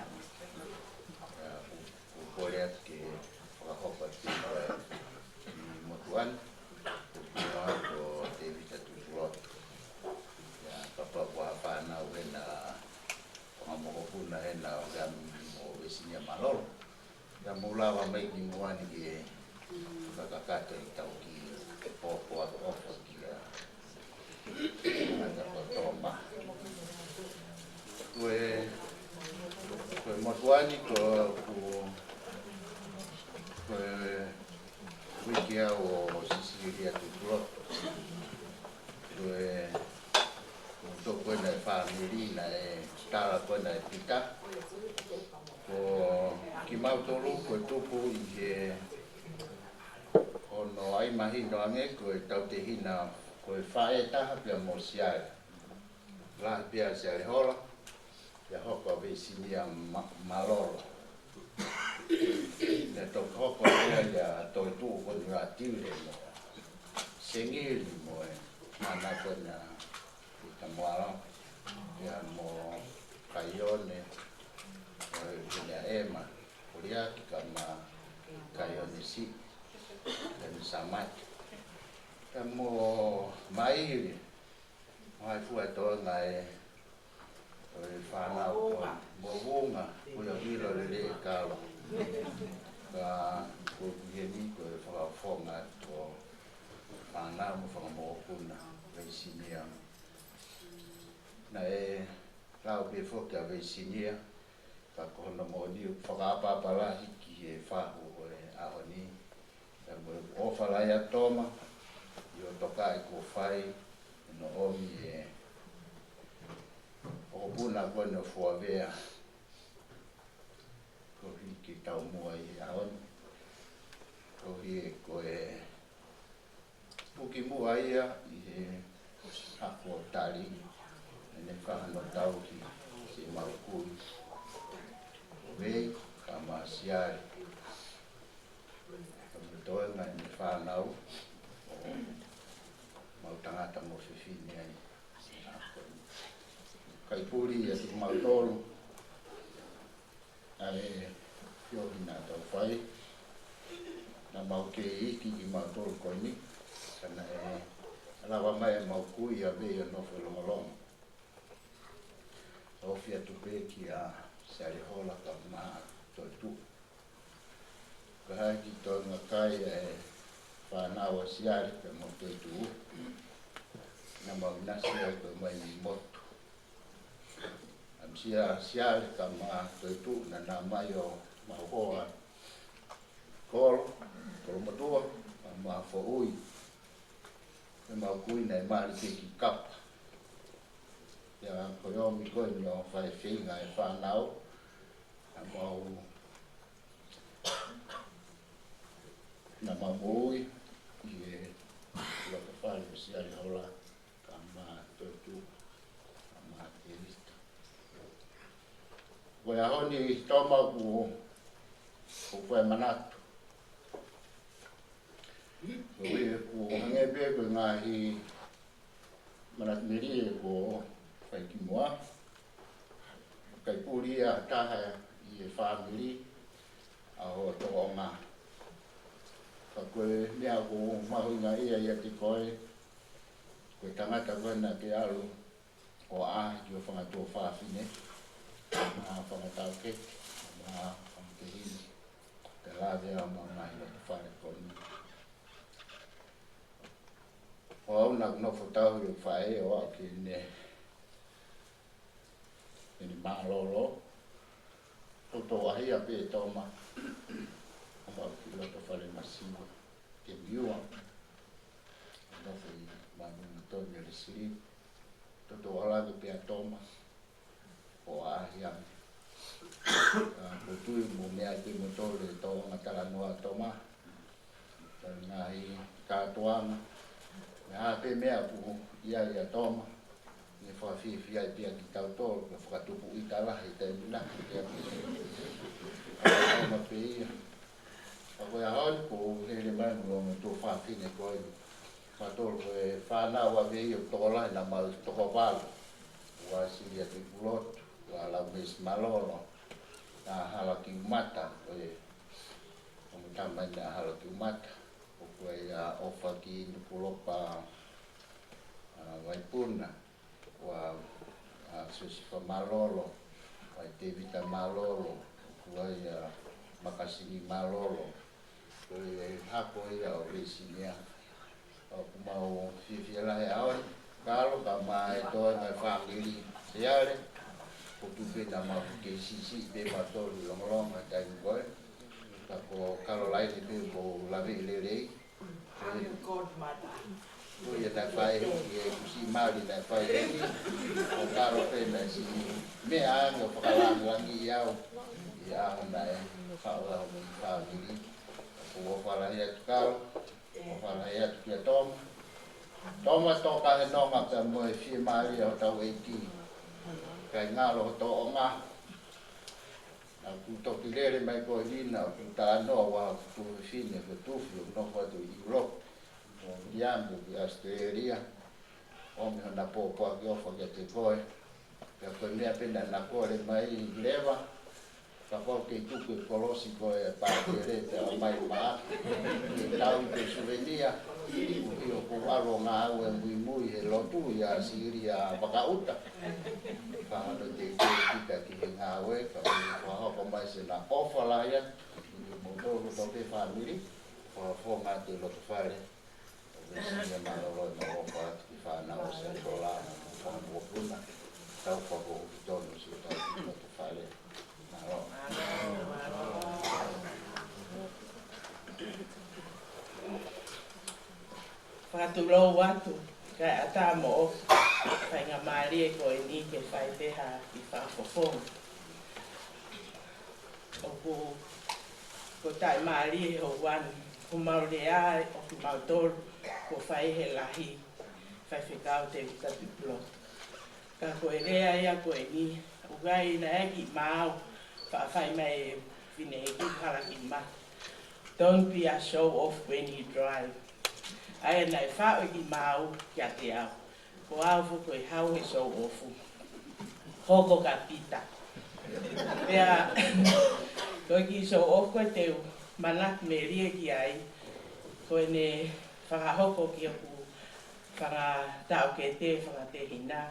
O kore atu ke whakahopa te whai i motuan. Mua ko te vita tuturot. Papa wa whanau he na whakamokopuna he na o vesinia malolo. Ia mulawa mai ki muani ki kakakato i tau ki popo atu ofa ki anga kotoma. Koe motuani ko wikia o sisiria tuturot. Koe to koe na Famili na tala koe na pita. Ko ki mautolu koe tupu i he ono ai mahi no ange koe tau te hina koe whae taha pia mo siai. Lahi pia siai Hola, pia hoko ve sinia malolo. Ne tau hoko pia ia toi tuu koni ngā tiure mo. Sengiri mo mana kona ita moala. Pia mo kaione, pia ema. Kuria kika ma kaione si, dan samat. Mo mai mai fua to ngai whanau mo wunga kula wilo le kalo ka ko yeni ko whakafonga to whanau mo whakamokuna veisinia na lau pe whoka veisinia ka kohona mo ni whakapapala hiki e whahu o ahoni o whalaya toma yo tokai ko fai no omi o puna kono fuavea ko hiki tau mua i aon ko hi ko puki mua ia i he hako tali ne whahano tau ki si maukui o vei ka Maasiari ka mtoe ngai ni whanau mau tangata mo whiwhine ai. Kai puri e tu mau tolu. Ai whiohi nā tau whai. Nā mau ke iki ki mau tolu koi ni. Kana alawa mai e mau kui a vei a nofo longolongo. Ofia tupe ki a Sari Hola ka maa toi tu. Ka hai ki toi ngakai e whanau a siari pe mo toi tu. Na mau nasi ai koe mai ni motu. Am siari ka maa toi tu na nā mai o mahoa. Kolo matua, ka maa fo ui. E mau kui nei maari ke ki kapa. Ia koe omi koe ni o whai whinga e whanau. Na mau ui. I e waka whare o siari Hola. Tu ama elista. Koe ahoni toma ku koe manatu. Koe ku hangepe koe ngahi manatu mirie ko whaiki mua. Kai puri a taha i e Famili a ho toa ngā. Ka koe mea ku mahuinga ia te koe. Koe tangata koe na ke alu o a ki o whangatua whawhine. Mā whangatau ke, mā whangatehini. Te lāwea mā ngahi o te whare koni. O au nā kunofo tau i o whae o au ki ne mālolo. Toto ahia pe toma. O au ki loto whare masiwa. Ke miua. Nofo i Manu Tony le siri toto ala ke pea toma o ahiame ko tui mo mea te motole to matala noa toma ngai katoanga me a pe mea pu ia toma ne fa fi ai pea ki tau to ko fa tupu itala i te na ke a ma pe ia a ko ia hon ko hele mai mo to fa fi ne ko Whatolo e whanau a vei o tola na mau toko walu. Wa siria te pulotu, wa lau mes malolo. Na hala ki umata, o tamai na hala ki umata. O koe a ofa ki nukulopa waipuna. Wa susifa malolo, wa te vita malolo. Koe makasini malolo. Koe hako ia o resinia. O kumau whiwhiala he aoi, kalo ka mai toi ngai Famili seare, o tupe na mau ke sisi pe matolu longolonga tai koe, ka ko kalo lai te pe ko lawe lelei, ko ia na whae e kusi maari na whae eki, o kalo pe na si mea anga o whakalangi iau, i aho na e whaola o Famili, o whalahi atu kalo, o whalahi atu kia toma. Toma toka he nonga ka mo e fie maari o tau eiti. Kai ngalo ho to o ngā. Na ku toki lere mai ko lina o ku tānoa wa ku fine ko tufi o no whatu i Europe. O Iambu ki Australia. O mi hona pōpua ki ofa ki te koe. Ka koe mea pena na kore mai i lewa. Ka kau ke tuku e kolosi koe e pātere te o mai maa. Ke tau i te souvenir. I o ko aro ngā au e mui mui he lotu i a siri a wakauta. Whahano te kita ki he ngā ue, ka whahoko mai se na ofa laia, i mōtoro to te Famili, whahonga te lotu Fale. O resinga malolo i ma ofa atu ki whanau se Hola, whanau puna, tau whako ki tonu si o tau ki lotu Fale. Whakatulou atu, kai ata mo o kai ngā maari e koe ni ke whai teha i whakofong. O ko tai maari e ho wani, ko maure ai o ki mautoro, ko whai he lahi, whai whikau te witatu plot. Ka koe rea ia koe ni, o gai na eki mau, whai mai e whine e ki hala ki mai. Don't be a show off when you drive. Ai nei whao ki mau kia te au. Ko au fuko e hau e so ofu. Hoko ka pita. Pea, koe ki so ofu e teu manak me ria ki ai. Koe ne whakahoko ki aku whakatau ke te whakate hina.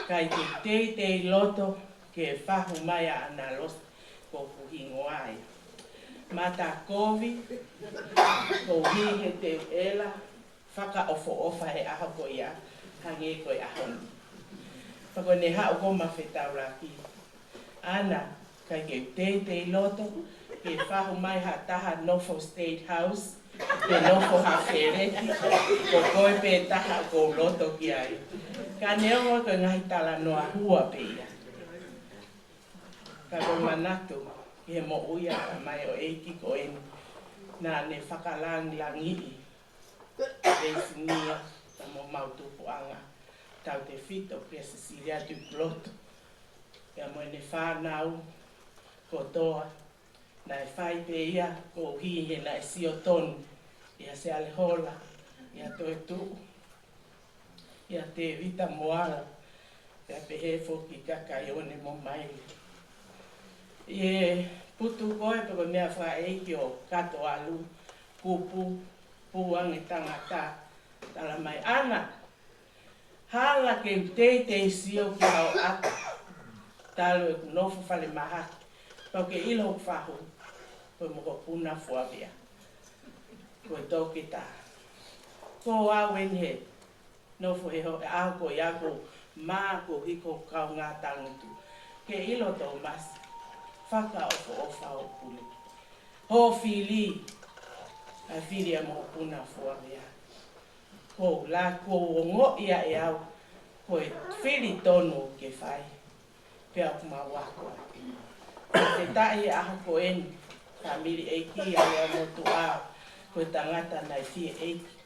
Kai te loto ke whahu mai a ana los ko kuhingo ai. Mata kovi, ko hi he te ela, whaka ofa he aho ko ia, hange ko i aho ni. Whako ne hao ko mawhetau raki. Ana, kai ke te loto, ke whahu mai ha taha Nofo State House, pe Nofo ha Whereki, ko koe pe taha ko loto ki ai. Ka neongo ko ngahi tala noa hua pe ia. Ka ko manatu, he mo uia mai o eiki ko eni, na ne whakalangi i. Reisinia, ta mo mautupu anga, tau te whito kia Cecilia du Plot. Pea mo ne whanau, ko toa, na e whai pe ia, ko hihe na e sio tonu, ia se ale Hola, ia toe tu, ia te vita moala, pea pe he foki kakai one mo maile. Ie putu koe pako mea Fakaeiki o kato alu, kupu, puang e tangata, tala mai ana. Hala ke te sio ki hao ata, talo e kunofo Fale mahaki, pau ke ilo whahu, koe moko puna fuavia, koe toke tā. Ko awen he, nofo he ho, aho ko iako, maa ko hiko kau ngā tangutu, ke ilo tō masi. Whaka ofa o pule. Ho fili, a fili a mo puna fuavia. Ko la ko ngo ia e au, ko e fili tonu ke whai, pea kuma wako. Te tahi aho ko eni, Famili eiki a lea motu a, ko tangata nai fie eiki.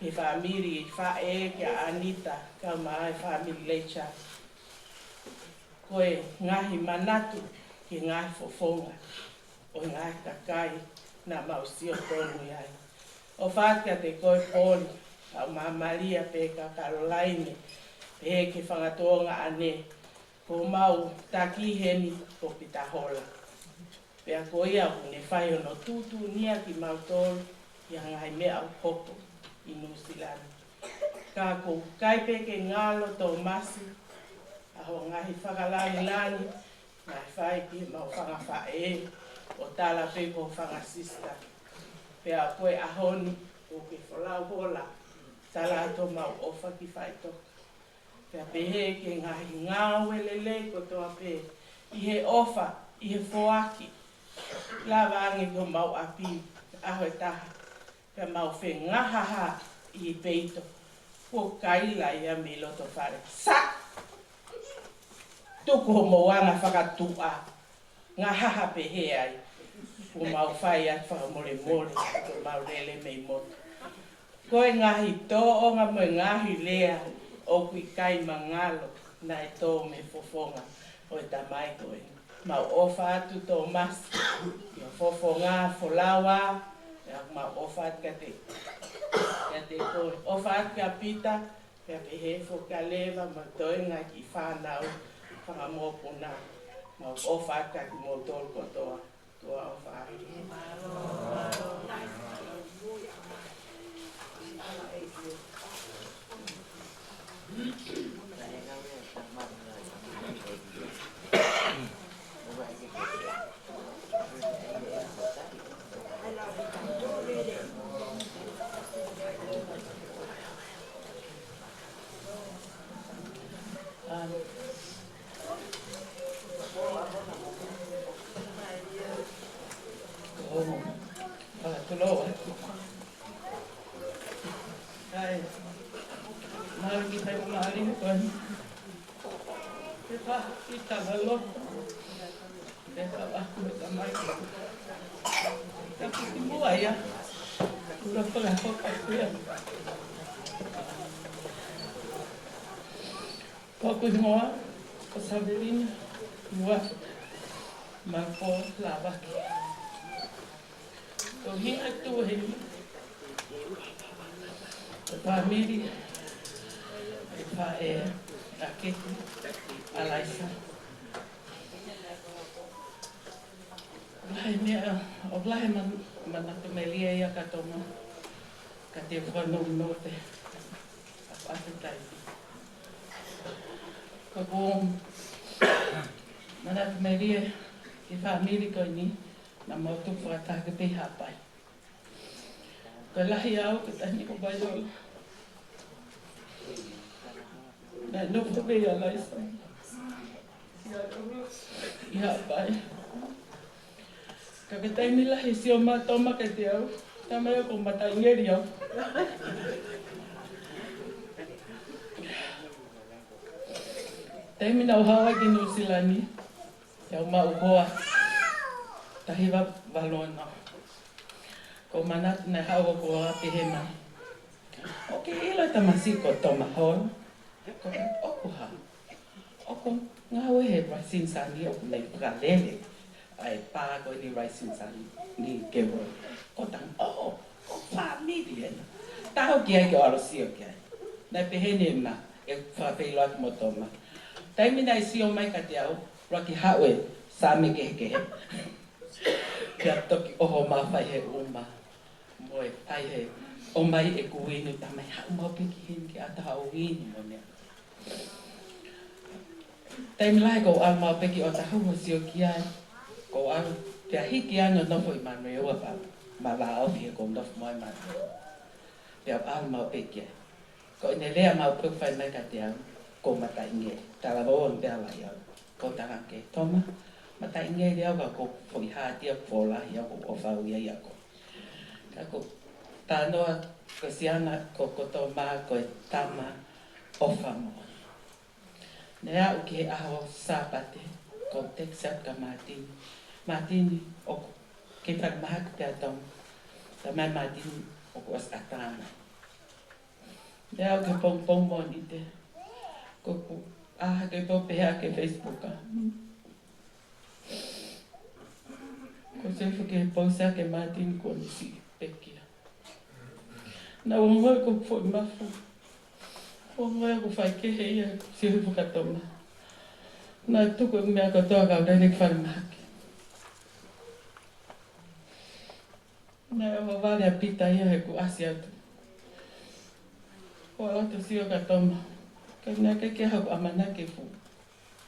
He Famili whae kia Anita, kau mai Famili lecha. Ko e ngahi manatu, ki ngai fofonga, o ngai kakai na mausio tonu iai. O whakia te koe pōni, Au mamalia pe ka Caroline. Pe ke whangatonga ane. Ko mau taki heni ko pita Hola. Pea ko ia ne whai ono tutu nia ki mautoro i hangai mea au koko i Nusilani. Ka ko kaipe ke ngalo tō Maasi. Aho ngahi whakalani lani. Ngai whai ki mau whangawhae. O tala pe ko whangasista. Pea koe ahoni o ke whalau Hola. Tala ato mau ofa ki whai toka. Pea pehe ke ngahi ngāwe lele ko toa pe. I he ofa, i he foaki. Lava angi ko mau api, aho e taha. Pea mau whe ngahaha i peito. Ko kaila ia me loto whare. Sa! Tuku ho moanga whakatua. Ngahaha pehe ai. Ko mau whai at whakamore more. Ko mau lele mei moto. Koe ngahi tō o ngā moe ngahi lea. O kui kai mangalo na e tō me fofonga o e tamai koe. Mau ofa atu tō Maasi, ia fofonga, folawa, ia mau ofa atu ka te koe. Ofa atu ka pita, ia pehe foka lewa, ma toenga ki whanau, whangamopuna. Mau ofa atu ka ki motol kotoa, toa ofa atu. Fokus ngoa, Famili, mua, mako, lava. So hinga tu hini, Famili, Fale, Fakaeiki, Alaisa. Lai mea, o lai manaka melia ia katoma, ka te whanau note, a apetai. Ka bōng, manaka melia, ki Famili koe ni, na mautu whakataka pe hapai. Ka lahi au, ka tani ko baiol. Na nufu me Alaisa. I hapai. Ka taimi lahi si o matoma ka te au, tamai o ko matai ngeri au. Taimi nau hawa ki Nusilani, te au mau hoa, tahiwa walona. Ko manat na hawa ko api he mai. Oke ilo tamasi ko toma Hola. Ko oku ha. Oku ngawe he rasin sani oku nei prakalele. Ai pā koe ni raising sani ni kewo. Ko tang, oh, Famili ena. Taho ki ai ke aro sio ki ai. Nai pehene ma, e whawhelo atu motoma. Taimi nai sio mai ka te au, raki hawe, sāme kehe. Kia toki oho mawhai he uma. Moe pai he, o mai e kuinu tamai hau mau piki hini ki ata hau hini mo nea. Taimi lai ko au mau piki o ta hau sio ki ai. Ko au, pia hiki ano nofo I manu e ua pa, ma la au pia ko nofo moi manu. Pia au mau peki ai. Ko ine lea mau peki whai mai ka te au, ko matai nge, tala roon pia lai au. Ko tanga ke, toma, matai nge li au ka ko fwoi hati au fola hi au ko ofau ia ia ko. Ka ko tānoa, ko siana, ko koto maa, ko e tama, ofa mo. Nea au ki he aho sāpate, ko teksat ka Martini. Martini, o ke whakamahaka te atong, ta mai Martini, o ko as atana. Nea au ke pong mo ni te, ko ke popea ke Facebooka. Ko se ke posa ke Martini ko ni si pekia. Na unga ko foi mafu. Unga ko fai ke he ia si hu ka toma. Na tuku me ka toa ka dai fa maki. Na o vale a pita ia he ku asia tu. O to si o ka toma. Ka na ke ha amana ke fu.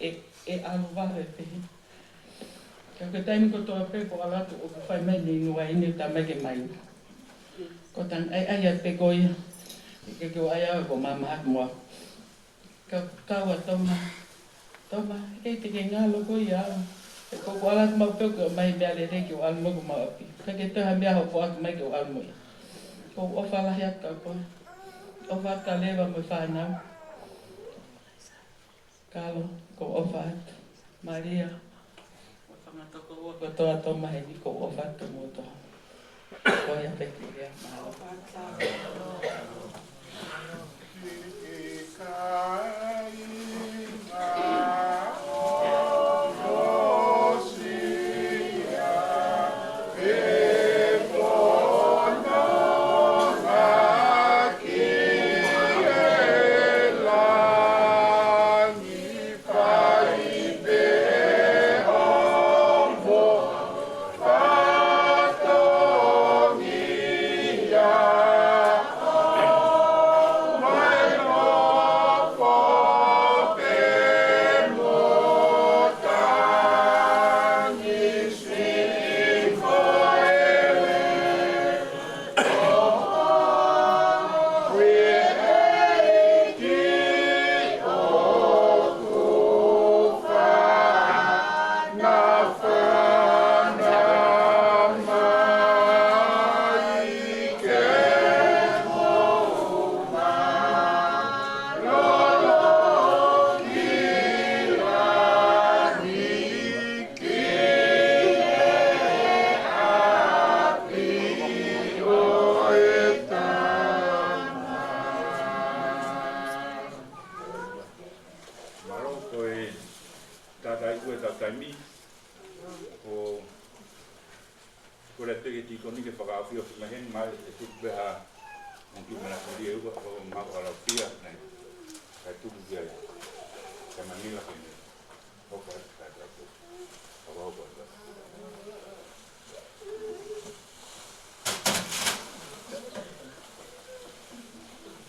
E alu vale pe. Ka ka taimi ko toa pe ko ala tu o ku fai mai ni wa ini ta mai ke mai. Ko tan ai pe ko ia. Ke ai ko mama mo. Ka wa toma. Toma, e te ke ngalo ko ia. E ko ala ma pe ko mai me ale re ke o almo ko ma api. Ka ke te ha me ho po mai ke o almo. Ko o fala ya ka ko. O va ka leva mo fa na. Kalo ko o fa Maria. Ko toa toma he ni ko o fa to mo to. Ko ya pe ke ia ma.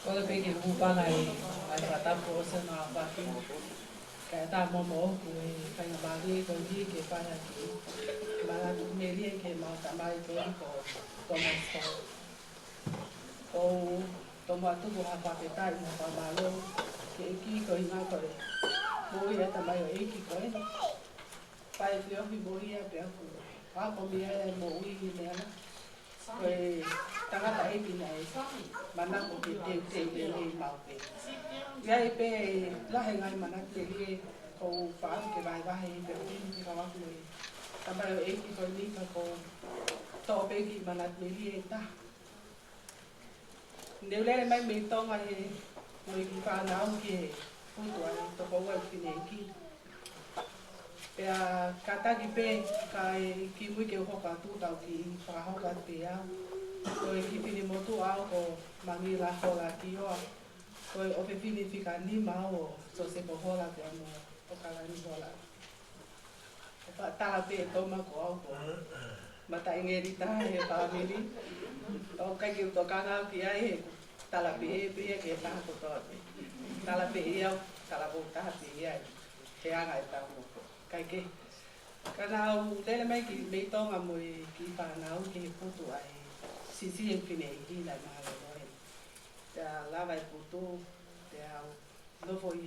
Kalau pergi lupa lagi, kata bosan apa pun, kata mau kue, kayak balik pergi ke Fakaeiki, malah melihat ke mau tambah itu ko Thomas ko Thomas tu apa peta ini apa malu, ke iki ko ina ko, boleh ya tambah iki ko ini, pai dia boleh ya berapa, apa dia mau ini dia lah. Rồi ta có thể bị này mà nó cũng bị tiền màu bị gây về lá hình ai mà nó tiền cô phá cái bài ba hay về cái đó người ta bây giờ ấy thì coi đi ta cô to bé gì mà nó tiền ta nếu lên mấy mình to mà người phá nào kia phụ tuổi tôi có quay cái này kia kata kipe kai kiwi ke ho ka tu tau ki fa ho ka pe a koi ki pini motu a ko mami la Hola ki o koi o pe pini fika ni ma o so se ko Hola pe mo o kala ni Hola fa ta pe to ma ko mata ingeri ta he famili o kai ki to ka ki ai ta la pe ke ta ko to ta la pe ia ta la bo ta pe ia he anga ta mo kai ke kana lele mai ki me tonga mo ki pa na o ki putu ai sisi en fine ki la ma lo no ya la vai putu ya no foi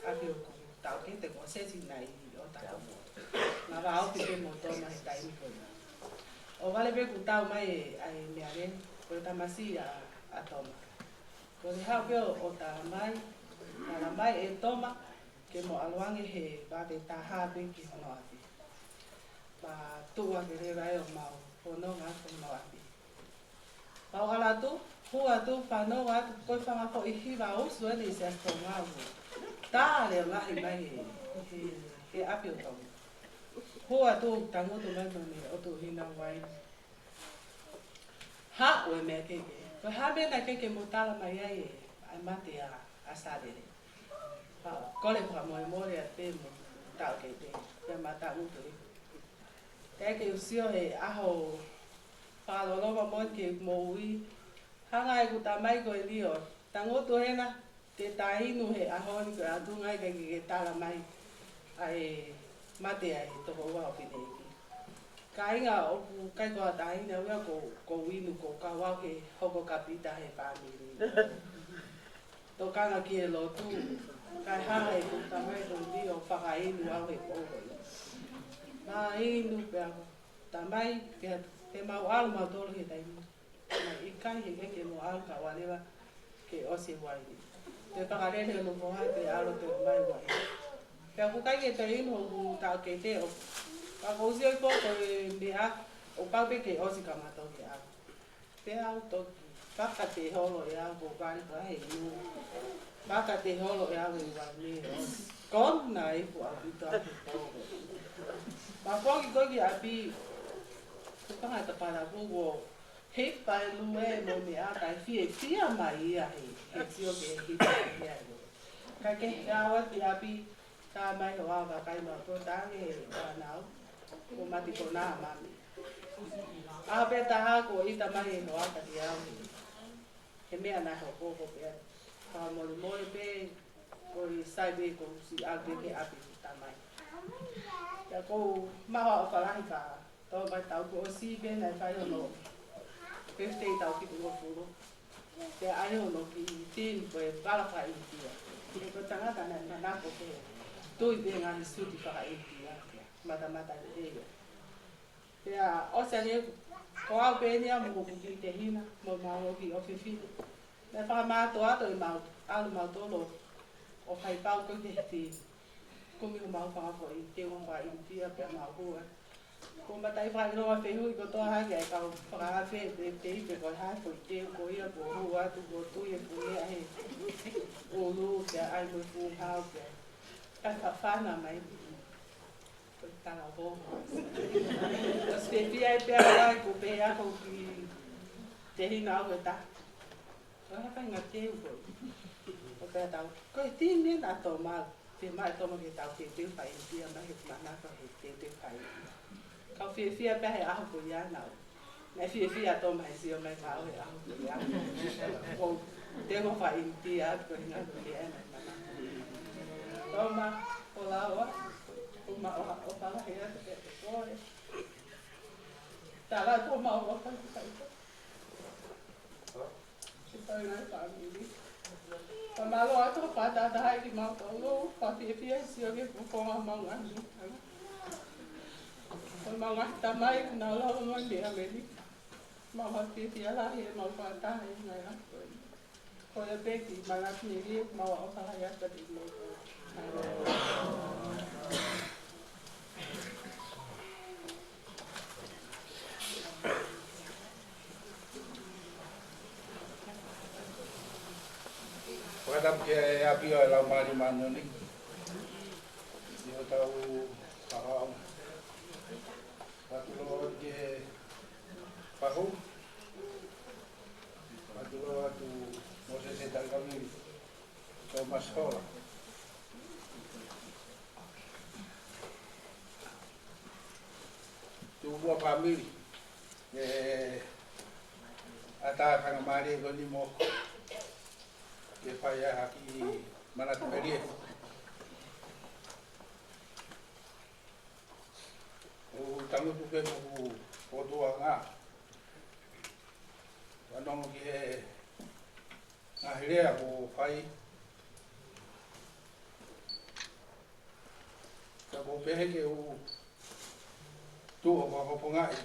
apio ku ta ke te ko se sin nai o ta mo na va o ki mo to mai tai mi ko o vale be ku ta mai ai me are ko ta Maasi a toma ko le ha pe o ta mai ala mai e toma ke mo alwangi he ba te taha be ki no ati ba tua ke re vai o mau o no nga ko no ati ba ala tu hua tu fa no wa ko fa ma ko I hi ba o so ni se ko nga o ta le la hi mai he api o to hua tu tango tu mai ni o tu hi na wai ha o me ke Ko habe na ke motala mai ai ai mate a salere. Kole kwa mo a te mo tau ke te mata uto. Te ke usio e aho palolova mo ke mo ui hanga e kuta mai ko elio. Tangoto hena ke tainu he aho ni ko atunga ke tala mai ai mate ai to ko wa Fakaeiki. Kainga o kai ko taina wa ko winu ko ka wa ke hoko kapita he Famili. To kanga ki lo tu kai hanga e kuta mai ko elio Fakaeiki wa he ko. Ma inu pe tamai ke mau alma dolo he tainu. Ma ikai he ke mo alka walewa ke osi wai. Te pakarele no mo hai pe alo te mai wai. Pe ku kai ke te ino ku ta ke te o. Ka ko si ko mea o pa pe ke osi ka mato ke a. Pe au to ka te holo ya ko kai ko he no. Ka te holo ya we wa me. Kon na e pu a puta. Ma ko ki api ko ka ta para bugo he pai lue mo me a kai fia mai a he tio ke he ia ka ke awa ti api ka mai ho ava kai ma to ta nge ka nau ko mati ko na mami a pe ta ha ko ita mai no ata ti a he me ana ho ko pe ka mo pe ko sai be ko si a be ke api ta mai ya ko ma ho fa la ka to mai tau ko si be na fa yo no birthday tau ki tuwa furu. Te ai ono ki tin koe pala Fakaeiki. Ki ko tangata na nako ke tui be ngani suti Fakaeiki. Mata e yo. Te a osa he ko au pe ni amu ko ki te hina mo mau ki ofifi. Me fa ma to ato I mau alu mau tolo o kai pau ko te ti. Ko mi mau fa fo I te o Fakaeiki pe mau ko. Ko matai fa no a fehu ko to ha ke ka fa fe te pe ko ha ko te ko ia ko hu a tu ko tu ia ko ia he o lu ke ai mo fu ha ke ka fa na mai ko ta la bo os fe fi ai pe ai ko pe a ko ki te hi na ko ta ko ha pa ngate ko ko pe ta ko ti ni na to ma te mai to mo ke ta te te fa I dia ma he na ko te fa Kau fia pe he aho ko ia nau. Me fia to mai si o mai ka o he aho ko ia. Ko te mo Fakaeiki a ko hinga ko ia na mana. Toma, Hola o. O ma o fala he a te ko e. Tala to ma o ka ka. Ito na Famili. Pamalo ato pa ta hai ki ma ko lo pa fia si o ke ko ma ma ngani. Mau ngata mai na lo mo ni a me ni mau ha ti ala he mau pa ta he na ya ko ya pe ki ma la ni ri mau o sa ya ta di lo Padam ke api la mari manu ni yo tau pa Patulo ke pahu, patulo tu Moses sedang kami Thomas Hola. Tu buat Famili, ata kang mari ko ni mo ke paya haki mana tu beri. O tango tu ke o tua nga. Anong ke ngahirea ko fai. Ka ko pehe ke o tu o ko ngai.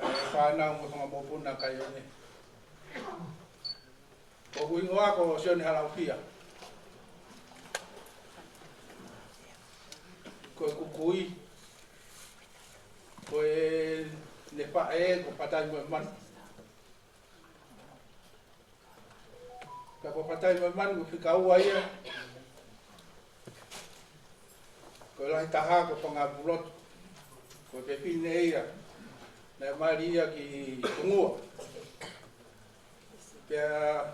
Ai fa na mo nga mo puna kayo ni. O kuingoa ko sione halaupia. Ko kukui ko le pa ko patai mo man ka ko patai mo man ko fika ua ia ko lai taha ko pangabulot ko te pine ia Nai maria ki tungua. Pea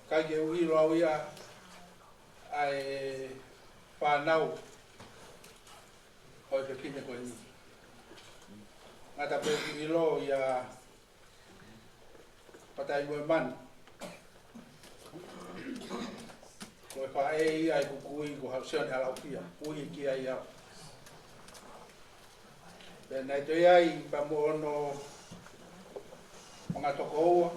kai ke ui roa ia ai whanau hoi ke kine koe ni. Ngata pe ki ilo ia patai moe man. Koe whae ia i kukui ko hausione halau pia. Ui ki ai au. Pea nai toi ai pa mo ono mga toko oua.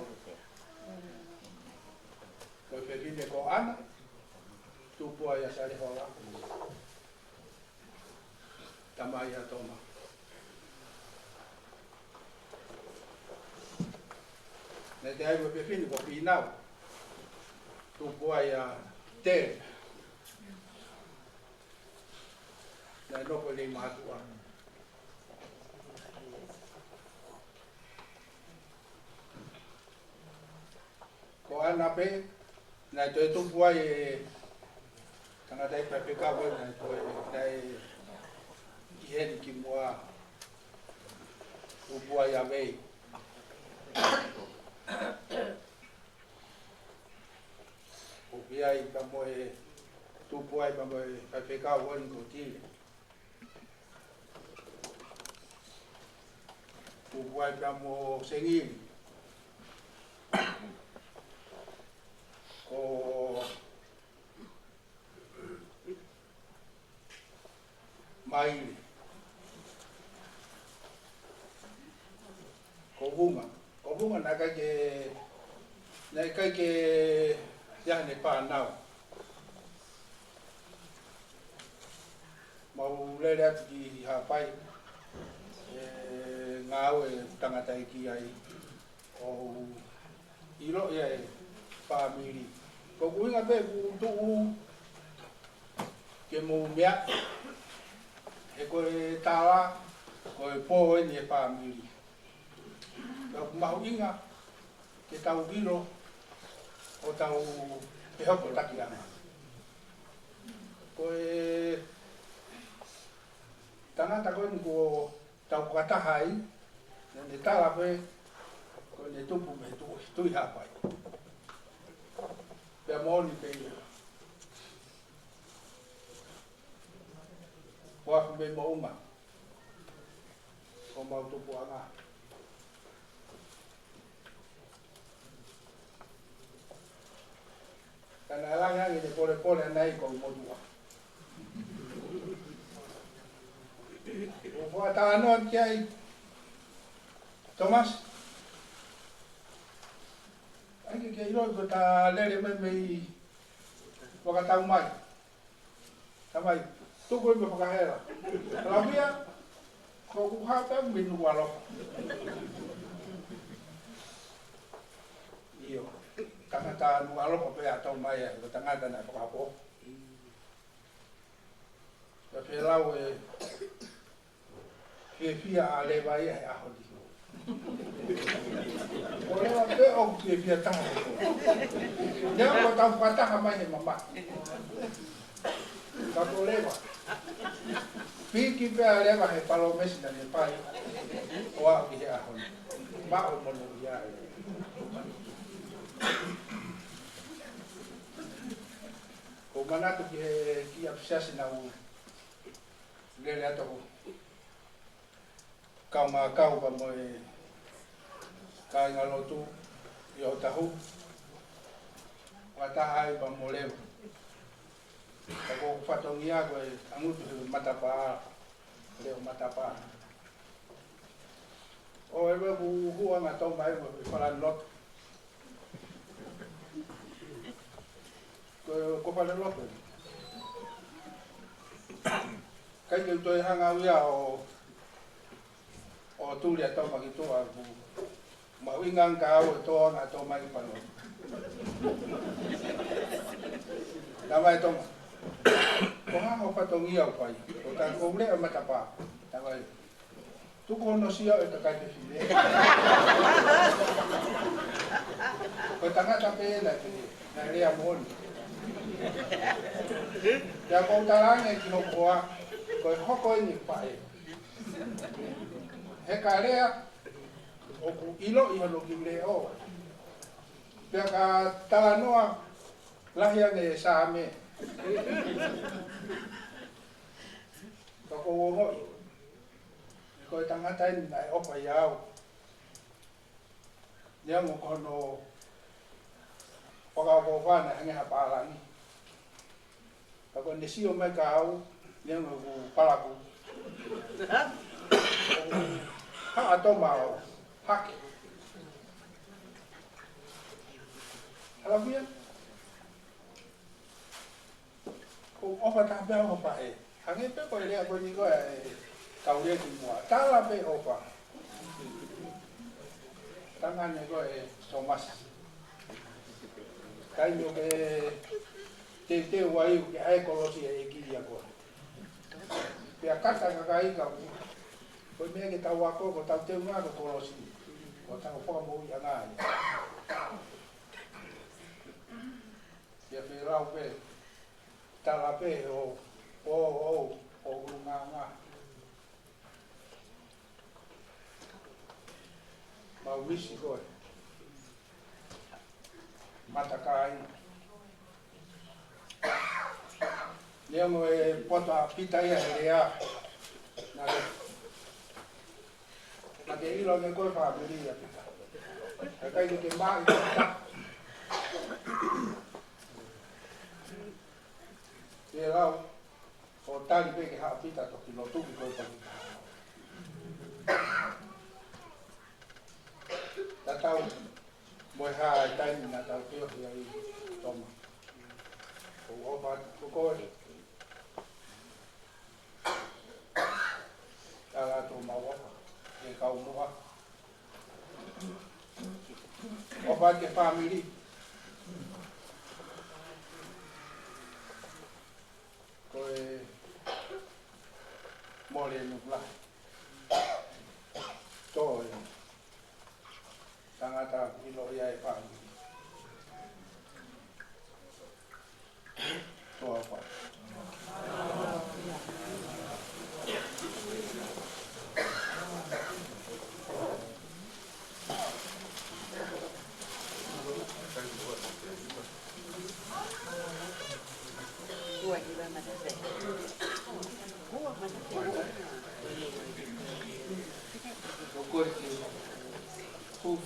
Koe whewhine ko ana. Tupua ia sari Hola. Tamai a toma. Nei te ai whewhine ko pinau. Tupua ia te. Nei noko lei matua. Ko ana pe, nai toi tupua e tangata i pepeka koe nai toi nai i heni ki mua tupua ia vei. O pia i ka moe tupua i pa moe pepeka koe ni ko tile. Tupua i pa mo sengili. Ko maile. Ko bunga na kai ke yahne pānau. Mau lere atu ki hapai ngau e tangata i ki ai o iro ia e Famili. Ko kuinga pe ku tuu ke mo mea e koe tāla koe pō ni e Famili. Ko mahu inga ke tau viro o tau e hoko taki ana. Koe tangata koe ni ko tau katahai ne tāla pe koe ne tupu me tui hapai. Pea mōni pe ia. Wafu me maunga. Ko mau tupu anga. Kana alanga ngi ne pole anai ko modua. O fua tāno ki ai. Thomas. Ai ke iro ko ta lere me i wakatau mai. Tamai tuko me whakahera. Lamia ko ku hata minu walo. Iyo tangata nu walo ko pe atau mai ko tangata na whakapo. Ka pelau e fia ale vai e ahodi. Oleh apa orang tu dia tahu. Dia kau tahu patah apa ni mama. Tak boleh bah. Pergi pergi lewat he kalau mesin dan he pai. Wah dia ahon. Bau mulu dia. Kau mana tu dia apsiasi nau. Lele atau kau makau pamoy. Kai ngalotu yo tahu watahai pamoleu ko fatongia ko angutu matapa leo matapa o ebe bu huwa ngato mai ko falan lot ko falan lot kai ke to hanga uya o tulia to magito aku mawingang kau to nga to mai pano. Damai to. Ko ha ho patongi au pai. Ko ta ko le matapa. Damai. Tu ko no sia e ta kai te fine. Ko tanga ta pe na le amon. Ya ko ta la ne ki no ko ko ho ko ni pai. He ka rea, o ku ilo i hano ki le o. Pea ka tala noa, lahi ane e sa me. Ka ko o ngoi. Ko e tangata ini na e opa i au. Nia mo kono whakako whana hange ha pārangi. Ka ko ne sio mai ka au, nia mo ku palaku. Ha ato mao, hake. Hala via. Ko opa ta bea opa e. Hange pe ko lea ko ni ko e kauria ki mua. Tala pe opa. Tangane ko e somas. Kai no ke te wai ke ai kolosi e ki ia ko. Pea kata ka kai ka. Ko me ke tau ako ko tau te nga ko kolosi. Ko tau po mo ia ngai. Ia pe rau pe. Tala pe o nga. Mau misi koe. Matakai. Lea mo e pota pita ia e rea. Na ke ilo ke koe Famili ia pita. E kai ke maa i pita. E rau, o tali pe ke haa pita toki no tuki koe pita. Ta tau moi haa e taimi na tau teo ia i toma. Ko opa ko koe. Tala tō mawaka. E kau moa. Opa ke Famili. Koe mole nukla. Toi. Tangata ilo ia e Famili. Toa pa.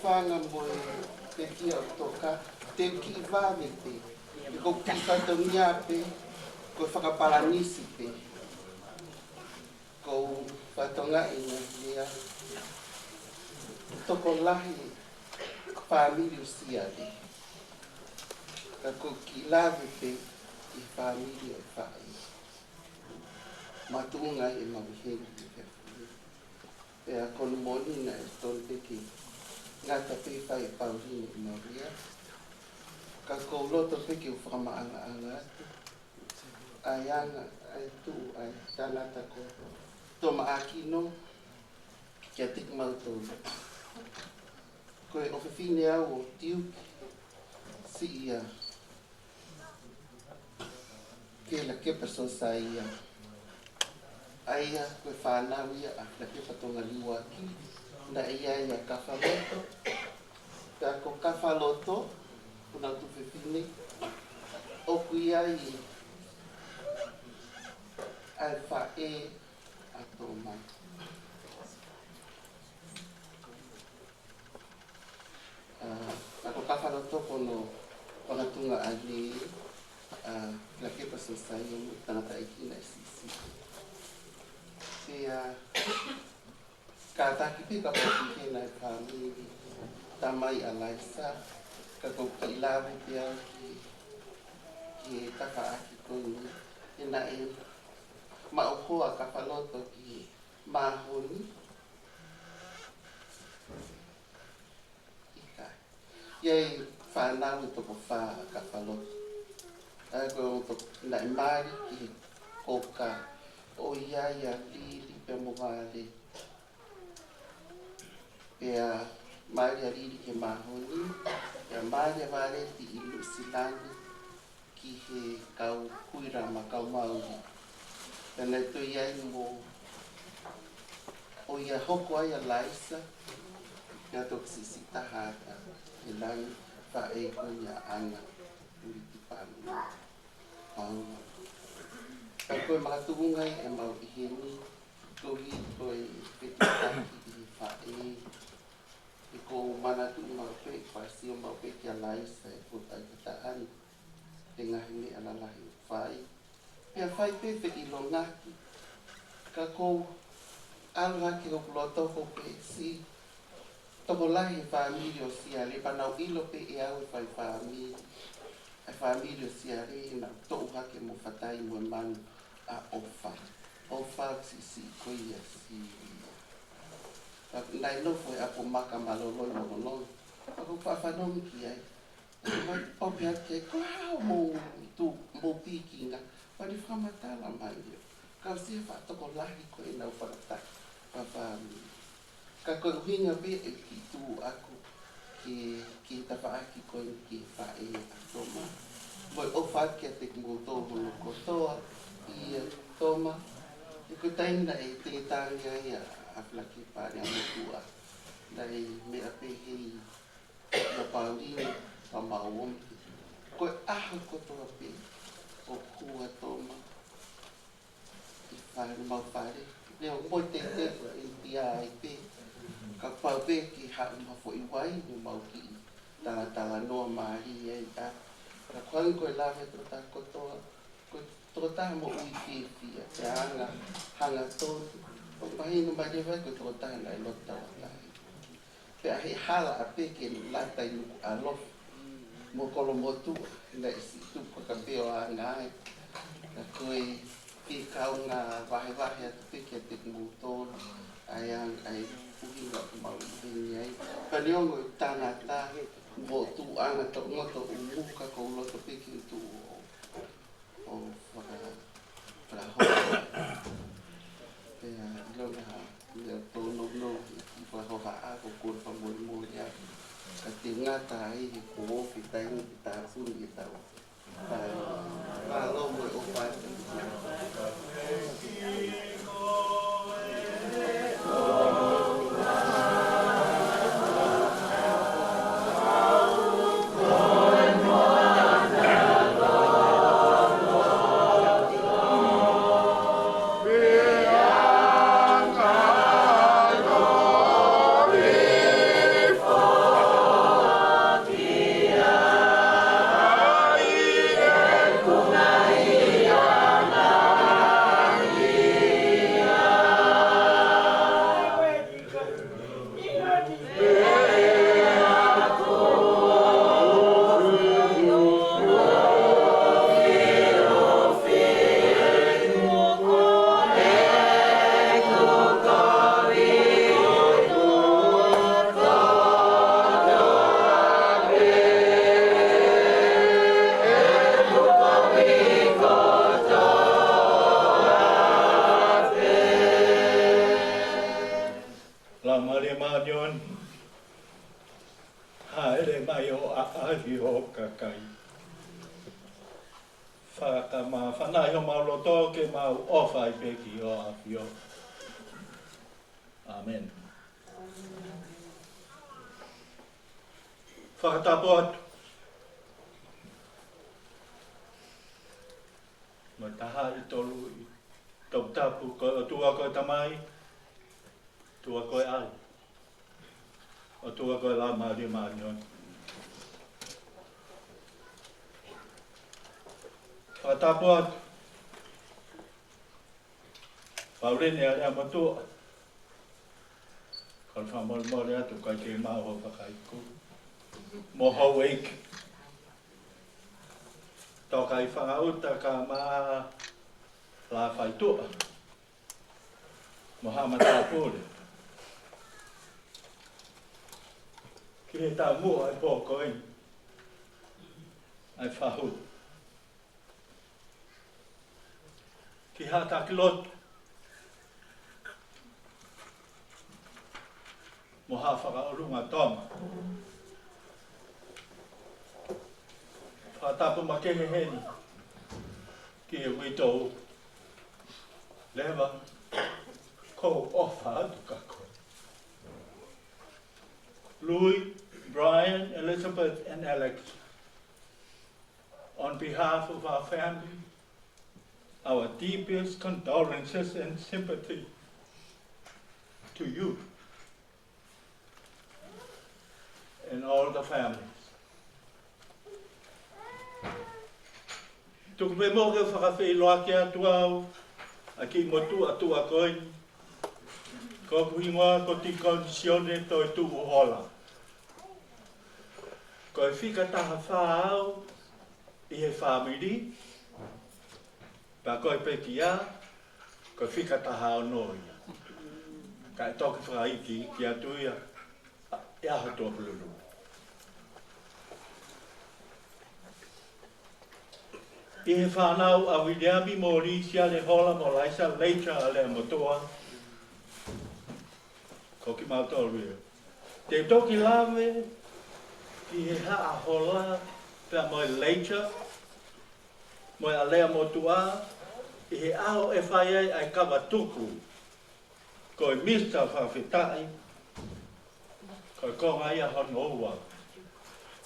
Fanga mo te kia o toka, te ki vāme te, ko ki whatongia pe, ko whakaparanisi pe, ko whatonga ina ia, toko lahi Famili usia te, ka ko ki lawe pe i Famili o whai, matunga e mawiheri i whewhuri, pea kono moni na e tonu te ki, ngata pe whai paurine i Maria. Ka kouloto peke u whakamaanga atu. Ai anga, ai tu, ai tanata ko. Toma akino, kia tik mautou. Koe ofefine au o tiuki, si ia. Kela kepa so sa ia. Aia, koe whanau ia, la kepa tonga liwa ki. Na ia ka Failotu. Pea ko ka Failotu, kuna tu whewhine, oku ia i ai whae a tō mai. Ako ka Failotu kono pangatunga ale, la kepa sasai o tangata iki na sisi. Pea, ka taki pe ka pōpike na Famili, tamai alaisa, ka kouki lawe pia ki e tawhaaki koni, e na e maukoa ka Failotu ki mahoni. Ika. Iei whanau i toko wha ka Failotu. Ako na e maari ki koka o iaia lili pe mowale. Pea maari a riri ke mahoni, pea maari a wareti i lusilani ki he kau kuira ma kau mauri. Pea nei tui ai mo o ia hoko ai a laisa, ia tok sisi tahata, e langi Fakaeiki ia ana, uri ti pānu. Pauma. Ka koe makatungai e mau iheni, tohi koe petitaki i Fakaeiki, e ko mana tu mau pe, pasio mau pe kia laisa e putai kataan, te ngahi me alalahi whai. Pea whai pe i lo ngaki, ka kou aluha ki o loto ko pe si, toko lahi e whamiri o siare, panau ilo pe e au e whai whamiri, e whamiri o siare, na tau hake mo whatai mo manu a ofa. Ofa si koia si. Nai no foi a po maka malolo no. Ako whawhanomi ki ai. O pia ke koa mo tu mo pikinga, pari whamatala mai yo. Kau sia whatoko lahi ko e nau whakata. Ka koe uhinga pe e ki tu aku ki tawhaaki koe ki whae a toma. Moi o whaake a te mo tōhono kotoa i toma. E koe taina e te tāngia i a flaki pāre a motua. Dai mea pe hei na pāurini pa mauomi. Koe aha kotoa pe o kua toma. I whae mau whaere. Leo moi te e tia ai pe. Ka pau pe ki haa mawho i wai ni mau ki tala noa mahi e a. Ka kwangi koe lawe tro tā kotoa. Koe tro tā mo ui whiwhia. Te hanga tōtu. O mahi no mai vai koe tro tā nai lota o lai. Pea he hala a pe ke lata i nuku alof. Mo kolo motu. Nai si tupa ka peo a ngai. Ka koe ki kau ngā wahe a te peke a te mūtōna. Ai uhinga ku mau uhingi ai. Paniongo i tāngata mo tu anga to ngoto umuka ko loto peke tu o whakahoa. Pea ilona leo tōno no i whahoha a ko kua whamori mori a. Ka te ngata ai he ko ofi taingi ki tā puni i tau. Palo mo o whae. Amen. Whakatapot. Mo taha I tolu I tau tapu ko tua ko tamai. Tua ko ai. O tua ko la mari marion. Whakatapot. Paulini a matua. Kon whamol mori atu kai ke maho Fakaeiki. Mo Hawaii. Tō kai whangauta ka maa la whaitua. Mo hamata pūre. Ki he tā mua ai pōko ini. Ai whahu. Ki hata ki lotu. Mo ha whakaurunga toma. Whatapu ma kehe heni. Ki e wito lewa. ko ofa atu ka koe. Louis, Brian, Elizabeth, and Alex, on behalf of our family, our deepest condolences and sympathy to you and all the families. Tuku me mo ke whakawhiloa ki atu au, a ki motu atu a koe, ko kuingoa ko ti kondisione toi tu Hola. Ko e whika taha whaau i he Famili, pa koe peki a, ko e whika taha o noi. Ka e toki Fakaeiki ki atu ia, e aho tō pululu. I he whanau a Williami mō risia le Hola mō laisa leitra a le motoa. Ko ki mautolu ia. Te toki lawe ki he haa Hola pia mo leitra, mo a lea motua, i he aho e whai ai kawa tuku. Ko e mista whawhitai, ko e konga ia hono oua,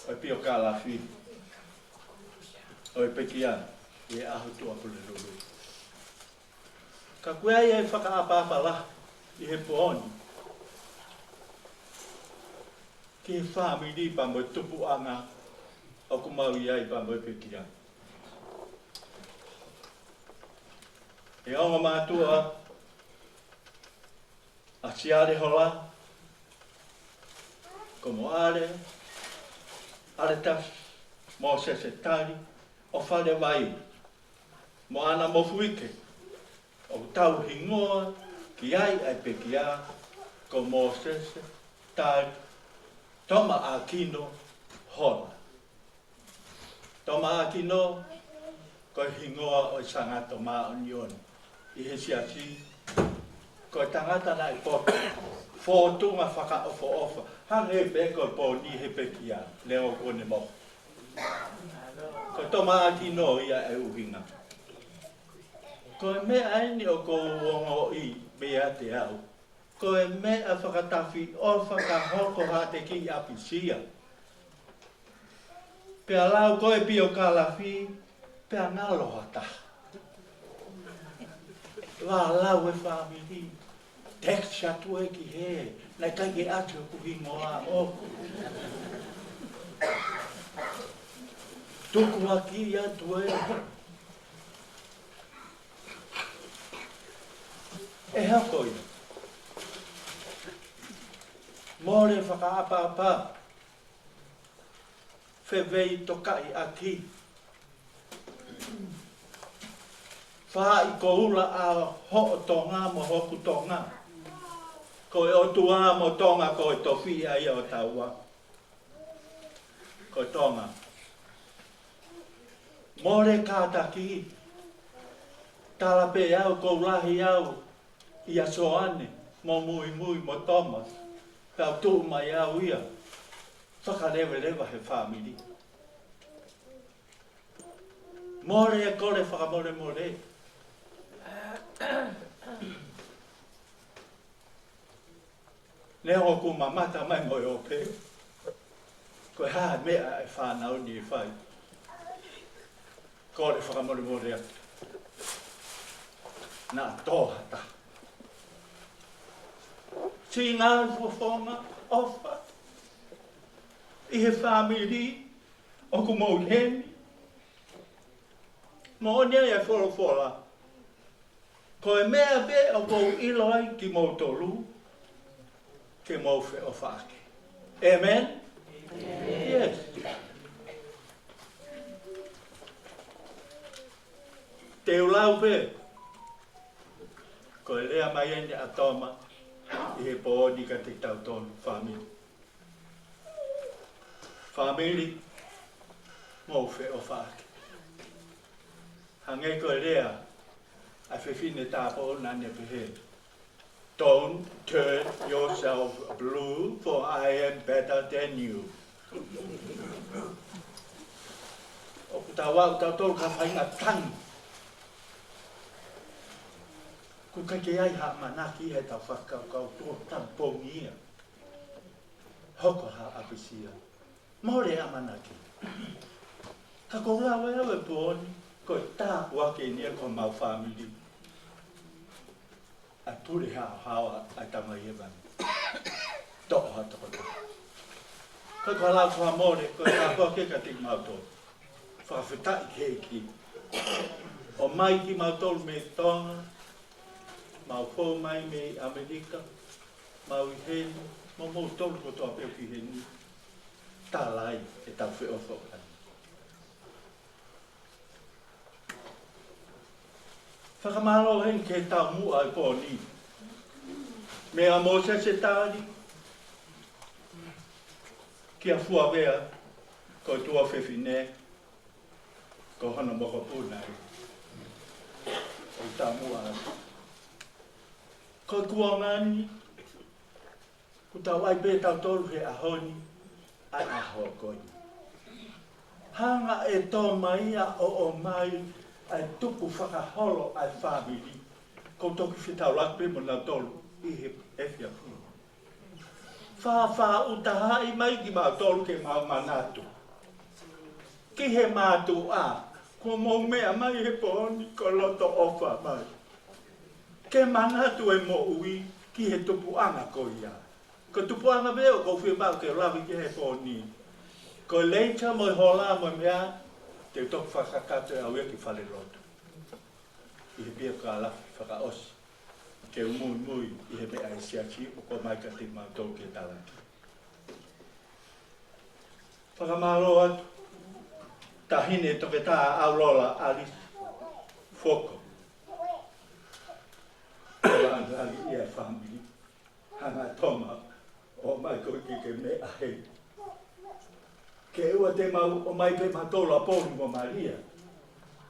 o e pio ka la whi. O e peki a, i e aho tua pule lulu. Ka kua ia e whakaapapa la, i he pooni. Ki he Famili pa mo tupu anga, o kumau iai pa mo e peki a. E onga mātua, a siare Hola, ko mo are tas, mo se tari, o Fale vai, mo ana mo fuike, o tau hingoa, ki ai ai peki a, ko mo se tari, toma a kino Hola. Toma a kino, ko hingoa o sangato maa o nioni, i he siasi, ko tangata na i poto, fōtunga whaka ofa ofa, hang he peko po ni he peki a, leo kone mo. Ko toma aki no ia e uhinga. Ko e mea aini o ko uongo i mea te au. Ko e mea whakatafi o whakahoko ha te ki apisia. Pea lau ko e pio kalafi, pea ngalo hata. Wā lau e Famili, teksha tu e ki he, nei kai ke atu ku hingoa o. Tuku aki ia tu e. E hako ia. Mōre whakaapapa. Whewei tokai aki. Wha i ko ula a ho o tonga mo hoku tonga. Ko e o tua mo tonga ko e tofi ai o taua. Ko tonga. Mōre kātaki. Tala pe au ko lahi au. Ia soane. Mo mui mo Thomas. Pau tu mai au ia. Whakarewe rewa he Famili. Mōre e kore whakamore. Neo ku mamata mai mo o pe. Ko ha mea e whanau ni e whai. Ko le whakamore atu. Nā tōhata. Si ngā whawhonga ofa. I he Famili o ku mou heni. Mo nia e wholofola. Ko e mea be o kou ilo ai ki mou tolu. Ke mou whe o whaake. Amen? Yes. Te ulau pe. Ko e lea mai ene a toma. I he pōni ka te tau tonu Famili. Famili. Mou whe o whaake. Hange ko e lea. A whiwhine tāpo nane pehe. Don't turn yourself blue, for I am better than you. O kutawa o tau ka whainga tangi. Ko ka ke ai ha manaki he tau whakakau tō tampongia. Hoko ha apisia. More a manaki. Ka ko lawa e pōni, ko tā wake nia ko mau family. A pure ha hawa a tamai e vani. Tō ha tō tō. Ka ko lau kua more, ko tā wake ka tik mau tō. Whawhitai keiki. O mai ki mau tōru me tonga, mau fō mai me Amerika, mau i heni, mau mō tōru ko tō apeo ki heni, tā lai e tau whiofo ani. Whakamaro heni ke tau mua e pōni, mea mō se tāri, kia fua vea, ko tua whewhine, ko hana moko pūnai. O tā mua atu. Ko kua ngani, ko tau ai pē tau tolu he ahoni, ai aho koi. Hanga e tō mai a o mai, ai tuku whakaholo ai Famili, ko toki whitau lakpe mo nau tolu, i he efia pū. Wha utaha i mai ki mau tolu ke mau manatu. Ki he mātu a, ko mō mea mai he pōni ko loto ofa mai. Ke manatu e mo ui ki he tupuanga ko ia. Ko tupuanga veo ko whimau ke lawi ki he pōni. Ko leita mo Hola mo mea te toku whakakato e au e ki Fale loto. I he pia ka alafi whakaosi. Ke umui i he mea e siachi o ko mai ka te mātou ke talaki. Whakamaro atu. Tahine toke tā aurola alis foko. Ola angali ia Famili. Hanga toma o mai koe ki ke mea hei. Ke ua te mau o mai pe matola pōni mo Maria.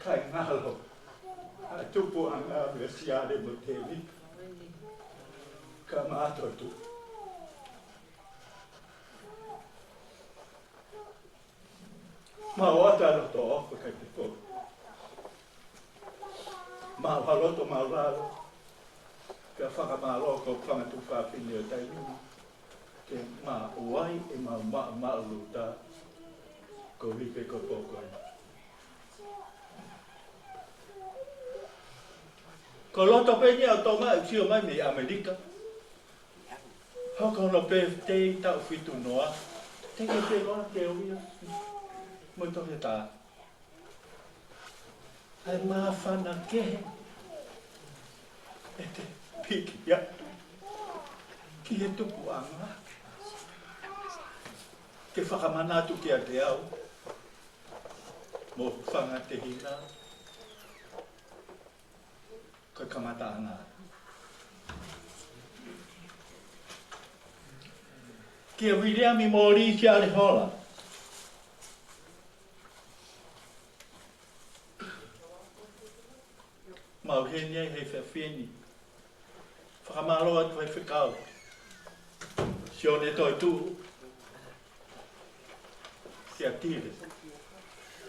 Kai ngalo. A tupu anga me siare mo te vipu. Ka mātotu. Ma wata roto ofa kai te kō. Ma waloto ma raro. Ka whakamaro ko whangatu whawhine o taimini. Ke ma uai e ma luta. Ko ripe ko pōkoi. Ko loto peñi au tō mai sio mai me Amerika. Hoko no pe te tau whitu noa. Te ke te loa ke uia. Mo toke tā. Ai mā whana kehe. E te piki atu. Ki he tupu anga. Ke whakamanatu ki a te au. Mo whanga te hina. Ko kamata anga. Kia wirea mi mōri ki ale Hola. Mau henia hei whawhini. Whakamaro atu hei whekau. Sione toi tū. Kia tire.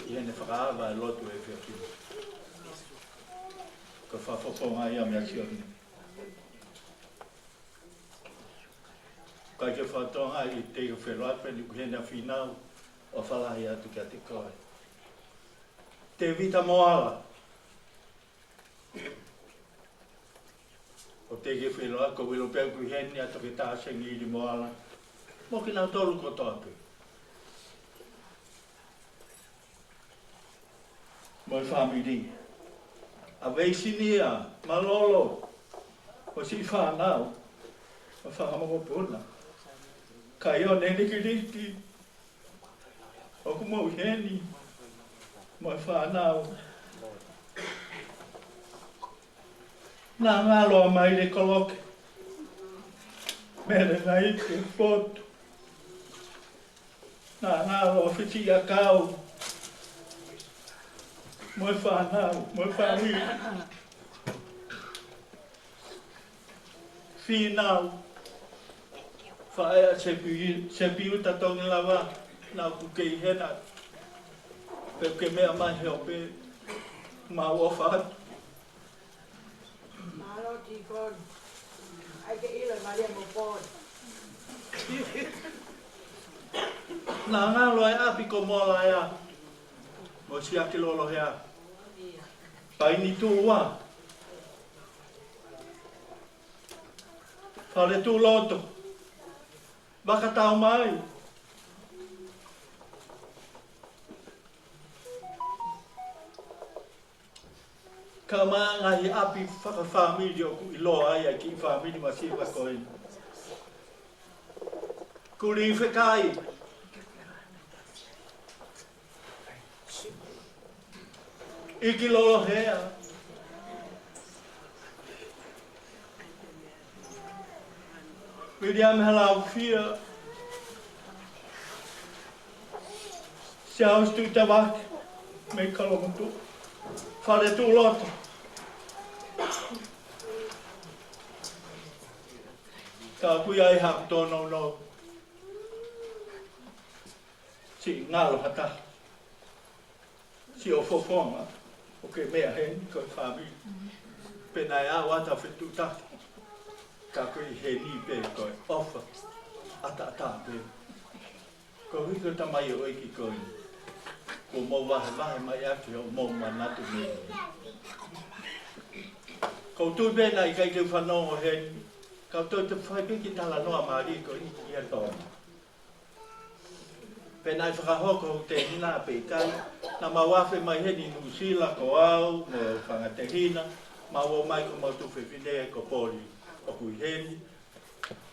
I hene whakaawa e lotu hei whawhini. Ko whawhawhonga ia mea sione. Kai ke whatonga i te i wheloatwe ni kuhena whinau o whalahi atu kia te koe. Te vita moala. O te ke wheloa ko wilo pēu kuheni atu ke tāsengi i moala. Mo ki nau tolu ko tōpe. Moi Famili. A weisini a malolo. O si whanau. O whangamoko puna. Kai o nenekiriti. O kumau heni. Moi whanau. Nā ngāloa mai le koloke. Mere nai te fotu. Nā ngāloa whiti a kau. Moi whanau, moi Famili. Whinau. Whaea se piu tatongi lawa. Nā kukei hena. Peo ke mea mai heo pe. Mau o whatu. Malo roti kon. Ai ke ilo maria mo pon. Nā ngā loa e api ko mola ea. Mo si ake lolo hea. Paini tū ua. Fale tū loto. Waka tau mai. Ka maa ngai api whaka famili o ku iloa ai ai ki famili masiwa koe. Kuri Fakaeiki. Iki lolo hea. William halau fia. Siaus tu te wak. Me kalomuntu. Fale tu loto. Ka kui ai hak tono no. Si ngalo hata. Si o fofonga. O ke mea hen ko fami. Penai a wata fitu ta. Ka kui he ni pe ko ofa. Ata ta pe. Ko hiko tamai o iki ko. Ko mo wahe mai ake o mo manatu me. Ko tu be nai kai te whanau o hen. Ka tu te whai pe ki tala noa maari ko i a tōna. Penai whakahoko te hina pe kai. Na mawafe mai heni nusila ko au, mo whangatehina. Mawo mai ko mautu whiwhine ko pori o kui heni.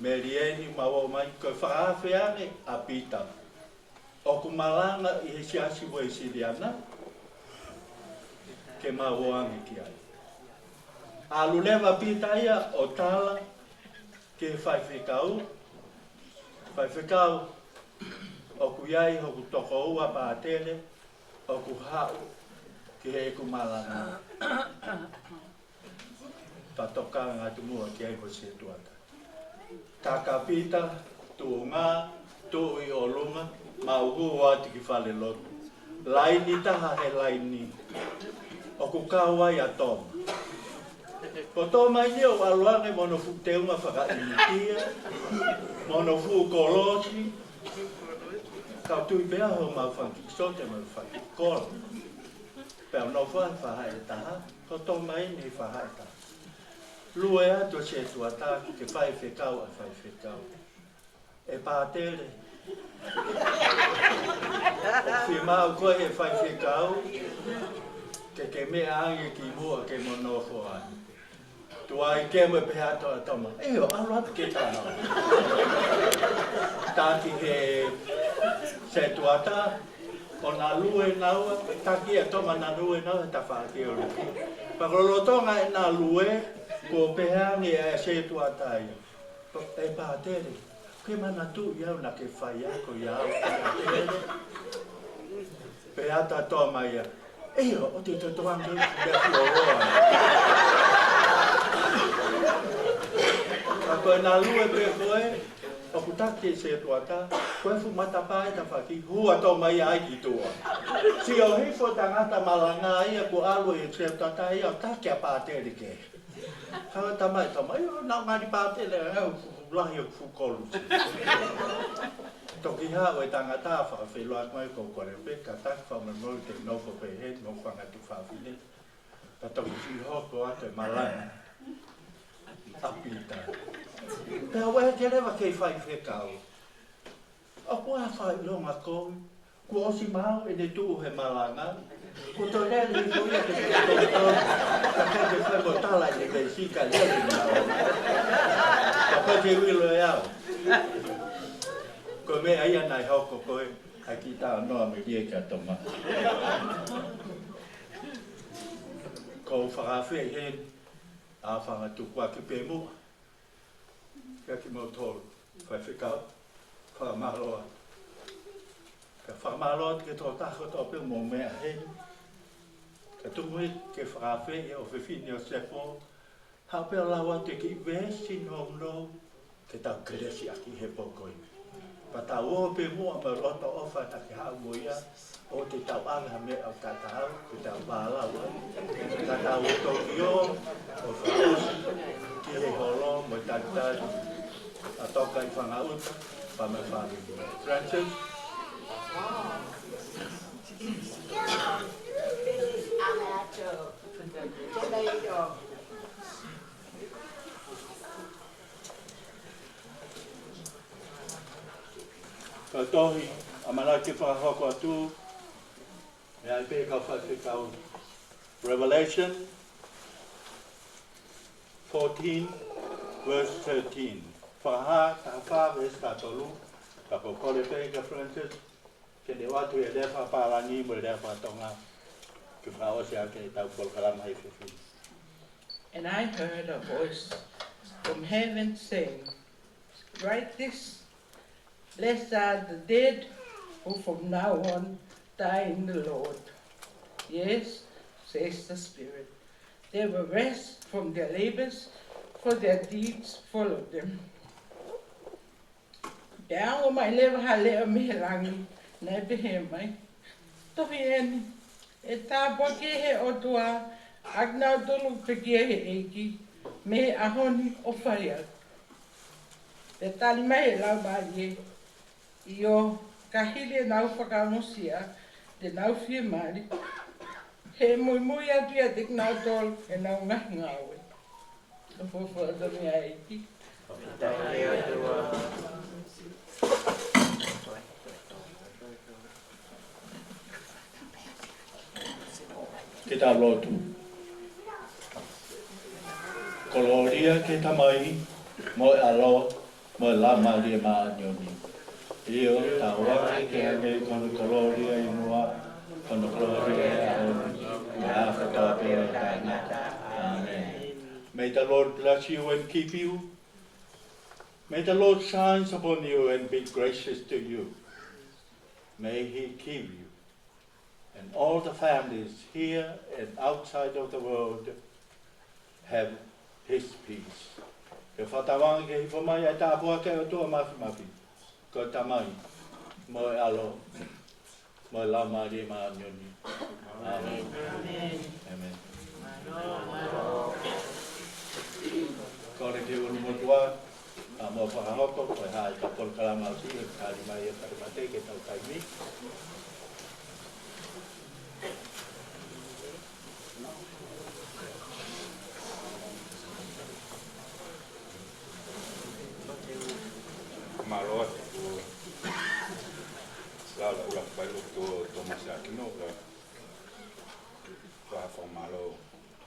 Merieni mawo mai ko whaafe ane a pita. O ku malanga i he siasi wo e siriana. Ke mawo angi ki ai. A lulewa pita ia o tala ke whaiwhekau. Whaiwhekau o ku iai ho ku toko ua pātere. O ku hau ki he ku malanga. Patoka ngā tumua ki ai ho se tuata. Taka pita, tu ngā, tu i o lunga, mauhu ati ki Fale lotu. Laini taha he laini. O ku kauai a toma. Ko tō mai ni o aluane mono fu te unga whakainitia, mono fu kolosi, kau tui pea ho mau whanki sote mau whanki kola. Pea no whahae taha, ko tō mai ni whahae taha. Lue atu se tuata ke whai whekau a whai whekau. E pātere. O whimau koe he whai whekau, ke mea ange ki mua ke monofo ani. Tua i ke mo pe ato atoma. E o alo atu ke tana. Taki he se tuata o na lue naua, taki atoma na lue naua ta whaake o ruki. Pakololotonga e na lue ko pe ange e se tuata ia. E pātere. Ke mana tu iau na ke whai ako iau. Pe ata atoma ia. E o te totoange ia fuoroa. Koe nā lue pe koe, o kutake se tuata, koe fu matapae ta whaki, hua tō mai ai ki tua. Si o hifo tangata malanga ia ko alu e se tuata ia, o take a pātere ke. Hawa tamai tamai, nau ngāri pātere, au lahi o fukolu. Toki hao e tangata whakawhiloa mai ko kore pe, ka tak whamemoi te nofo pe he, no whangatu whawhine. Ta toki whihoko ato e malanga. Apita. Pea wea te rewa kei whai whekau. A kua whai longa kou, ku osi mau e ne tuu he malanga. Ko tō rere i koia te whekau, ka kei te wheko tala i te sika lere ni au. Ka koe te wilo e au. Ko mea ia nai hoko koe, a ki tā noa me rie kia toma. Ko whakawhi hen, a whangatu kua ki pe mua. Kia ki mau tōru, whai whikau, whamaloa. Ka whamaloa ke tō tako tō pēr mō mea hen. Ka tungui ke whakawhi e o whiwhini o sepo. Hau pēr lawa te ki vesi no no, ke tau keresi aki he pokoi. Patau o pe mua ma roto o fa ta ki hau moia o te tau anga me au tatau, te tau pālau tatau o Tokyo, o Whaosi, ki he holo mo tatau a toka I whangauta, pa me Famili. Francis? Ka tohi, a mana ki whakahoko atu, me ai pe ka whakikau. Revelation 14, verse 13. Whaha, ka whawe ka tolu, ka kokore pe ka Francis, ke ne watu e lefa pārangi mo lefa tonga, ki whaosi ake tau kolkarama I whiwhi. And I heard a voice from heaven saying, write this, blessed are the dead who from now on die in the Lord. Yes, says the Spirit. They will rest from their labors, for their deeds follow them. Down on my level, hale o miherangi, na behe mai. Tohi eni, e tā boke he otua, agna dolu pekia he eiki, me he ahoni o whaiau. Te tali mai e lau marie, I o kahile nau whakamosia, te nau whie mari. He mui mui atu ia te nau tol, e nau ngahi ngawe. Ka fofo ata mea eiki. Tahi atua. Ke tā lotu. Koloria ke tamai, mo alo, mo la maria ma nyoni. Io tā waki ke ane kono koloria I mua, kono koloria I aoni, I awhatape o tāngata. Amen. May the Lord bless you and keep you. May the Lord shine upon you and be gracious to you. May He keep you. And all the families here and outside of the world have His peace. Ke whatawanga ke hifo mai ai tāpua ke o tua mafi mafi. Ko tamai, mo e alo, mo e lau maari ma nyoni. Amen. Amen. Kore ke unu motua, a mo whakahoko, koe hae ka polkalama o tine, kāri mai e karimate ke tau taimi. Malo tu sala la Failotu to Maasi no ka formalo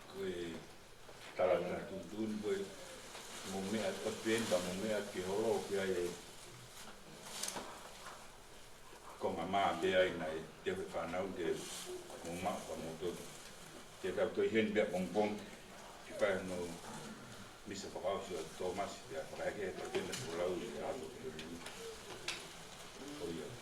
que tala na tu boy mo me at papien ba mo me at ki holo ki ai ko mama be ai na te fa na de mo ma pa mo to te ka to hen be bong bong ki fa no Mr. Fakaeiki Thomas ya Fakaeiki te na pulau ya oh yeah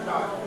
Thank you.